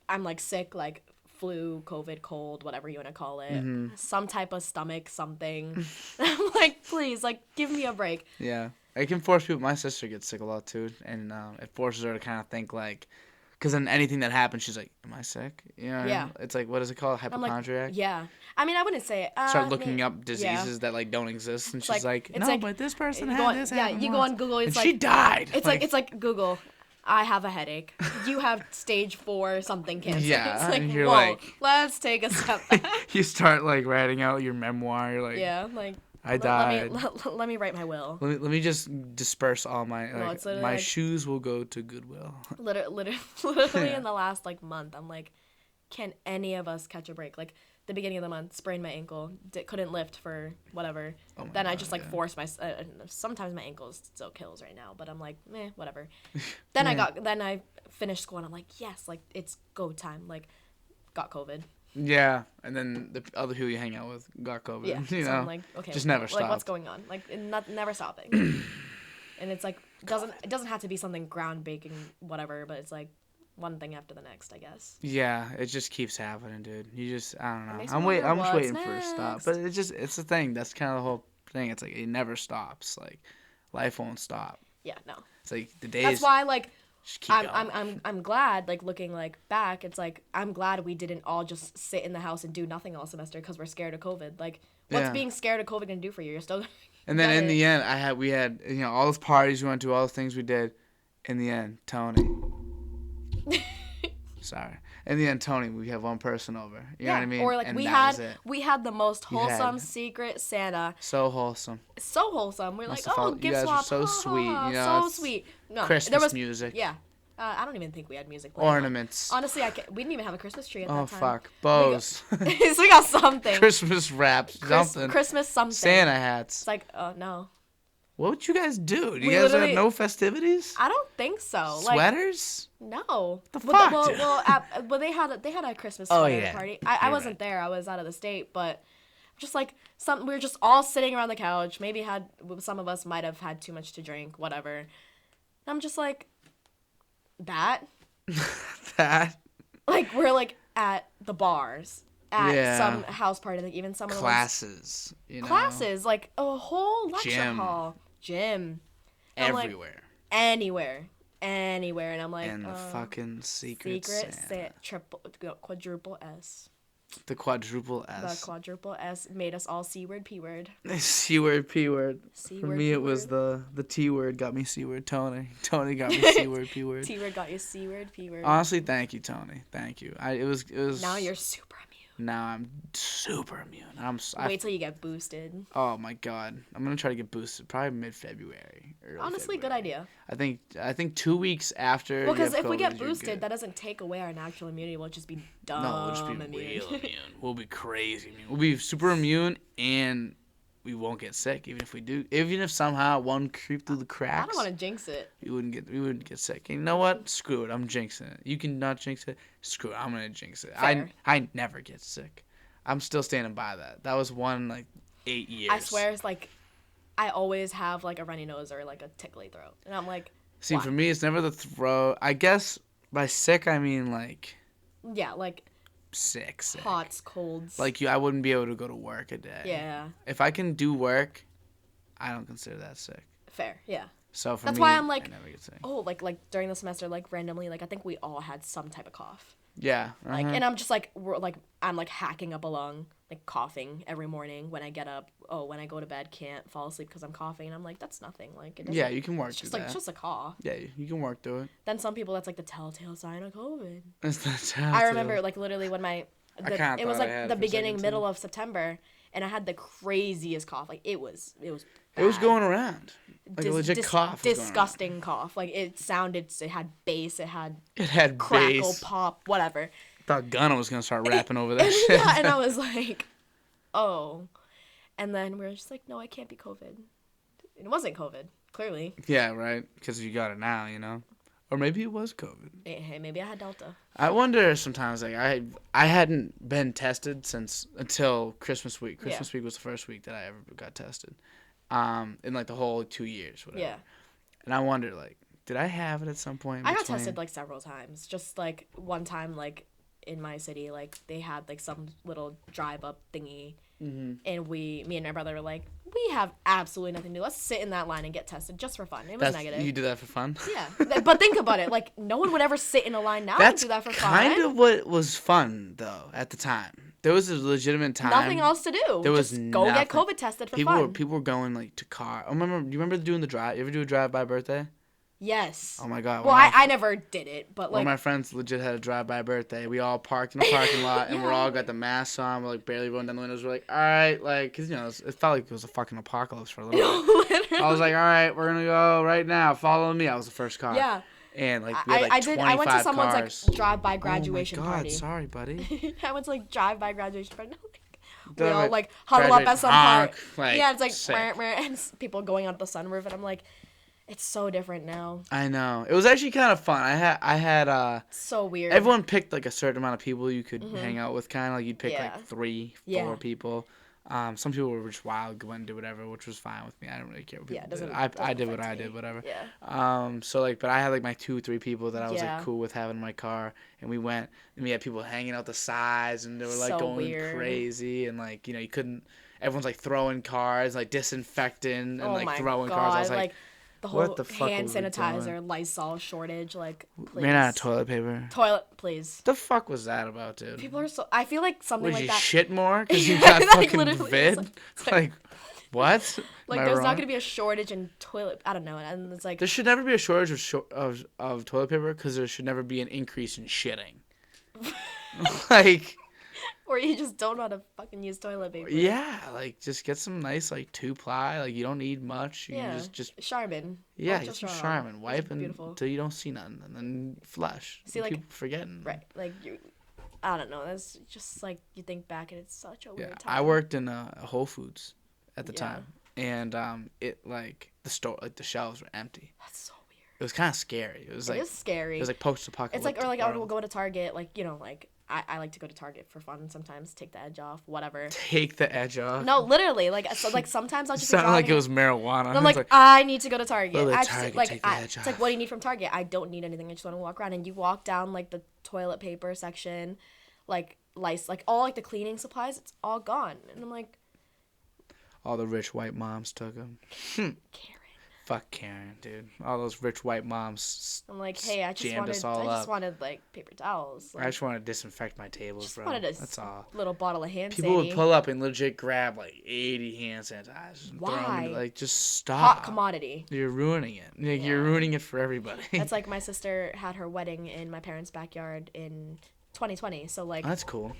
Speaker 1: I'm like sick, like flu, COVID, cold, whatever you want to call it, some type of stomach something. I'm like, please, like, give me a break.
Speaker 2: Yeah, it can force people. My sister gets sick a lot too, and it forces her to kind of think like, because then anything that happens, she's like, "Am I sick?" You know?
Speaker 1: Yeah.
Speaker 2: It's like, what is it called? Hypochondriac.
Speaker 1: Like, yeah. I mean, I wouldn't say it.
Speaker 2: Start looking up diseases that like don't exist, and she's like, "No, but this person had this."
Speaker 1: Yeah, you go on Google. It's
Speaker 2: and
Speaker 1: like
Speaker 2: she died.
Speaker 1: It's like Google. I have a headache. You have stage 4 something cancer.
Speaker 2: Yeah,
Speaker 1: It's like,
Speaker 2: and you're
Speaker 1: whoa,
Speaker 2: like-
Speaker 1: let's take a step back.
Speaker 2: You start like writing out your memoir. You're like,
Speaker 1: Yeah, like,
Speaker 2: I died.
Speaker 1: let me write my will.
Speaker 2: Let me just disperse all my
Speaker 1: No, it's literally
Speaker 2: my
Speaker 1: like-
Speaker 2: shoes will go to Goodwill.
Speaker 1: Literally
Speaker 2: Yeah.
Speaker 1: in the last like month, I'm like, can any of us catch a break? Like the beginning of the month, sprained my ankle, couldn't lift for whatever.
Speaker 2: Oh my
Speaker 1: Then I
Speaker 2: God,
Speaker 1: just like
Speaker 2: yeah.
Speaker 1: forced my. Sometimes my ankle still kills right now, but I'm like, meh, whatever. Then I finished school and I'm like, yes, like it's go time. Like, got COVID.
Speaker 2: Yeah, and then the other people you hang out with got COVID.
Speaker 1: Yeah,
Speaker 2: You
Speaker 1: so
Speaker 2: know,
Speaker 1: I'm like, okay,
Speaker 2: just never
Speaker 1: like what's
Speaker 2: stopped.
Speaker 1: going on? Like, never stopping. And it's like it doesn't have to be something groundbreaking, whatever, but it's like one thing after the next, I guess.
Speaker 2: Yeah, it just keeps happening, dude. You just, I don't know.
Speaker 1: makes me
Speaker 2: I'm
Speaker 1: wonder
Speaker 2: just
Speaker 1: what's
Speaker 2: waiting for it to stop.
Speaker 1: next.
Speaker 2: But it's the thing. That's kind of the whole thing. It's like it never stops. Like life won't stop.
Speaker 1: Yeah, no.
Speaker 2: It's like the days
Speaker 1: That's why like
Speaker 2: just keep going.
Speaker 1: I'm glad, like looking like back, it's like I'm glad we didn't all just sit in the house and do nothing all semester because we're scared of COVID. Like, what's
Speaker 2: Yeah.
Speaker 1: being scared of COVID gonna do for you? You're still.
Speaker 2: And then
Speaker 1: get
Speaker 2: in
Speaker 1: it.
Speaker 2: the end, we had all those parties we went to, all the things we did. In the end, Tony. Sorry. In the end, Tony, we have one person over. You know what I mean?
Speaker 1: Or like
Speaker 2: And
Speaker 1: we
Speaker 2: that was
Speaker 1: had
Speaker 2: it.
Speaker 1: we had the most
Speaker 2: You had-
Speaker 1: wholesome secret Santa.
Speaker 2: So wholesome.
Speaker 1: So wholesome. We're
Speaker 2: Must
Speaker 1: like,
Speaker 2: have
Speaker 1: oh,
Speaker 2: felt-
Speaker 1: gift
Speaker 2: you guys were
Speaker 1: swap.
Speaker 2: so
Speaker 1: ha,
Speaker 2: sweet,
Speaker 1: ha,
Speaker 2: you know,
Speaker 1: so
Speaker 2: it's
Speaker 1: sweet. No,
Speaker 2: Christmas
Speaker 1: there was
Speaker 2: music.
Speaker 1: Yeah. I don't even think we had music playing.
Speaker 2: Ornaments.
Speaker 1: Honestly, we didn't even have a Christmas tree at
Speaker 2: Oh,
Speaker 1: that time.
Speaker 2: fuck. Bows.
Speaker 1: So we got something.
Speaker 2: Christmas wraps. Something.
Speaker 1: Christmas something.
Speaker 2: Santa hats.
Speaker 1: It's like, oh no.
Speaker 2: What would you guys do? Do you
Speaker 1: We
Speaker 2: guys have
Speaker 1: literally-
Speaker 2: no festivities?
Speaker 1: I don't think so. Like,
Speaker 2: Sweaters?
Speaker 1: no.
Speaker 2: The fuck, dude?
Speaker 1: Well, they had a Christmas
Speaker 2: Oh,
Speaker 1: sweater
Speaker 2: yeah.
Speaker 1: party. I
Speaker 2: You're
Speaker 1: wasn't
Speaker 2: right.
Speaker 1: there. I was out of the state, but just like we were just all sitting around the couch. Maybe some of us might have had too much to drink, whatever. And I'm just like that.
Speaker 2: That.
Speaker 1: Like we're like at the bars at
Speaker 2: Yeah.
Speaker 1: some house party. Like even some of the ones-
Speaker 2: Classes. You know?
Speaker 1: classes, like a whole lecture
Speaker 2: Gym.
Speaker 1: hall, gym. I'm like,
Speaker 2: Everywhere.
Speaker 1: anywhere, and I'm like,
Speaker 2: And the fucking secret Santa.
Speaker 1: Quadruple S.
Speaker 2: The quadruple S.
Speaker 1: The quadruple S made us all C-word, P-word.
Speaker 2: C word, P word.
Speaker 1: C
Speaker 2: For
Speaker 1: word,
Speaker 2: me,
Speaker 1: P
Speaker 2: it was
Speaker 1: word.
Speaker 2: the T word got me C word. Tony got me C word, P word.
Speaker 1: T-word got you C-word, P-word.
Speaker 2: Honestly, thank you, Tony. Thank you. It was.
Speaker 1: Now you're super immune.
Speaker 2: Now I'm super immune.
Speaker 1: Wait till you get boosted.
Speaker 2: Oh my god, I'm gonna try to get boosted probably mid-February.
Speaker 1: Honestly, good
Speaker 2: February.
Speaker 1: idea.
Speaker 2: I think 2 weeks after.
Speaker 1: Well, because
Speaker 2: you have
Speaker 1: if we get
Speaker 2: COVID, you're
Speaker 1: boosted,
Speaker 2: good.
Speaker 1: that doesn't take away our natural immunity. We'll just be dumb
Speaker 2: No, we'll just be
Speaker 1: immune.
Speaker 2: real immune. We'll be crazy immune. We'll be super immune, and we won't get sick. Even if we do, even if somehow one creep through the cracks,
Speaker 1: I don't want to jinx it.
Speaker 2: we wouldn't get sick. And you know what? Screw it. I'm jinxing it. You can not jinx it. Screw it. I'm gonna jinx it.
Speaker 1: Fair.
Speaker 2: I never get sick. I'm still standing by that. That was one like 8 years.
Speaker 1: I swear, it's like I always have like a runny nose or like a tickly throat, and I'm like,
Speaker 2: See,
Speaker 1: why?
Speaker 2: for me, it's never the throat. I guess by sick, I mean like
Speaker 1: yeah, like
Speaker 2: sick.
Speaker 1: hots, colds.
Speaker 2: Like I wouldn't be able to go to work a day.
Speaker 1: yeah,
Speaker 2: If I can do work, I don't consider that sick.
Speaker 1: fair, yeah.
Speaker 2: So for
Speaker 1: That's
Speaker 2: me,
Speaker 1: why I'm like,
Speaker 2: I never get sick.
Speaker 1: oh, like during the semester, like randomly, like I think we all had some type of cough.
Speaker 2: Yeah.
Speaker 1: Like,
Speaker 2: uh-huh.
Speaker 1: and I'm just like, I'm like hacking up a lung, like coughing every morning when I get up. Oh, when I go to bed, can't fall asleep because I'm coughing. And I'm like, that's nothing. Like, it doesn't.
Speaker 2: Yeah, you can work
Speaker 1: It's
Speaker 2: through
Speaker 1: just like
Speaker 2: that.
Speaker 1: it's just a cough.
Speaker 2: Yeah, you can work through it.
Speaker 1: Then some people, that's like the telltale sign of COVID.
Speaker 2: That's
Speaker 1: I remember like literally when
Speaker 2: kinda
Speaker 1: it was
Speaker 2: thought I
Speaker 1: like
Speaker 2: had
Speaker 1: the
Speaker 2: it for a
Speaker 1: beginning,
Speaker 2: second,
Speaker 1: middle of September, and I had the craziest cough. Like it was
Speaker 2: It was
Speaker 1: bad.
Speaker 2: going around. Like a legit cough. was going around.
Speaker 1: Disgusting cough. Like it had bass, it had
Speaker 2: It had
Speaker 1: crackle,
Speaker 2: bass.
Speaker 1: pop, whatever.
Speaker 2: Thought Gunna was gonna start rapping over that shit.
Speaker 1: Yeah, and I was like, oh. And then we were just like, no, it can't be COVID. It wasn't COVID, clearly.
Speaker 2: Yeah, right. Because you got it now, you know. Or maybe it was COVID.
Speaker 1: Hey, maybe I had Delta.
Speaker 2: I wonder sometimes, like I hadn't been tested until Christmas week. Christmas week was the first week that I ever got tested, in like the whole 2 years, whatever.
Speaker 1: Yeah.
Speaker 2: And I wonder, like, did I have it at some point?
Speaker 1: I got tested like several times. Just like one time, like in my city, like they had like some little drive up thingy, and me and my brother were like, we have absolutely nothing to do. Let's sit in that line and get tested just for fun. It was negative.
Speaker 2: You did that for fun?
Speaker 1: Yeah, but think about it. Like no one would ever sit in a line now
Speaker 2: That's
Speaker 1: and do that for fun.
Speaker 2: kind of what was fun though at the time. There was a legitimate time.
Speaker 1: Nothing else to do.
Speaker 2: There was
Speaker 1: just go get
Speaker 2: nothing.
Speaker 1: COVID tested for
Speaker 2: People
Speaker 1: fun.
Speaker 2: People were going like to car. I remember. Do you remember doing the drive? You ever do a drive-by birthday?
Speaker 1: Yes.
Speaker 2: Oh my god.
Speaker 1: Well, I never did it, but
Speaker 2: One
Speaker 1: like
Speaker 2: of my friends legit had a drive-by birthday. We all parked in the parking lot, and we're all got the masks on. We're like barely rolling down the windows. We're like, all right, like, cause it felt like it was a fucking apocalypse for a little bit.
Speaker 1: literally.
Speaker 2: I was like, all right, we're gonna go right now. Follow me. I was the first car.
Speaker 1: Yeah.
Speaker 2: And like we had like
Speaker 1: I did.
Speaker 2: 25
Speaker 1: I went to someone's
Speaker 2: cars.
Speaker 1: like drive-by graduation
Speaker 2: Oh my god,
Speaker 1: party.
Speaker 2: sorry, buddy.
Speaker 1: I went to like drive-by graduation party. We
Speaker 2: Don't
Speaker 1: all
Speaker 2: like,
Speaker 1: like huddle up at some part.
Speaker 2: Like,
Speaker 1: Yeah, it's like
Speaker 2: sick.
Speaker 1: and people going out the sunroof, and I'm like, it's so different now.
Speaker 2: I know. It was actually kind of fun. I had
Speaker 1: So weird.
Speaker 2: everyone picked like a certain amount of people you could hang out with, kind of like you'd pick
Speaker 1: Yeah.
Speaker 2: like 3, 4
Speaker 1: Yeah.
Speaker 2: people. Some people were just wild, go and do whatever, which was fine with me. I didn't really care what people did. I did what I did, whatever.
Speaker 1: Yeah.
Speaker 2: So like, but I had like my 2, 3 people that I was
Speaker 1: Yeah.
Speaker 2: like cool with having in my car, and we went, and we had people hanging out the sides, and they were like
Speaker 1: So
Speaker 2: going
Speaker 1: weird.
Speaker 2: crazy, and like, you know, you couldn't. Everyone's like throwing cars, like disinfecting, and
Speaker 1: Oh
Speaker 2: like
Speaker 1: my
Speaker 2: throwing
Speaker 1: God.
Speaker 2: cars. I was like
Speaker 1: the
Speaker 2: what
Speaker 1: whole
Speaker 2: the fuck
Speaker 1: hand
Speaker 2: was we
Speaker 1: sanitizer,
Speaker 2: doing?
Speaker 1: Lysol shortage, like please.
Speaker 2: ran out of toilet paper.
Speaker 1: Toilet, please.
Speaker 2: The fuck was that about, dude?
Speaker 1: People are so. I feel like something
Speaker 2: Would
Speaker 1: like
Speaker 2: you
Speaker 1: that.
Speaker 2: shit more because you
Speaker 1: Yeah,
Speaker 2: got
Speaker 1: like,
Speaker 2: fucking
Speaker 1: literally,
Speaker 2: vid?
Speaker 1: it's
Speaker 2: Like, what?
Speaker 1: Like
Speaker 2: Am I
Speaker 1: there's
Speaker 2: wrong?
Speaker 1: not gonna be a shortage in toilet. I don't know, and it's like
Speaker 2: There should never be a shortage of toilet paper because there should never be an increase in shitting. Like,
Speaker 1: or you just don't know how to fucking use toilet paper.
Speaker 2: yeah, like just get some nice like 2-ply. Like you don't need much. You
Speaker 1: Yeah.
Speaker 2: can just
Speaker 1: Charmin.
Speaker 2: yeah,
Speaker 1: Ultra
Speaker 2: get some
Speaker 1: strong.
Speaker 2: Charmin, wipe
Speaker 1: It's beautiful.
Speaker 2: until you don't see nothing, and then flush.
Speaker 1: See, like,
Speaker 2: people forgetting.
Speaker 1: Right, like you. I don't know. That's just like you think back, and it's such a weird
Speaker 2: Yeah,
Speaker 1: time.
Speaker 2: I worked in a Whole Foods at the
Speaker 1: Yeah.
Speaker 2: time, and it like the store, like the shelves were empty.
Speaker 1: That's so weird.
Speaker 2: It was kind of scary. It was
Speaker 1: It
Speaker 2: like
Speaker 1: is scary.
Speaker 2: it was like post-apocalyptic.
Speaker 1: It's like, or like I would
Speaker 2: world.
Speaker 1: go to Target, like you know, like I like to go to Target for fun sometimes, take the edge off, whatever.
Speaker 2: Take the edge off.
Speaker 1: No, literally, like so, like sometimes I'll just be
Speaker 2: Sounded like
Speaker 1: driving
Speaker 2: it was marijuana.
Speaker 1: and I'm
Speaker 2: It's
Speaker 1: like, I need to go to Target.
Speaker 2: Go to
Speaker 1: I just,
Speaker 2: Target,
Speaker 1: like,
Speaker 2: take the edge
Speaker 1: it's like,
Speaker 2: off.
Speaker 1: what do you need from Target? I don't need anything. I just want to walk around. And you walk down like the toilet paper section, like lice, like all like the cleaning supplies. It's all gone. And I'm like,
Speaker 2: all the rich white moms took them.
Speaker 1: Karen.
Speaker 2: Fuck Karen, dude. All those rich white moms.
Speaker 1: I'm like, hey, I just
Speaker 2: jammed us all up.
Speaker 1: wanted like paper towels.
Speaker 2: I
Speaker 1: Like,
Speaker 2: just want to disinfect my tables,
Speaker 1: just
Speaker 2: bro.
Speaker 1: wanted a
Speaker 2: That's all.
Speaker 1: little bottle of hand
Speaker 2: People would
Speaker 1: sanitizer.
Speaker 2: pull up and legit grab like 80 hand sanitizers and throw them
Speaker 1: Why?
Speaker 2: in, like, just
Speaker 1: Hot
Speaker 2: stop.
Speaker 1: commodity.
Speaker 2: You're ruining it. Like, you're ruining it for everybody.
Speaker 1: That's like my sister had her wedding in my parents' backyard in 2020. So like
Speaker 2: That's cool.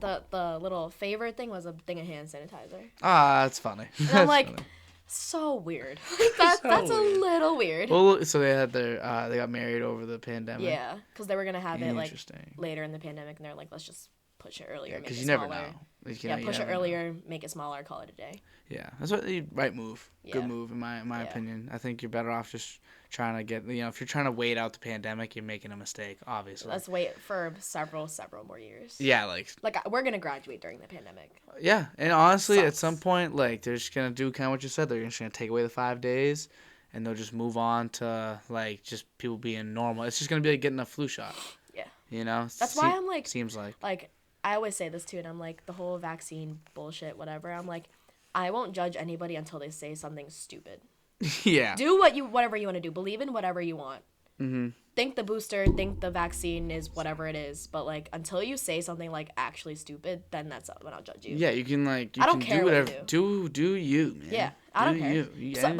Speaker 1: the little favorite thing was a thing of hand sanitizer.
Speaker 2: Ah, that's funny.
Speaker 1: And
Speaker 2: That's
Speaker 1: I'm like,
Speaker 2: funny.
Speaker 1: so weird. That's
Speaker 2: weird.
Speaker 1: a little weird.
Speaker 2: Well, so they had their they got married over the pandemic.
Speaker 1: Yeah, because they were gonna have it like
Speaker 2: Interesting.
Speaker 1: later in the pandemic, and they're like, let's just push it earlier. Make
Speaker 2: Because
Speaker 1: it
Speaker 2: you never
Speaker 1: smaller.
Speaker 2: know. Like,
Speaker 1: Yeah,
Speaker 2: you
Speaker 1: push it
Speaker 2: never know.
Speaker 1: earlier, make it smaller, call it a day.
Speaker 2: Yeah, that's what the right move.
Speaker 1: Yeah.
Speaker 2: Good move in my
Speaker 1: Yeah.
Speaker 2: opinion. I think you're better off just trying to get, if you're trying to wait out the pandemic, you're making a mistake, obviously.
Speaker 1: Let's wait for several more years.
Speaker 2: Yeah, like
Speaker 1: We're gonna graduate during the pandemic.
Speaker 2: yeah, and honestly, at
Speaker 1: Sucks.
Speaker 2: some point, like they're just gonna do kind of what you said. They're just gonna take away the 5 days, and they'll just move on to like just people being normal. It's just gonna be like getting a flu shot.
Speaker 1: Yeah.
Speaker 2: You know.
Speaker 1: That's why I'm like,
Speaker 2: Seems like.
Speaker 1: I always say this too, and I'm like, the whole vaccine bullshit, whatever. I'm like, I won't judge anybody until they say something stupid.
Speaker 2: Yeah.
Speaker 1: Do whatever you want to do. Believe in whatever you want.
Speaker 2: Mm-hmm.
Speaker 1: Think the booster, think the vaccine is whatever it is, but like until you say something like actually stupid, then that's when I'll judge you.
Speaker 2: Yeah, you can like. You
Speaker 1: I don't
Speaker 2: can
Speaker 1: care
Speaker 2: do
Speaker 1: what you
Speaker 2: whatever. Do you, man?
Speaker 1: Yeah, I don't
Speaker 2: Do
Speaker 1: care.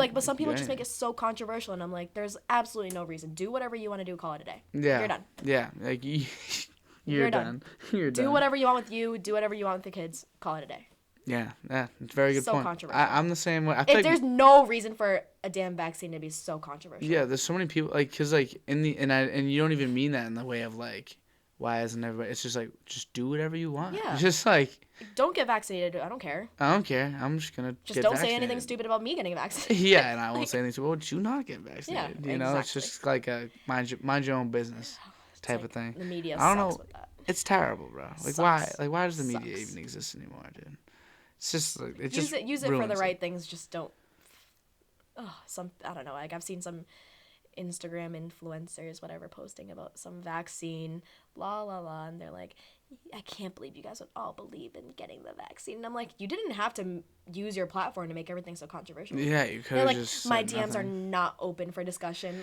Speaker 2: You.
Speaker 1: But some people
Speaker 2: do
Speaker 1: just make it so controversial, and I'm like, there's absolutely no reason. Do whatever you want to do. Call it a day.
Speaker 2: Yeah.
Speaker 1: You're done.
Speaker 2: Yeah, like you're
Speaker 1: You're
Speaker 2: done.
Speaker 1: done.
Speaker 2: You're done.
Speaker 1: Do whatever you want with you. Do whatever you want with the kids. Call it a day.
Speaker 2: Yeah, it's a very good
Speaker 1: So
Speaker 2: point.
Speaker 1: controversial.
Speaker 2: I'm the same way. I
Speaker 1: If
Speaker 2: think
Speaker 1: there's no reason for a damn vaccine to be so controversial.
Speaker 2: yeah, there's so many people like because like and you don't even mean that in the way of like why isn't everybody? It's just like just do whatever you want.
Speaker 1: Yeah.
Speaker 2: Just like
Speaker 1: Don't get vaccinated. I don't care.
Speaker 2: I don't care. I'm just gonna
Speaker 1: Just
Speaker 2: get
Speaker 1: don't
Speaker 2: vaccinated.
Speaker 1: say anything stupid about me getting vaccinated.
Speaker 2: Yeah, and I won't say anything. So, well, would you not get vaccinated?
Speaker 1: Yeah,
Speaker 2: You know, it's
Speaker 1: exactly.
Speaker 2: just like a mind your own business
Speaker 1: It's
Speaker 2: type
Speaker 1: like,
Speaker 2: of thing.
Speaker 1: The media
Speaker 2: I don't
Speaker 1: sucks
Speaker 2: know.
Speaker 1: with that.
Speaker 2: It's terrible, bro. Like
Speaker 1: Sucks.
Speaker 2: why? Like why does the media
Speaker 1: Sucks.
Speaker 2: even exist anymore, dude? It's just like
Speaker 1: Use it for the
Speaker 2: ruins
Speaker 1: right things. Just don't. I don't know. Like I've seen some Instagram influencers, whatever, posting about some vaccine, and they're like, I can't believe you guys would all believe in getting the vaccine. And I'm like, you didn't have to use your platform to make everything so controversial.
Speaker 2: Yeah, you could
Speaker 1: They're
Speaker 2: have
Speaker 1: like,
Speaker 2: just
Speaker 1: my
Speaker 2: said
Speaker 1: DMs are
Speaker 2: nothing.
Speaker 1: not open for discussion.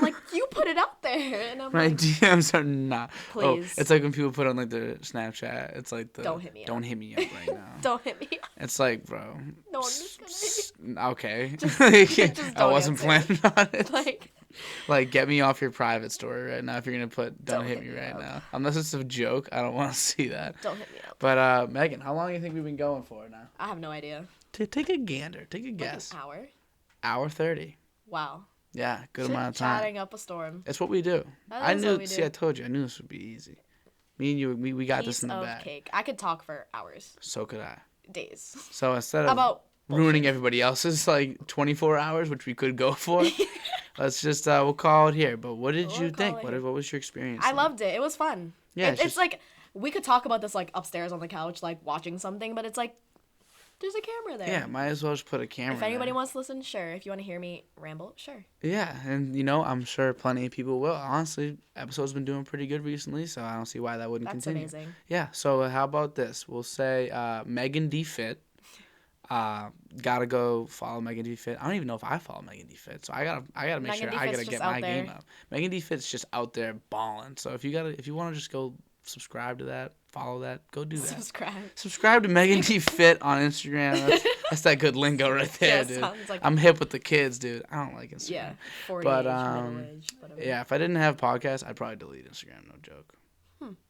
Speaker 1: Like you put it out there. And I'm
Speaker 2: My
Speaker 1: like,
Speaker 2: DMs are not.
Speaker 1: please.
Speaker 2: Oh, it's like when people put on like their Snapchat. It's like the
Speaker 1: Don't hit me up.
Speaker 2: Don't hit me up right now.
Speaker 1: Don't hit me up.
Speaker 2: It's like, bro.
Speaker 1: No, I'm just gonna
Speaker 2: Okay.
Speaker 1: just
Speaker 2: I
Speaker 1: don't
Speaker 2: wasn't
Speaker 1: answer.
Speaker 2: planning on it.
Speaker 1: like,
Speaker 2: Get me off your private story right now if you're gonna put don't hit me right
Speaker 1: up.
Speaker 2: now. Unless it's a joke, I don't want to see that.
Speaker 1: don't hit me up.
Speaker 2: But Megan, how long do you think we've been going for now?
Speaker 1: I have no idea.
Speaker 2: Take a gander. Take a guess.
Speaker 1: Like an hour?
Speaker 2: Hour 30.
Speaker 1: Wow.
Speaker 2: Yeah, good amount of time.
Speaker 1: Chatting up a storm.
Speaker 2: It's what we do.
Speaker 1: That is what we do.
Speaker 2: I told you. I knew this would be easy. Me and you, we got this in the
Speaker 1: Piece of
Speaker 2: bag.
Speaker 1: cake. I could talk for hours.
Speaker 2: So could I.
Speaker 1: Days.
Speaker 2: So instead of
Speaker 1: About
Speaker 2: ruining everybody else's 24 hours, which we could go for, let's just we'll call it here. But what did you think? What was your experience?
Speaker 1: I loved it. It was fun.
Speaker 2: Yeah,
Speaker 1: it's like we could talk about this upstairs on the couch, watching something, but it's there's a camera there.
Speaker 2: Yeah, might as well just put a camera.
Speaker 1: If anybody wants to listen, sure. If you want to hear me ramble, sure.
Speaker 2: Yeah, and I'm sure plenty of people will. Honestly, episode's been doing pretty good recently, so I don't see why that wouldn't continue.
Speaker 1: That's amazing.
Speaker 2: Yeah, so how about this? We'll say Megan D Fit. Gotta go follow Megan D Fit. I don't even know if I follow Megan D Fit, so I gotta make sure I gotta get my game up. Megan D Fit's just out there balling. So if you want to just go subscribe to that, follow that, go do that. Subscribe to Megan D Fit on Instagram. That's that good lingo right there, dude. I'm hip with the kids, dude. I don't like Instagram.
Speaker 1: Yeah, 40
Speaker 2: but
Speaker 1: middle-aged, whatever.
Speaker 2: Yeah, if I didn't have podcasts, I'd probably delete Instagram. No joke.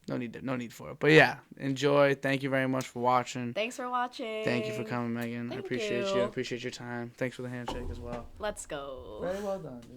Speaker 2: No need for it. But yeah, enjoy. Thank you very much for watching.
Speaker 1: Thanks for watching.
Speaker 2: Thank you for coming, Megan. I appreciate you. I appreciate your time. Thanks for the handshake as well.
Speaker 1: Let's go.
Speaker 2: Very well done, dude.